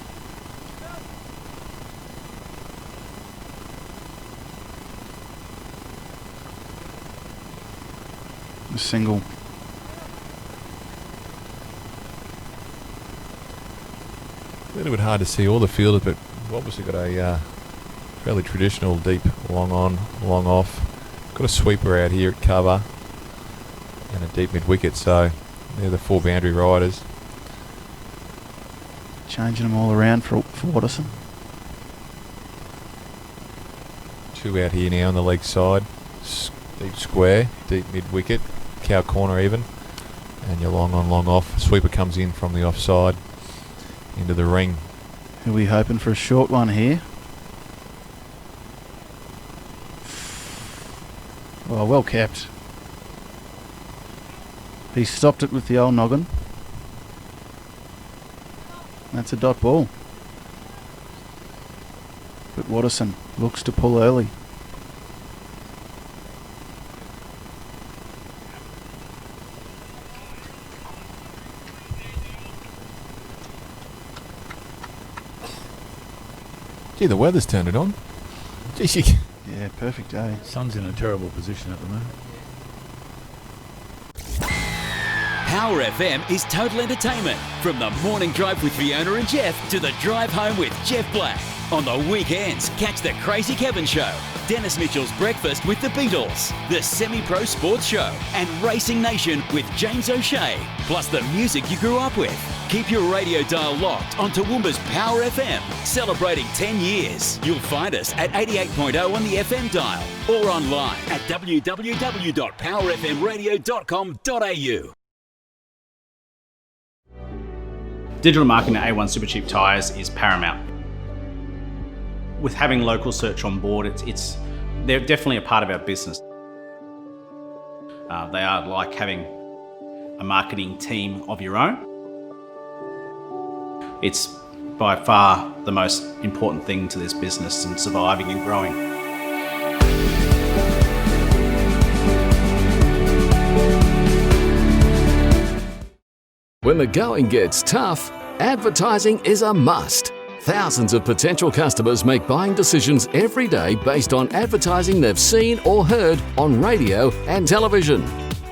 A single. A little bit hard to see all the fielders, but we've obviously got a fairly traditional deep long on, long off. Got a sweeper out here at cover and a deep mid wicket, so they're the 4 boundary riders. Changing them all around for Watterson. 2 out here now on the leg side. Deep square, deep mid wicket, cow corner even, and your long on, long off. Sweeper comes in from the offside into the ring. Who are we hoping for a short one here? Oh, well kept. He stopped it with the old noggin. That's a dot ball. But Watterson looks to pull early. Gee, the weather's turned it on. Geez, Yeah, perfect day. Sun's in a terrible position at the moment. Power FM is total entertainment. From the morning drive with Fiona and Jeff to the drive home with Jeff Black. On the weekends, catch the Crazy Kevin Show, Dennis Mitchell's Breakfast with the Beatles, the Semi-Pro Sports Show, and Racing Nation with James O'Shea, plus the music you grew up with. Keep your radio dial locked on Toowoomba's Power FM, celebrating 10 years. You'll find us at 88.0 on the FM dial or online at www.powerfmradio.com.au. Digital marketing at A1 Supercheap Tyres is paramount. With having local search on board, they're definitely a part of our business. They are like having a marketing team of your own. It's by far the most important thing to this business and surviving and growing. When the going gets tough, advertising is a must. Thousands of potential customers make buying decisions every day based on advertising they've seen or heard on radio and television.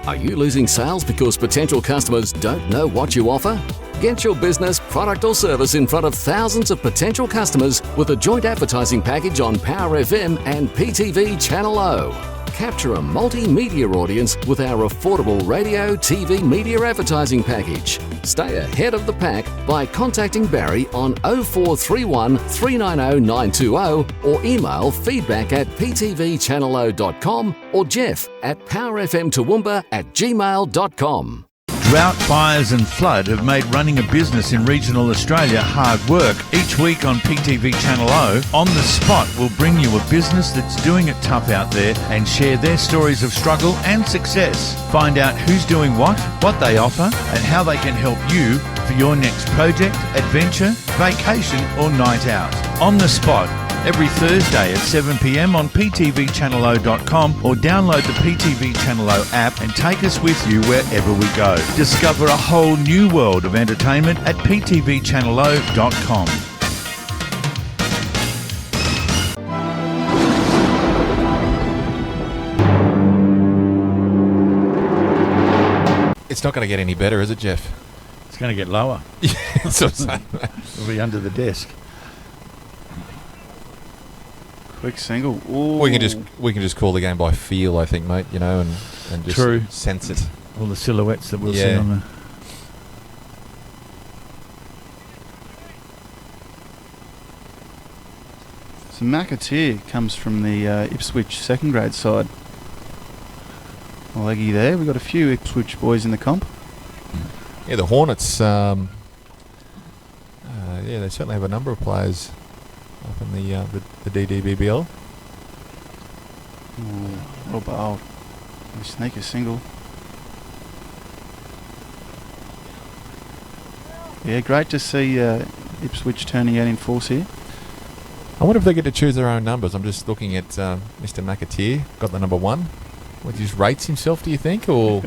Are you losing sales because potential customers don't know what you offer? Get your business, product or service in front of thousands of potential customers with a joint advertising package on Power FM and PTV Channel O. Capture a multimedia audience with our affordable radio, TV media advertising package. Stay ahead of the pack by contacting Barry on 0431 390 920 or email feedback@ptvchannelo.com or Jeff at powerfmtoowoomba@gmail.com. Drought, fires and flood have made running a business in regional Australia hard work. Each week on PTV Channel O, On the Spot will bring you a business that's doing it tough out there and share their stories of struggle and success. Find out who's doing what they offer and how they can help you for your next project, adventure, vacation or night out. On the Spot, every Thursday at 7 p.m. on ptvchannelo.com or download the PTV Channel O app and take us with you wherever we go. Discover a whole new world of entertainment at ptvchannelo.com. It's not going to get any better, is it, Jeff? It's going to get lower. That's what I'm saying. It'll be under the desk. Quick single. Ooh. We can just call the game by feel, I think, mate. You know, and just True. sense it. All the silhouettes that we'll see on the... So Mcateer comes from the Ipswich second grade side. A leggy there. We've got a few Ipswich boys in the comp. Yeah, the Hornets, they certainly have a number of players up in the DDBBL. Well bowled. We sneak a single. Yeah, great to see Ipswich turning out in force here. I wonder if they get to choose their own numbers. I'm just looking at Mr. Mccateer, got the number 1. What, he just rates himself, do you think? Or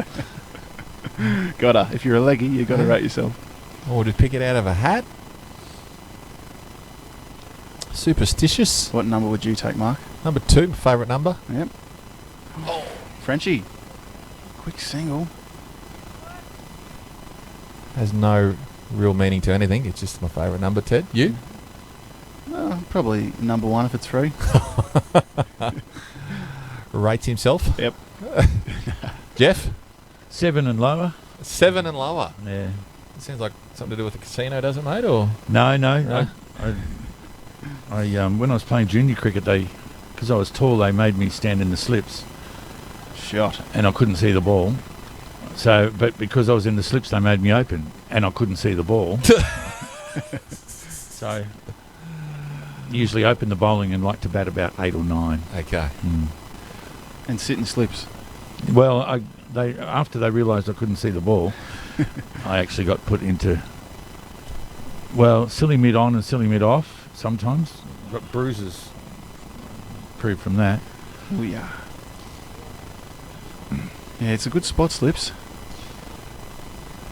Gotta. If you're a leggy, you gotta rate yourself. Or just pick it out of a hat? Superstitious. What number would you take, Mark? Number 2, favourite number. Yep. Oh, Frenchie. Quick single. Has no real meaning to anything. It's just my favourite number, Ted. You? Probably number 1 if it's free. Rates himself. Yep. Jeff? 7 and lower. 7 and lower. Yeah. It sounds like something to do with the casino, does it, mate? Or No. No? I when I was playing junior cricket, because I was tall, they made me stand in the slips. Shot. And I couldn't see the ball. So, but because I was in the slips, they made me open, and I couldn't see the ball. So, usually open the bowling and like to bat about 8 or 9. Okay. And sit in slips. Well, after they realised I couldn't see the ball, I actually got put into, silly mid on and silly mid off sometimes. Got bruises proved from that. Oh, yeah. Yeah, it's a good spot, slips.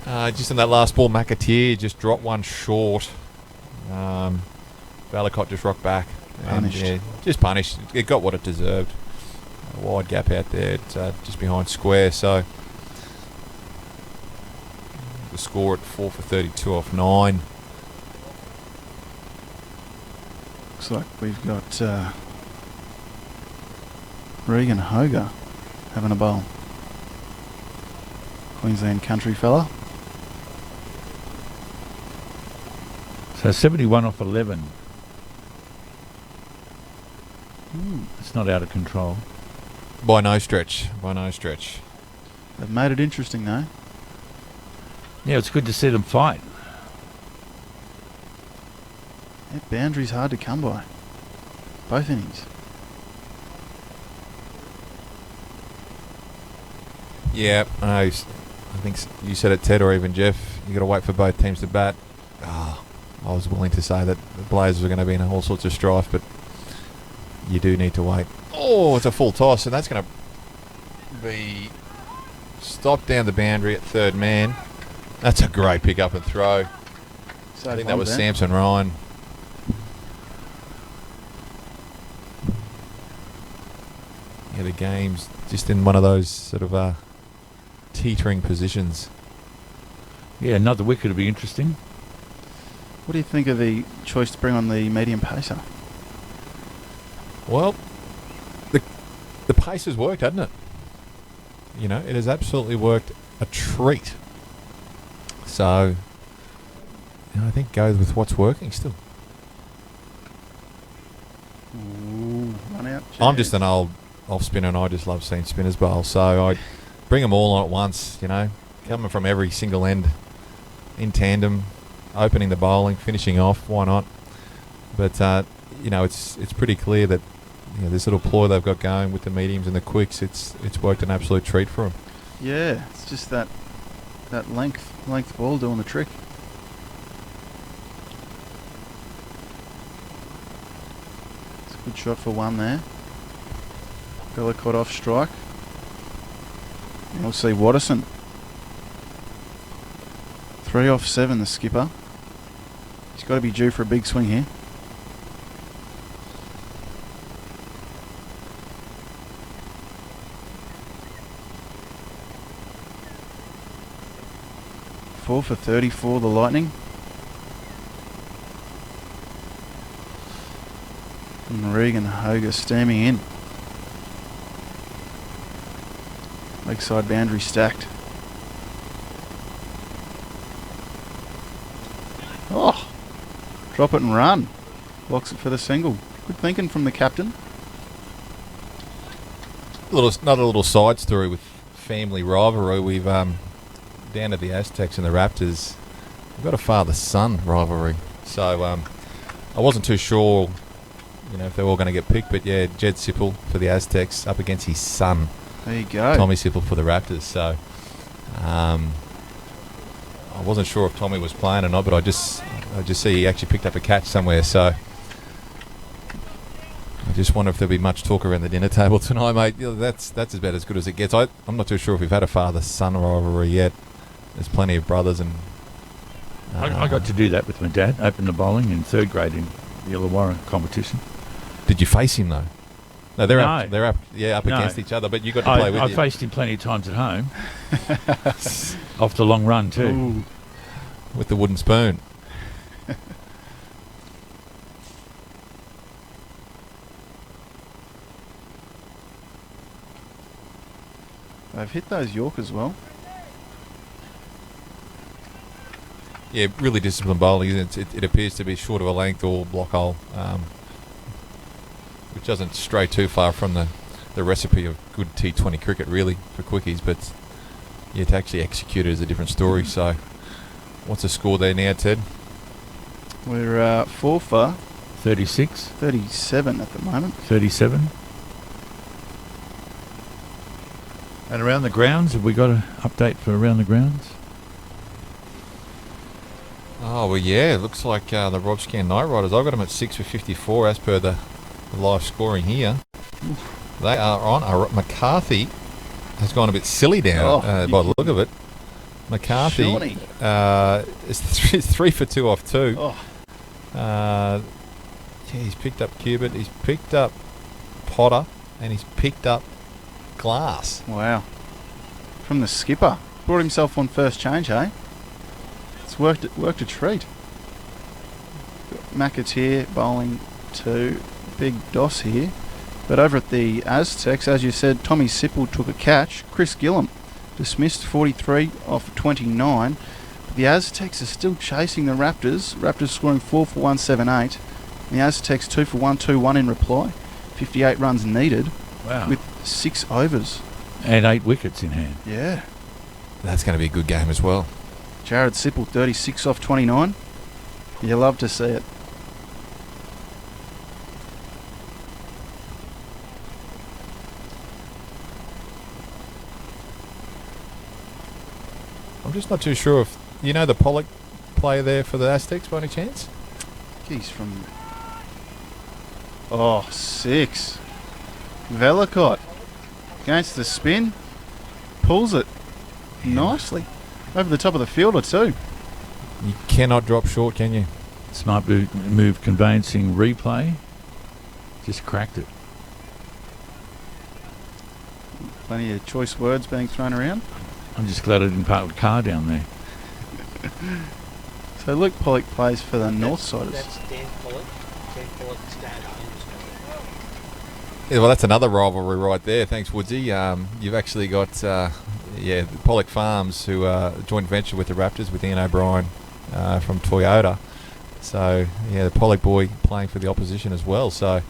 Just in that last ball, Mcateer just dropped one short. Valacott just rocked back. Punished. And, just punished. It got what it deserved. A wide gap out there, just behind square. So score at 4 for 32 off 9. Looks like we've got Regan Hoger having a bowl. Queensland country fella. So 71 off 11. It's not out of control. By no stretch. By no stretch. They've made it interesting though. Yeah, it's good to see them fight. That boundary's hard to come by. Both innings. Yeah, I think you said it, Ted, or even Jeff. You got to wait for both teams to bat. I was willing to say that the Blazers are going to be in all sorts of strife, but you do need to wait. Oh, it's a full toss, and that's going to be stopped down the boundary at third man. That's a great pick up and throw. I think that was Samson Ryan. Yeah, the game's just in one of those sort of teetering positions. Yeah, another wicket would be interesting. What do you think of the choice to bring on the medium pacer? Well, the pace has worked, hasn't it? You know, it has absolutely worked a treat. So, I think go with what's working still. Ooh, run out. I'm just an old off spinner, and I just love seeing spinners bowl. So I bring them all on at once. You know, coming from every single end in tandem, opening the bowling, finishing off. Why not? But you know, it's pretty clear that this little ploy they've got going with the mediums and the quicks, it's worked an absolute treat for them. Yeah, it's just that length ball doing the trick. It's a good shot for one there. Bella caught off strike. And we'll see Watterson. 3 off 7, the skipper. He's got to be due for a big swing here. For 34, the Lightning. And Regan Hoger stemming in. Lakeside boundary stacked. Oh! Drop it and run. Blocks it for the single. Good thinking from the captain. Another little side story with family rivalry. We've down at the Aztecs and the Raptors, we've got a father-son rivalry. So I wasn't too sure, if they were all going to get picked. But yeah, Jed Sipple for the Aztecs up against his son. There you go. Tommy Sipple for the Raptors. So I wasn't sure if Tommy was playing or not, but I just see he actually picked up a catch somewhere. So I just wonder if there'll be much talk around the dinner table tonight, mate. That's about as good as it gets. I'm not too sure if we've had a father-son rivalry yet. There's plenty of brothers, and I got to do that with my dad. Open the bowling in third grade in the Illawarra competition. Did you face him though? No, they're up against each other. But you got to play with him. I faced him plenty of times at home. Off the long run too. Ooh. With the wooden spoon. They've hit those Yorkers well. Yeah, really disciplined bowling. It appears to be short of a length or block hole, which doesn't stray too far from the recipe of good T20 cricket, really, for quickies. But yeah, to actually execute it is a different story. So, what's the score there now, Ted? We're 4 for 36. 37 at the moment. 37. And around the grounds, have we got an update for around the grounds? Oh, well, yeah. It looks like the Rodscan Knight Riders, I've got them at 6 for 54 as per the live scoring here. They are on. McCarthy has gone a bit silly down by the look of it. McCarthy is 3 for 2 off 2. Yeah, he's picked up Cubit, he's picked up Potter, and he's picked up Glass. Wow. From the skipper. Brought himself on first change, hey? worked a treat. Mcateer bowling to big DOS here. But over at the Aztecs, as you said, Tommy Sipple took a catch. Chris Gillum dismissed 43 off 29. But the Aztecs are still chasing the Raptors. Raptors scoring 4 for 178. The Aztecs 2 for 121 in reply. 58 runs needed. Wow. With 6 overs. And 8 wickets in hand. Yeah. That's going to be a good game as well. Jared Sipple 36 off 29. You love to see it. I'm just not too sure if you know the Pollock player there for the Aztecs by any chance. He's from... Oh, 6. Velicott against the spin. Pulls it nicely. Over the top of the fielder too. You cannot drop short, can you? Smart move conveyancing replay. Just cracked it. Plenty of choice words being thrown around. I'm just glad I didn't park the car down there. So Luke Pollock plays for the North Siders. That's Dan Pollock. Dan Pollock's dad owns Yeah, well, that's another rivalry right there. Thanks, Woodsy. You've actually got the Pollock Farms, who are a joint venture with the Raptors, with Ian O'Brien from Toyota. So, yeah, the Pollock boy playing for the opposition as well. So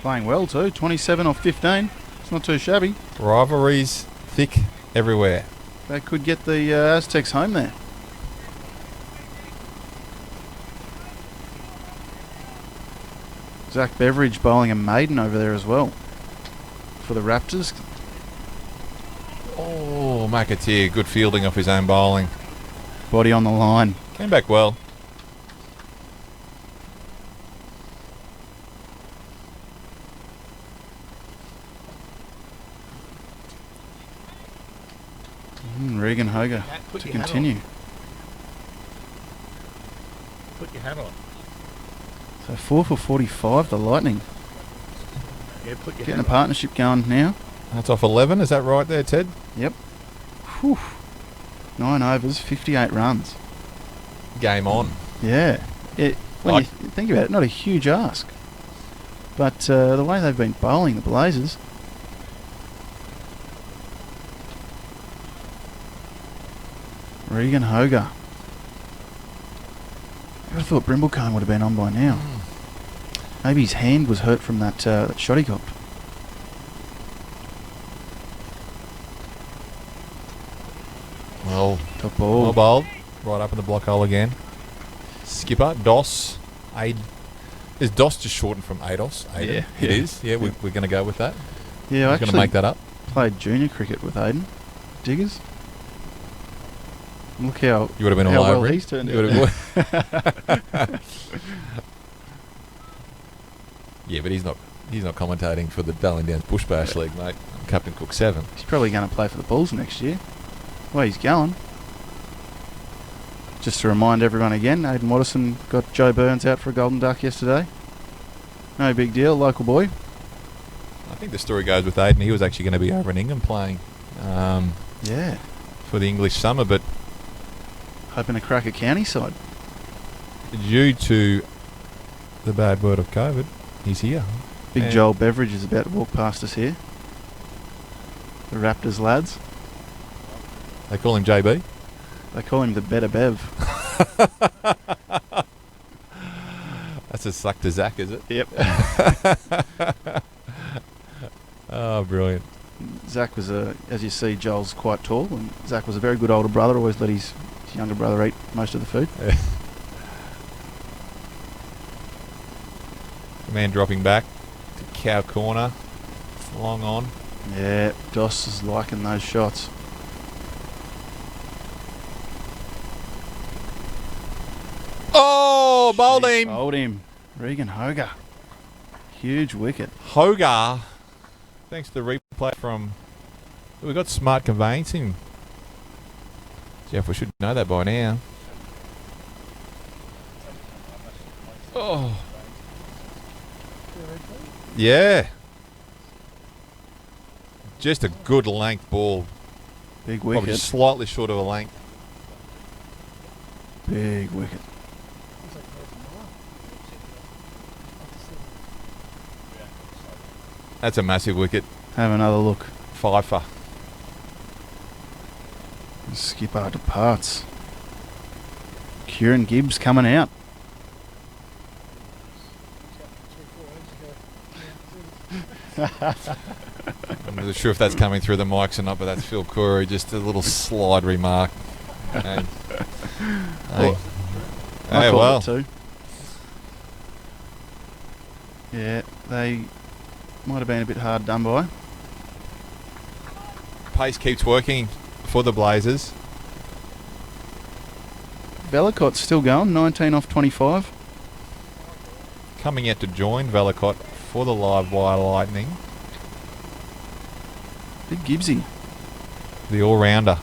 Playing well too. 27 off 15. It's not too shabby. rivalries thick everywhere. They could get the Aztecs home there. Zach Beveridge bowling a maiden over there as well for the Raptors. Oh, Mcateer, good fielding off his own bowling. Body on the line. Came back well. Regan Hoger Put to your hat continue. Put your hat on. So 4 for 45, the Lightning. Yeah, put your Getting a hat on. partnership going now. That's off 11, is that right there, Ted? Yep. Whew. 9 overs, 58 runs. Game on. Yeah. When you think about it, not a huge ask. But the way they've been bowling the Blazers. Regan Hoger. I thought Brimblecombe would have been on by now. Maybe his hand was hurt from that shot he got. Well, Top ball. well bowled. Right up in the block hole again. Skipper, DOS. Is DOS just shortened from ADOS? Aiden? Yeah. It is? Yeah, we're going to go with that. Yeah, I We're going to actually make that up. played junior cricket with Aiden Diggers. Look how You would have been how all well over it. he's turned You out. would have- Yeah, but he's not commentating for the Darling Downs Bush Bash League, mate. Captain Cook 7. He's probably going to play for the Bulls next year. Well, he's going. Just to remind everyone again, Aidan Watterson got Joe Burns out for a golden duck yesterday. No big deal, local boy. I think the story goes with Aiden. He was actually going to be over in England playing Yeah. for the English summer, but Hoping to crack a county side. due to the bad word of COVID, he's here. Big And- Joel Beveridge is about to walk past us here. The Raptors lads. They call him JB. They call him the Better Bev. That's a suck to Zach, is it? Yep. Oh, brilliant. Zach was as you see, Joel's quite tall, and Zach was a very good older brother, always let his younger brother eat most of the food. The man dropping back to cow corner. Long on. Yeah, Doss is liking those shots. Oh, bowled him. Bowled him. Regan Hoger. Huge wicket. Hogar. Thanks to the replay from... We've got smart conveyancing. Jeff, we should know that by now. Oh. Yeah. Just a good length ball. Big Probably wicket. slightly short of a length. Big wicket. That's a massive wicket. Have another look. Fifer. Skipper departs. Kieran Gibbs coming out. I'm not sure if that's coming through the mics or not, but that's Phil Corey. Just a little slide remark. Hey. Hey. I Hey, called well. it too. Yeah, they might have been a bit hard done by. Pace keeps working for the Blazers. Vellacott's still going, 19 off 25. Coming out to join Vellacott for the Livewire Lightning. Big Gibbsy. The all-rounder.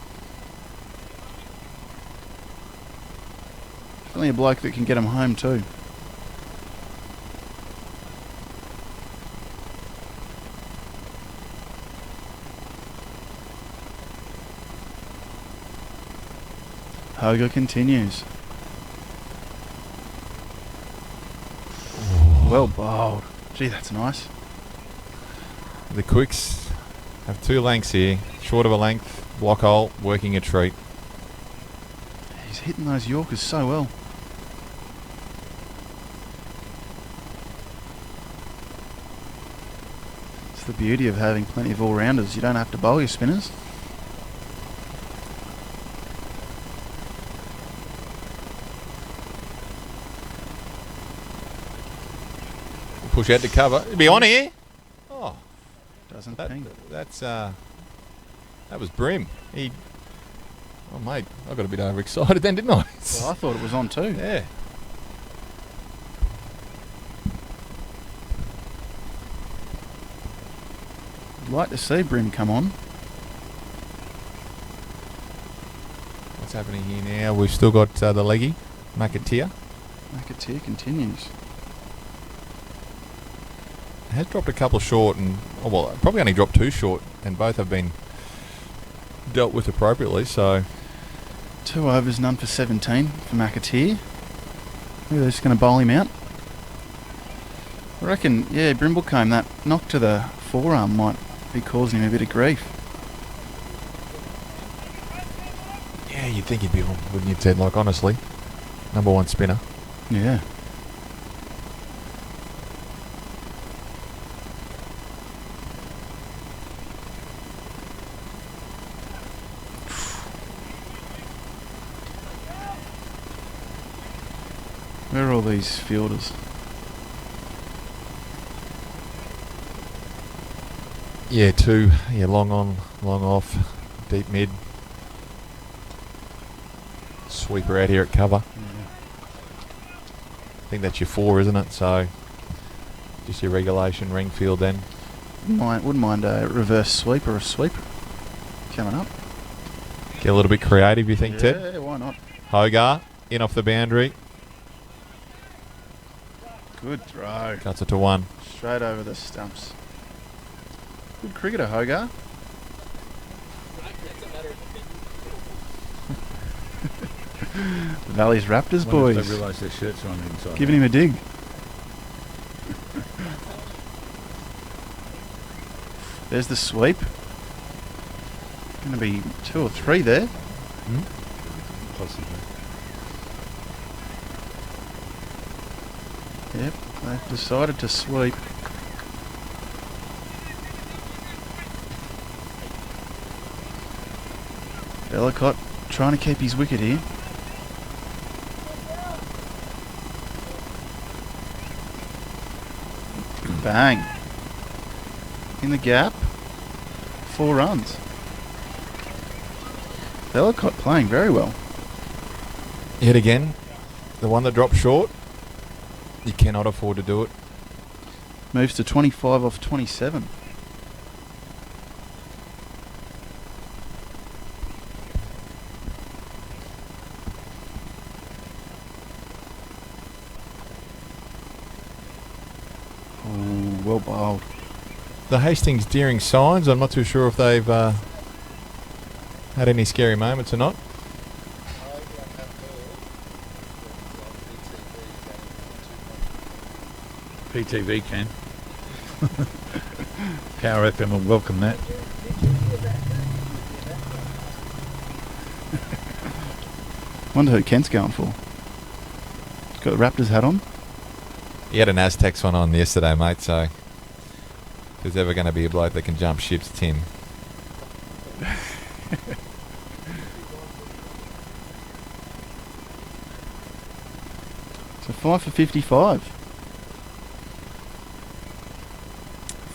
Definitely a bloke that can get him home too. Hoga continues. Well bowled. Gee, that's nice. The Quicks have 2 lengths here. Short of a length, block hole, working a treat. He's hitting those Yorkers so well. It's the beauty of having plenty of all-rounders. You don't have to bowl your spinners. Push out to cover. It'll be on here. Oh, Doesn't that, ping. that's that was Brim. Oh mate, I got a bit overexcited then, didn't I? Well, I thought it was on too. Yeah. I'd like to see Brim come on. What's happening here now? We've still got the leggy, Mcateer. Mcateer continues. Has dropped a couple short and, oh well, probably only dropped 2 short, and both have been dealt with appropriately, so. 2 overs, none for 17 for Mcateer. Maybe they're just going to bowl him out. I reckon, yeah, Brimblecombe, that knock to the forearm might be causing him a bit of grief. Yeah, you'd think he'd be on, wouldn't you, Ted? Like, honestly, #1 spinner. Yeah. Where are all these fielders? Yeah, 2. Yeah, long on, long off, deep mid. Sweeper out here at cover. I think that's your 4, isn't it? So, just your regulation ring field then. Wouldn't mind a reverse sweep or a sweep coming up. Get a little bit creative, you think, Ted? Yeah, why not? Hogar, in off the boundary. Good throw. Cuts it to 1. Straight over the stumps. Good cricketer, Hogar. Valley's Raptors, boys. They realise their shirts are on the inside. Giving him a dig. There's the sweep. Going to be 2 or 3 there. Possibly. Yep, they've decided to sweep. Vellacott trying to keep his wicket here. Bang. In the gap. 4 runs. Vellacott playing very well. Yet again, the one that dropped short. You cannot afford to do it. Moves to 25 off 27. Oh, well bowled. The Hastings Deering signs, I'm not too sure if they've had any scary moments or not. PTV can. Power FM will welcome that. Wonder who Kent's going for. He's got the Raptors hat on. He had an Aztecs one on yesterday, mate, so if there's ever going to be a bloke that can jump ships, it's him. So 5 for 55.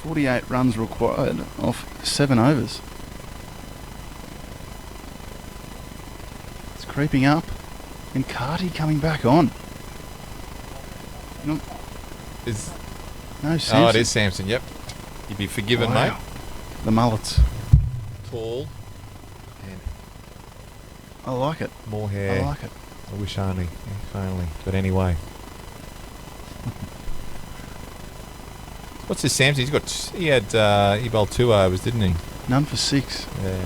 48 runs required off 7 overs. It's creeping up. And Carty coming back on. No Samson. Oh, it is Samson, yep. You'd be forgiven, mate. The mullets. Tall. And I like it. more hair. I like it. I wish only. If only. But anyway. What's this Samson? He bowled 2 overs, didn't he? None for 6. Yeah.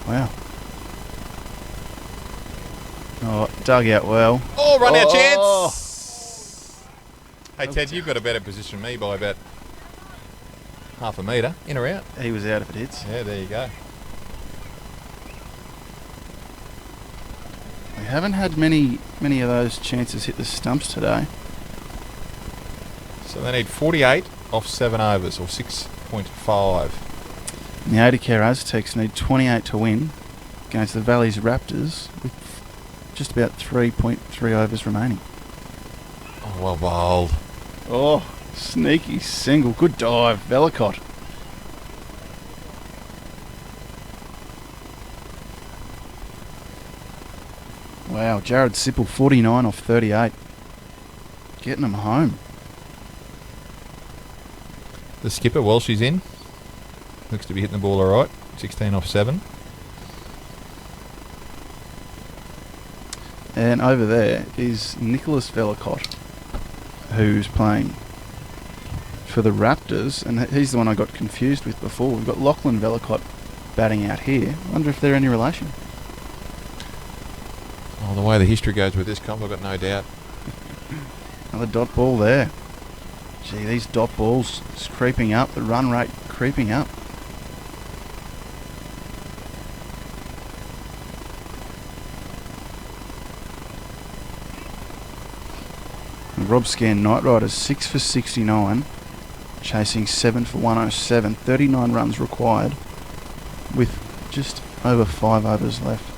Wow. Oh, dug out well. Oh, run out chance! Hey, Ted, you've got a better position than me by about half a metre. In or out? He was out if it hits. Yeah, there you go. We haven't had many of those chances hit the stumps today. So they need 48 off 7 overs, or 6.5. And the Mccateer Aztecs need 28 to win against the Valley's Raptors with just about 3.3 overs remaining. Oh, well bowled. Oh, sneaky single. Good dive, Velicott. Wow, Jared Sipple, 49 off 38. Getting them home. The skipper, while she's in, looks to be hitting the ball all right. 16 off 7. And over there is Nicholas Velicott, who's playing for the Raptors, and he's the one I got confused with before. We've got Lachlan Velicott batting out here. I wonder if they're any relation. Oh, the way the history goes with this comp, I've got no doubt. Another dot ball there. Gee, these dot balls is creeping up, the run rate creeping up. And Rob Scan Knight Riders 6 for 69, chasing 7 for 107, 39 runs required with just over 5 overs left.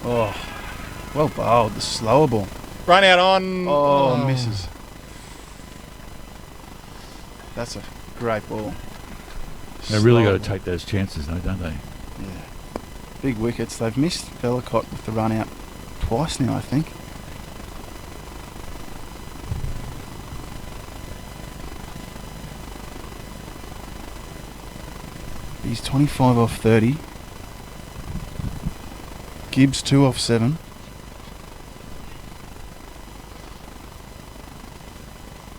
Oh, well bowled, the slower ball. Run out on. Oh, misses. That's a great ball. They really got Slower to take those chances, though, don't they? Yeah. Big wickets. They've missed Velicott with the run out twice now, I think. He's 25 off 30. Gibbs 2 off 7.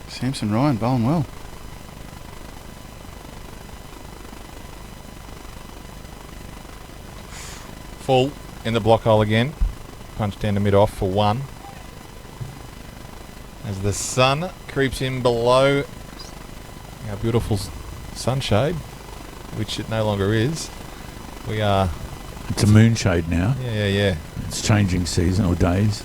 Samson Ryan bowling well. Full in the block hole again. Punch down to mid-off for 1. As the sun creeps in below our beautiful sunshade, which it no longer is. We are... It's a moonshade now. Yeah. It's changing season or days.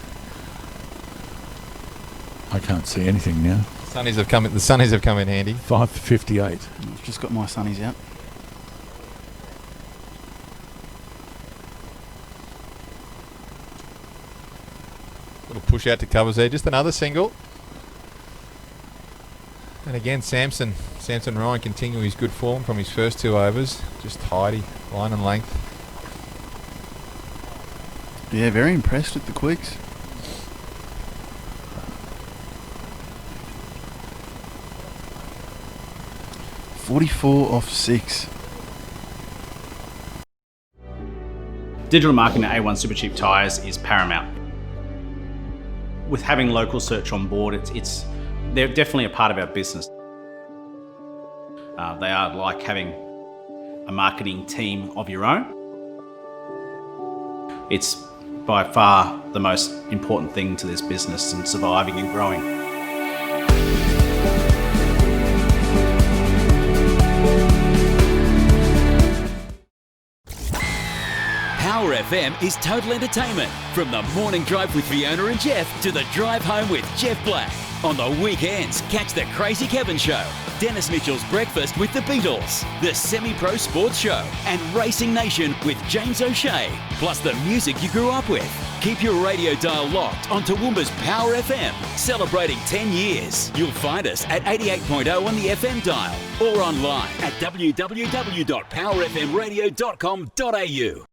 I can't see anything now. The sunnies have come in handy. 5 for 58. I've just got my sunnies out. Little push out to covers there. Just another single. And again, Samson Ryan continuing his good form from his first 2 overs. Just tidy, line and length. Yeah, very impressed with the quicks. ...44 off 6. Digital marketing at A1 Supercheap Tyres is paramount. With having local search on board, they're definitely a part of our business. They are like having a marketing team of your own. It's by far the most important thing to this business and surviving and growing. Power FM is total entertainment. From the morning drive with Fiona and Jeff to the drive home with Jeff Black. On the weekends, catch the Crazy Kevin Show, Dennis Mitchell's Breakfast with the Beatles, the Semi-Pro Sports Show, and Racing Nation with James O'Shea, plus the music you grew up with. Keep your radio dial locked on Toowoomba's Power FM, celebrating 10 years. You'll find us at 88.0 on the FM dial or online at www.powerfmradio.com.au.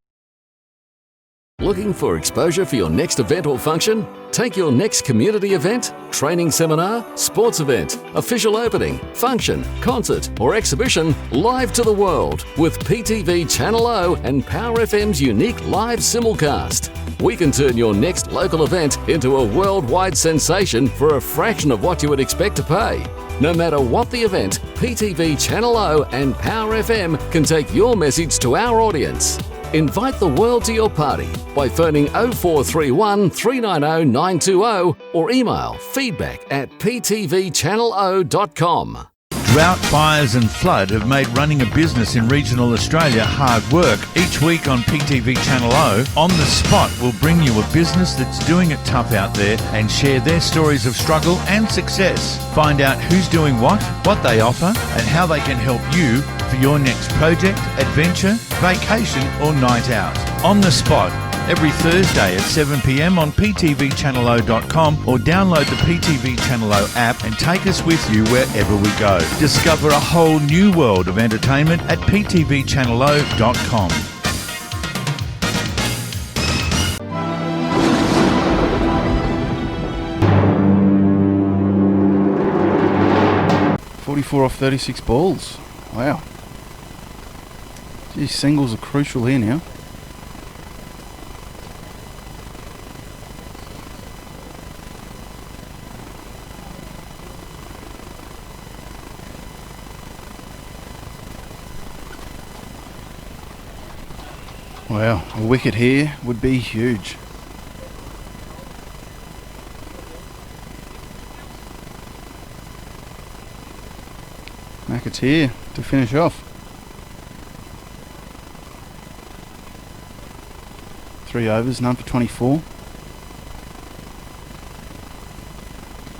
Looking for exposure for your next event or function? Take your next community event, training seminar, sports event, official opening, function, concert or exhibition live to the world with PTV Channel O and Power FM's unique live simulcast. We can turn your next local event into a worldwide sensation for a fraction of what you would expect to pay. No matter what the event, PTV Channel O and Power FM can take your message to our audience. Invite the world to your party by phoning 0431 390 920 or email feedback@ptvchannelo.com. Drought, fires and flood have made running a business in regional Australia hard work. Each week on PTV Channel O, On the Spot will bring you a business that's doing it tough out there and share their stories of struggle and success. Find out who's doing what they offer and how they can help you for your next project, adventure, vacation or night out. On the Spot, every Thursday at 7 p.m. on ptvchannelo.com or download the PTV Channel O app and take us with you wherever we go. Discover a whole new world of entertainment at ptvchannelo.com. .44 off 36 balls. Wow. These singles are crucial here now. Wow, a wicket here would be huge. Mcateer to finish off. 3 overs, none for 24.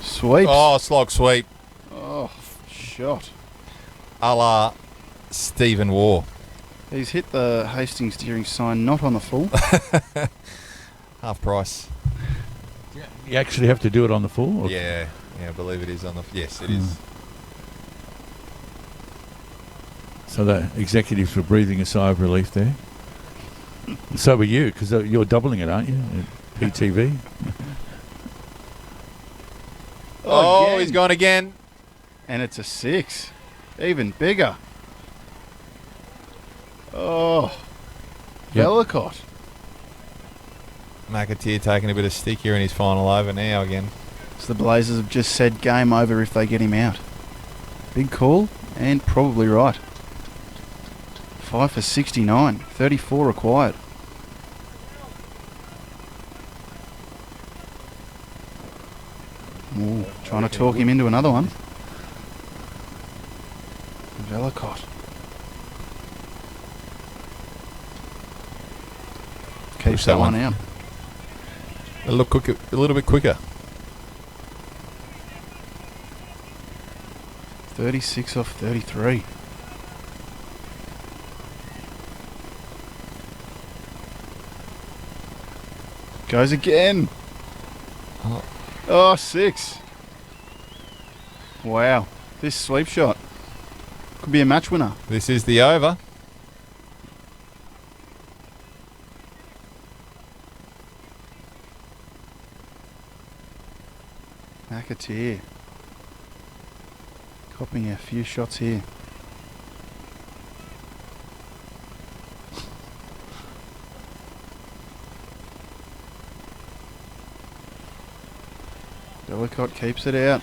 Sweeps. Oh, slog sweep. Oh, shot. A la Stephen Waugh. He's hit the Hastings steering sign, not on the full. Half price. You actually have to do it on the full? Or? Yeah, I believe it is on the... Yes, it is. So the executives were breathing a sigh of relief there. And so were you, because you're doubling it, aren't you? At PTV. Oh, again. he's gone again. And it's a 6. Even bigger. Oh. Yep. Bellicott. Mcateer taking a bit of stick here in his final over now again. So the Blazers have just said game over if they get him out. Big call, and probably right. 5 for 69. 34 required. Ooh, trying to talk him into another one. Bellicott. Keeps that one out. A little bit quicker. 36 off 33. Goes again. Oh, 6. Wow. This sweep shot could be a match winner. This is the over. Mcateer. Copying a few shots here. Bellicott keeps it out.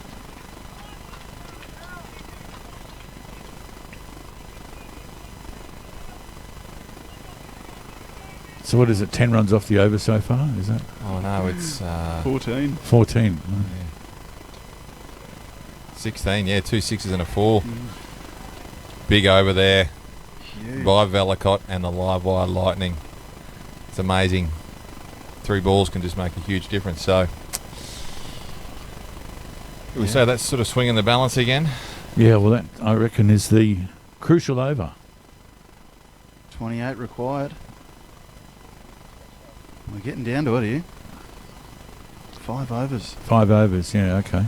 So what is it, 10 runs off the over so far, is that? Oh no, it's 14. 14. Yeah. 16, yeah, 2 6s and a 4. Big over there Huge. by Bellicott and the Livewire Lightning. It's amazing. 3 balls can just make a huge difference. So, we say that's sort of swinging the balance again. Yeah, well, that, I reckon, is the crucial over. 28 required. We're getting down to it here. 5 overs. 5 overs, yeah, okay.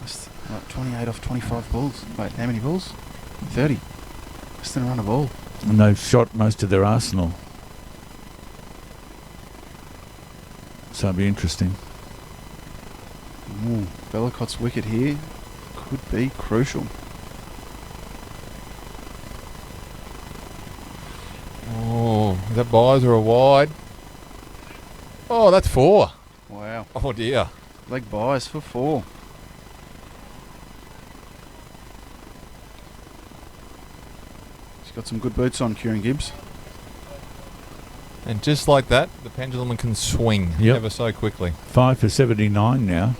That's like 28 off 25 balls. Wait, how many balls? 30. Less than a run a ball. And they've shot most of their arsenal. So it'll be interesting. Ooh, Bellicott's wicket here could be crucial. Oh, is that buys or a wide? Oh, that's 4. Wow. Oh dear. Leg buys for 4. She's got some good boots on, Kieran Gibbs. And just like that, the pendulum can swing ever so quickly. 5 for 79 now.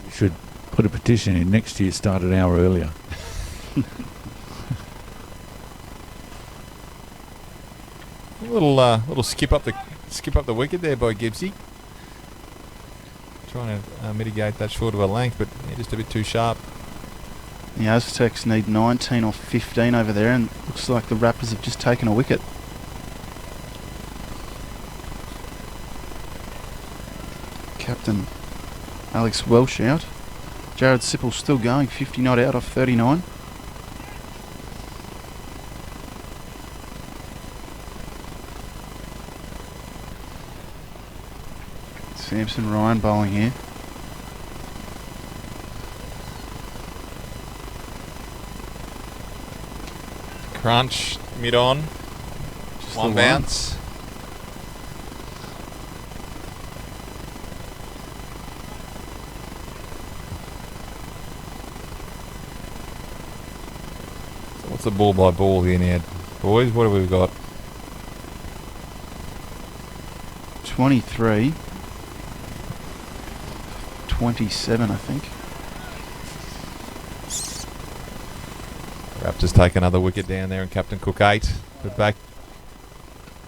We should put a petition in next year, start an hour earlier. Little skip up the wicket there by Gibbsy. Trying to mitigate that short of a length, but just a bit too sharp. The Aztecs need 19 off 15 over there, and looks like the Raptors have just taken a wicket. Captain Alex Welsh out. Jared Sippel still going, 50 not out off 39. Sampson Ryan bowling here. Crunch, mid on. Just One the bounce. So what's the ball by ball here now, boys? What have we got? 23. 27, I think. Raptors take another wicket down there and Captain Cook 8. But back,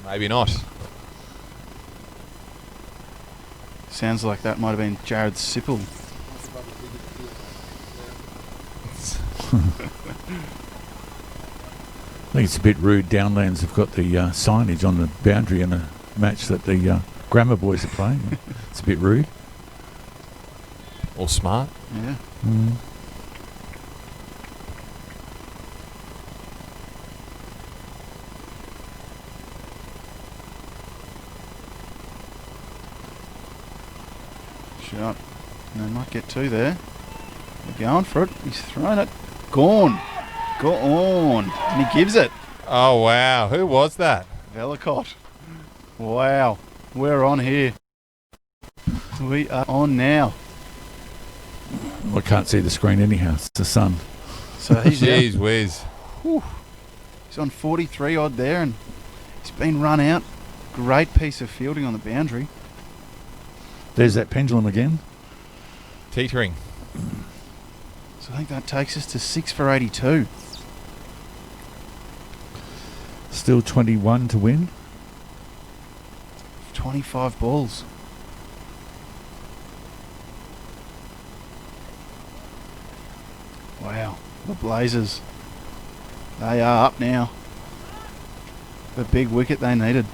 maybe not. Sounds like that might have been Jared Sippel. I think it's a bit rude. Downlands have got the signage on the boundary in a match that the Grammar boys are playing. It's a bit rude. Or smart. Yeah. Shot. And they might get 2 there. They're going for it. He's thrown it. Gone. Gone. And he gives it. Oh, wow. Who was that? Bellicott. Wow. We're on here. We are on now. I can't see the screen anyhow. It's the sun. So he's Jeez whiz. Whew. He's on 43 odd there and he's been run out. Great piece of fielding on the boundary. There's that pendulum again. Teetering. So I think that takes us to 6 for 82. Still 21 to win. 25 balls. Wow, the Blazers. They are up now. The big wicket they needed.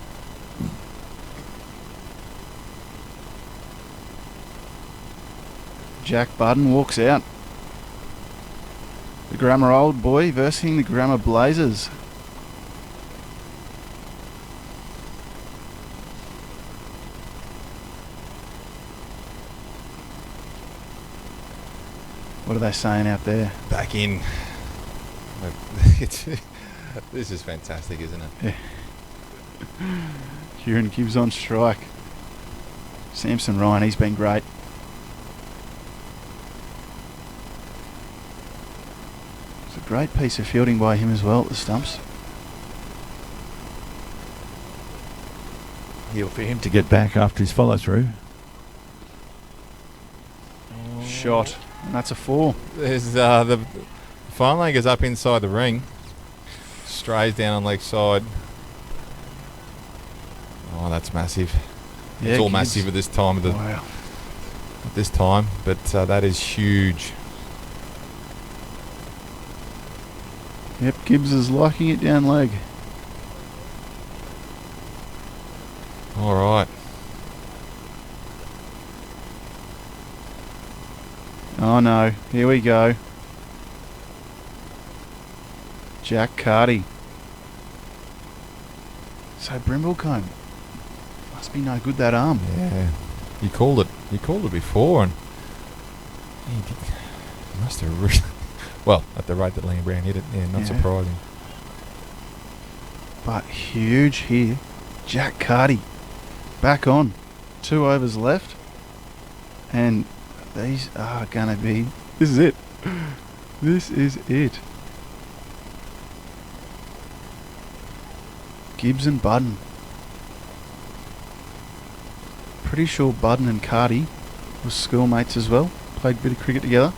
Jack Budden walks out. The Grammar Old Boy versus the Grammar Blazers. What are they saying out there? Back in. This is fantastic, isn't it? Kieran Gibbs on strike. Samson Ryan, he's been great. It's a great piece of fielding by him as well at the stumps. Yeah, for him to get back after his follow through. Shot. And that's a 4. There's the fine leg is up inside the ring. Strays down on leg side. Oh, that's massive. Yeah, It's all Gibbs. massive at this time of the Wow. at this time, but that is huge. Yep, Gibbs is liking it down leg. All right. Oh no, here we go. Jack Carty. So Brimblecombe. Must be no good, that arm. Yeah, you called it. You called it before, and he must have really. Well, at the rate that Liam Brown hit it, yeah, not Yeah. surprising. But huge here. Jack Carty. Back on. 2 overs left. And these are going to be... This is it. This is it. Gibbs and Budden. Pretty sure Budden and Carty were schoolmates as well. Played a bit of cricket together.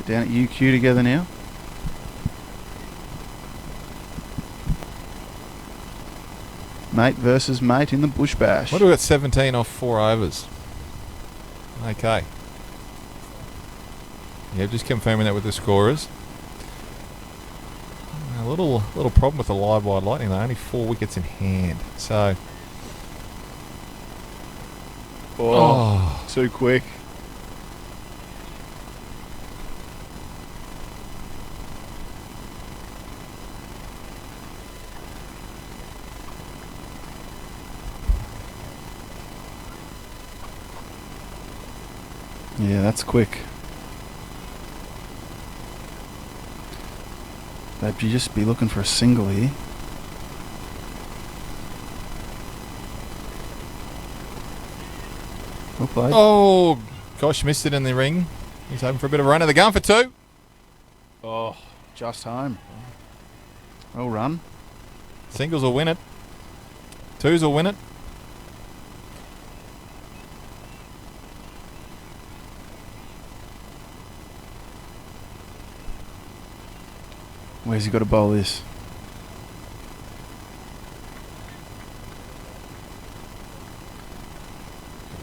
They're down at UQ together now. Mate versus mate in the bush bash. What do we got? 17 off 4 overs. Okay. Yeah, just confirming that with the scorers. A little problem with the Livewire Lightning. They're only 4 wickets in hand. So. Oh, too quick. Yeah, that's quick. They'd just be looking for a single here. Well played. Oh, gosh, missed it in the ring. He's hoping for a bit of a run of the gun for 2. Oh, just home. Well run. Singles will win it. 2s will win it. Where's he got to bowl this?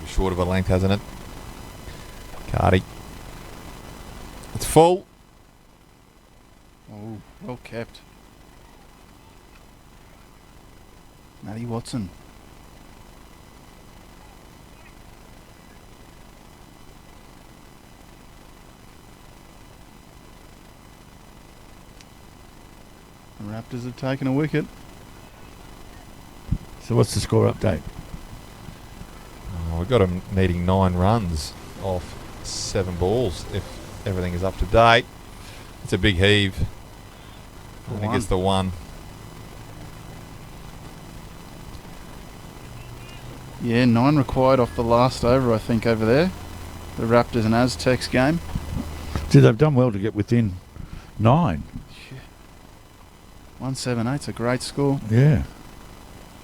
Short of a length, hasn't it? Carty. It's full. Oh, well kept. Matty Watson. The Raptors have taken a wicket. So what's the score update? Oh, we've got him needing 9 runs off 7 balls if everything is up to date. It's a big heave. I think it's the 1. Yeah, 9 required off the last over, I think, over there. The Raptors and Aztecs game. See, they've done well to get within 9. 178's a great score. Yeah.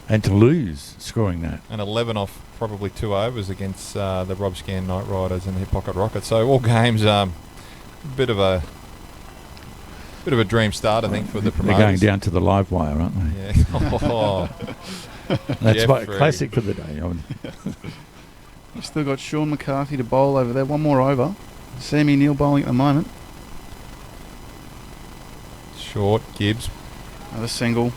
And to lose scoring that. And 11 off probably 2 overs against the Rob Scan Knight Riders and the Hip Pocket Rockets. So all games, bit of a dream start, I think, for the promoters. They're going down to the live wire, aren't they? Yeah. Oh. That's Jeffrey. classic for the day. You've still got Sean McCarthy to bowl over there. One more over. Sammy Neal bowling at the moment. Short, Gibbs. Another single.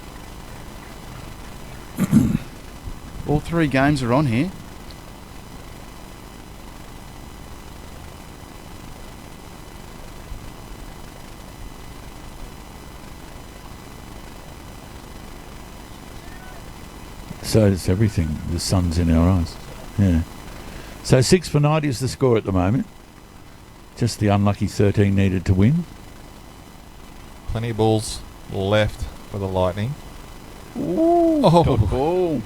All 3 games are on here. So it's everything. The sun's in our eyes. Yeah. So 6 for 90 is the score at the moment. Just the unlucky 13 needed to win. Plenty of balls left for the Lightning. Ooh, Oh. good ball.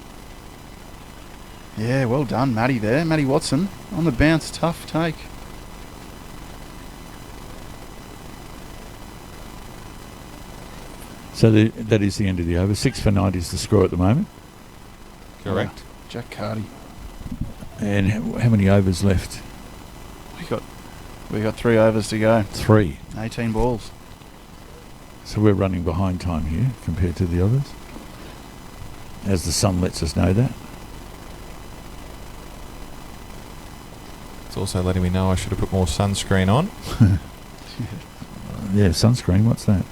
Yeah, well done, Matty there. Matty Watson on the bounce. Tough take. So that is the end of the over. 6 for 9 is the score at the moment. Correct. Jack Carty. And how many overs left? We got 3 overs to go. 3. 18 balls. So we're running behind time here compared to the others, as the sun lets us know that. It's also letting me know I should have put more sunscreen on. Yeah, sunscreen. What's that?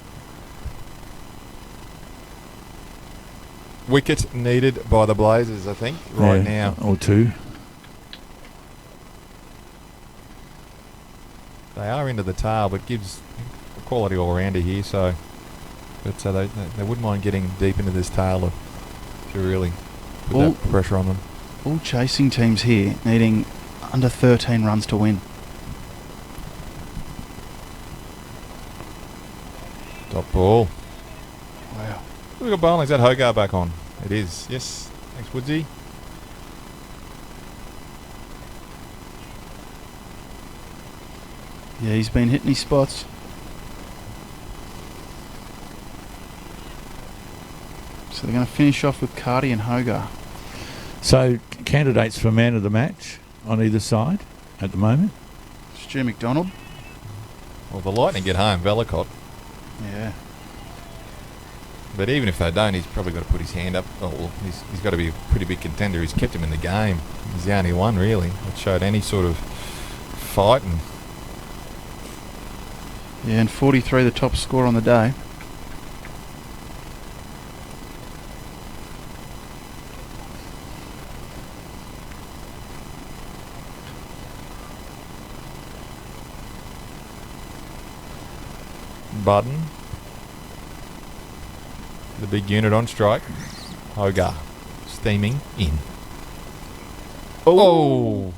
Wicket needed by the Blazers, I think, right now. Or 2. They are into the tail, but gives a quality all-rounder here, so... But they wouldn't mind getting deep into this tail to really put that pressure on them. All chasing teams here needing under 13 runs to win. Top ball. Wow. We got bowling. Is that Hogarth back on? It is. Yes. Thanks, Woodsy. Yeah, he's been hitting his spots. So they're going to finish off with Carty and Hogarth. So candidates for man of the match on either side at the moment? Stu McDonald. Well, the Lightning get home, Velicott. Yeah. But even if they don't, he's probably got to put his hand up. Oh, well, he's got to be a pretty big contender. He's kept him in the game. He's the only one, really, that showed any sort of fighting. Yeah, and 43 the top score on the day. Budden. The big unit on strike. Hogarth. Steaming in. Oh!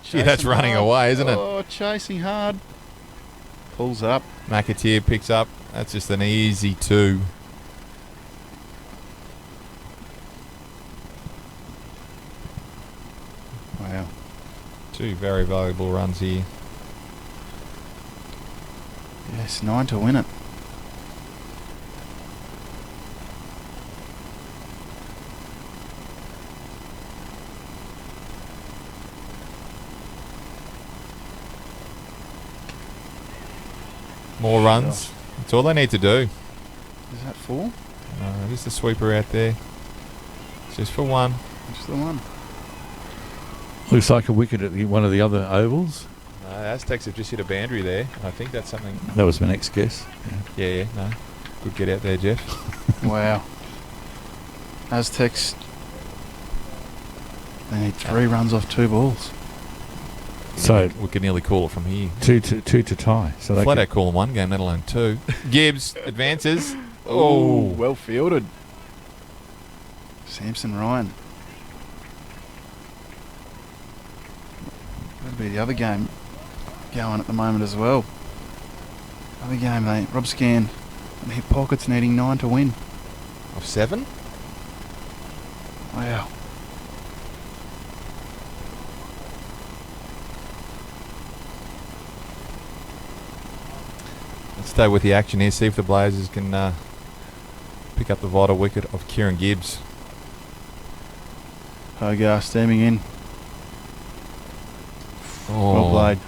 Gee, that's running away, isn't it? Oh, chasing hard. Pulls up. Mcateer picks up. That's just an easy 2. Wow. 2 very valuable runs here. Yes, 9 to win it. More runs. That's all they need to do. Is that 4? Just a sweeper out there. Just for 1. Just the 1. Looks like a wicket at one of the other ovals. No, Aztecs have just hit a boundary there. I think that's something... That was my next guess. Yeah, no. Good get out there, Jeff. Wow. Aztecs, they need 3 runs off 2 balls. So we could nearly call it from here. 2 to tie. So they flat out call in 1 game, let alone 2. Gibbs advances. Oh, well fielded. Samson Ryan. That'd be the other game going at the moment as well. Other game, Rob Scan and hit pockets needing 9 to win. Of 7? Wow. Let's stay with the action here, see if the Blazers can pick up the vital wicket of Kieran Gibbs. Hogarth steaming in. Oh. Well played.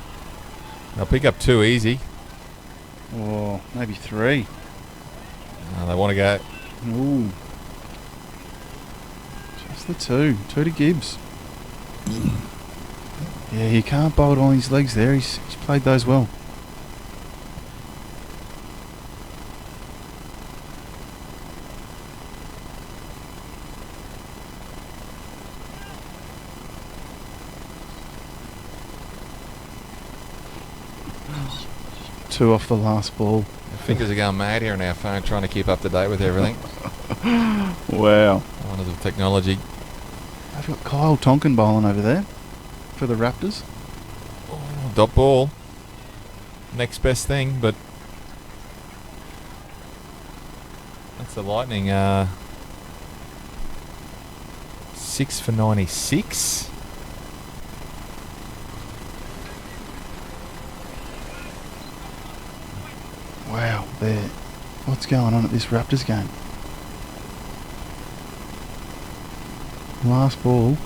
They'll pick up 2 easy. Oh, maybe 3. They want to go. Ooh. Just the 2. 2 to Gibbs. Yeah, he can't bowl it on his legs there. He's played those well. Two off the last ball. Our fingers are going mad here on our phone trying to keep up to date with everything. Wow. Wonders of technology. I've got Kyle Tonkin bowling over there for the Raptors. Oh, dot ball. Next best thing, but That's the Lightning. 6 for 96. Wow, there. What's going on at this Raptors game? Last ball.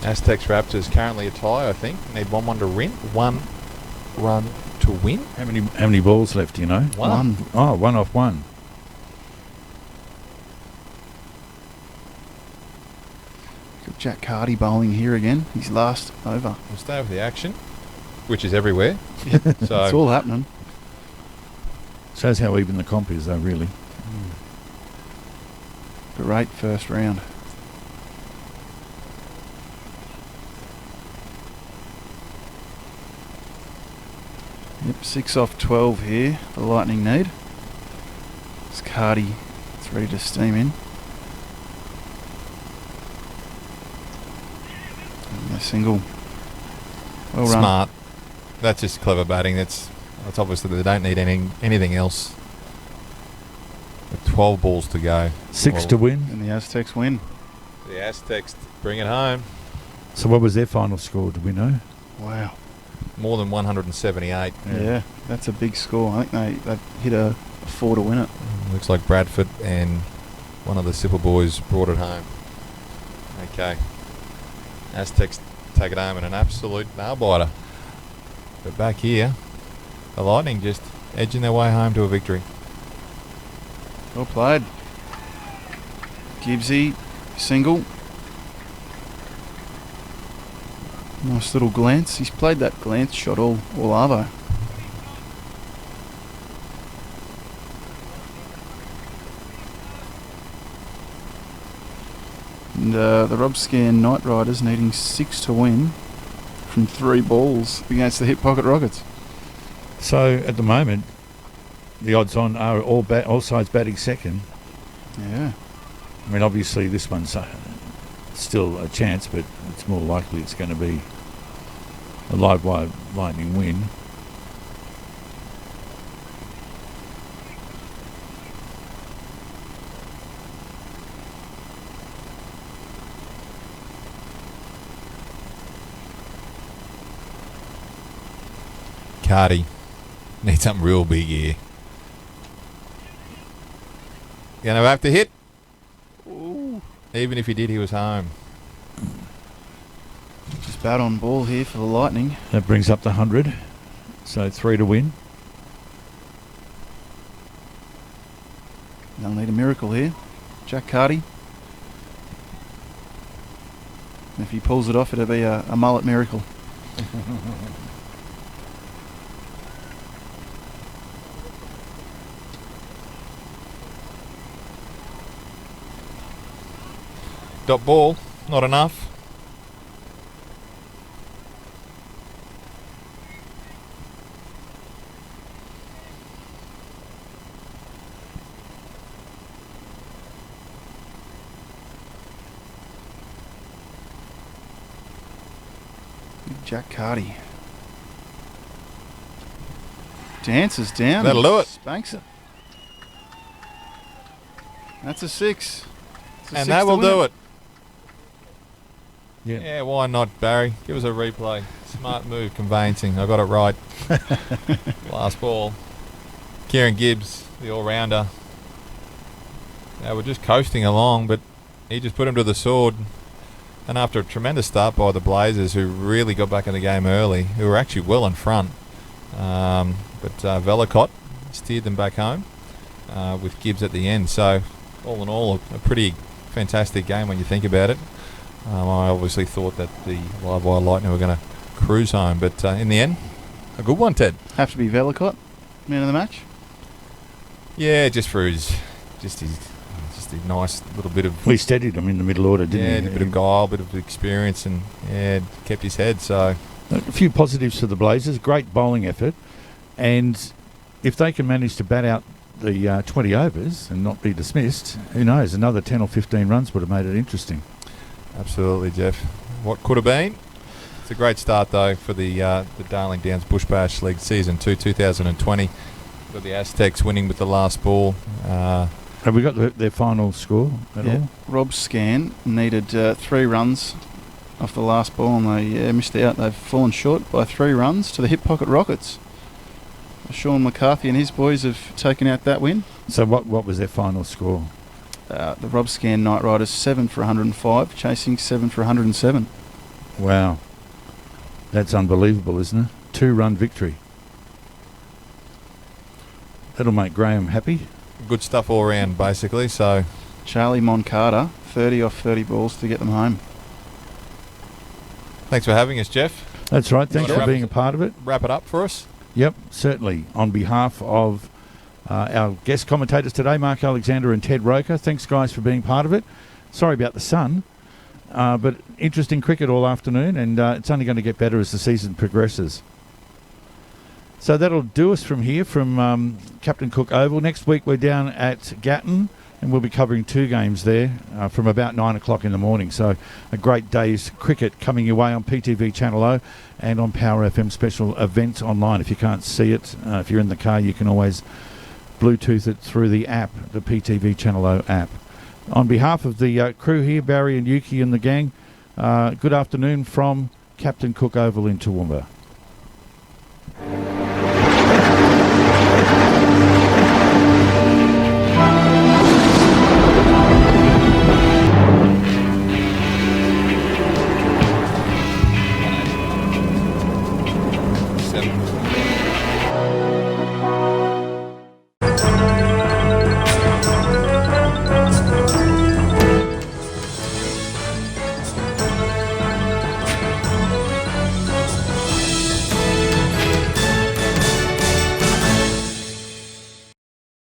Aztecs Raptors currently a tie, I think. Need 1-1 to win. 1 run to win. How many balls left, do you know? One. Oh, 1 off 1. Got Jack Carty bowling here again. His last over. We'll stay with the action, which is everywhere. So It's all happening. Shows how even the comp is, though, really. Great first round. Yep, 6 off 12 here. The Lightning need. It's Carty. It's ready to steam in. And a single. Well run. smart. That's just clever batting. That's obviously they don't need anything else. With 12 balls to go. 6 to win. And the Aztecs win. The Aztecs bring it home. So what was their final score, do we know? Wow. More than 178. Yeah, that's a big score. I think they hit a 4 to win it. Looks like Bradford and one of the Sipper boys brought it home. Okay. Aztecs take it home in an absolute nail-biter. But back here, the Lightning just edging their way home to a victory. Well played. Gibbsy, single. Nice little glance. He's played that glance shot all arvo. And the Rob Scan Knight Riders needing 6 to win from 3 balls against the Hip Pocket Rockets. So at the moment, the odds on are all sides batting second. Yeah. I mean, obviously this one's still a chance, but it's more likely it's going to be a Livewire Lightning win. Carty needs something real big here. Gonna have to hit. Ooh. Even if he did, he was home. Just bat on ball here for the Lightning. That brings up the 100. So 3 to win. They'll need a miracle here. Jack Carty. If he pulls it off, it'll be a mullet miracle. Dot ball, not enough. Jack Carty. Dances down. That'll do it. Spanks it. That's a 6. And that will do it. Yeah. Yeah, why not, Barry? Give us a replay. Smart move, conveyancing. I got it right. Last ball. Kieran Gibbs, the all-rounder. They were just coasting along, but he just put him to the sword. And after a tremendous start by the Blazers, who really got back in the game early, who were actually well in front, but Velicott steered them back home with Gibbs at the end. So, all in all, a pretty fantastic game when you think about it. I obviously thought that the Livewire Lightning were going to cruise home, but in the end, a good one, Ted. Have to be Velicott, man of the match. Yeah, just for his nice little bit of... We steadied him in the middle order, didn't he? A bit of guile, a bit of experience, and kept his head, so... A few positives for the Blazers. Great bowling effort. And if they can manage to bat out the 20 overs and not be dismissed, who knows, another 10 or 15 runs would have made it interesting. Absolutely, Jeff. What could have been? It's a great start, though, for the Darling Downs Bush Bash League Season 2, 2020. Got the Aztecs winning with the last ball. Have we got their final score at all? Rob Scan needed 3 runs off the last ball, and they missed out. They've fallen short by 3 runs to the Hip Pocket Rockets. Sean McCarthy and his boys have taken out that win. So what was their final score? The Rob Scan Knight Riders 7 for 105, chasing 7 for 107. Wow. That's unbelievable, isn't it? 2-run victory. That'll make Graham happy. Good stuff all around, basically. So Charlie Moncada, 30 off 30 balls to get them home. Thanks for having us, Jeff. That's right. Thanks for being a part of it. Wrap it up for us. Yep, certainly. On behalf of our guest commentators today, Mark Alexander and Ted Roker, thanks, guys, for being part of it. Sorry about the sun, but interesting cricket all afternoon, and it's only going to get better as the season progresses. So that'll do us from here, from Captain Cook Oval. Next week we're down at Gatton, and we'll be covering 2 games there from about 9 o'clock in the morning. So a great day's cricket coming your way on PTV Channel O and on Power FM special events online. If you can't see it, if you're in the car, you can always Bluetooth it through the app, the PTV Channel O app. On behalf of the crew here, Barry and Yuki and the gang, good afternoon from Captain Cook Oval in Toowoomba.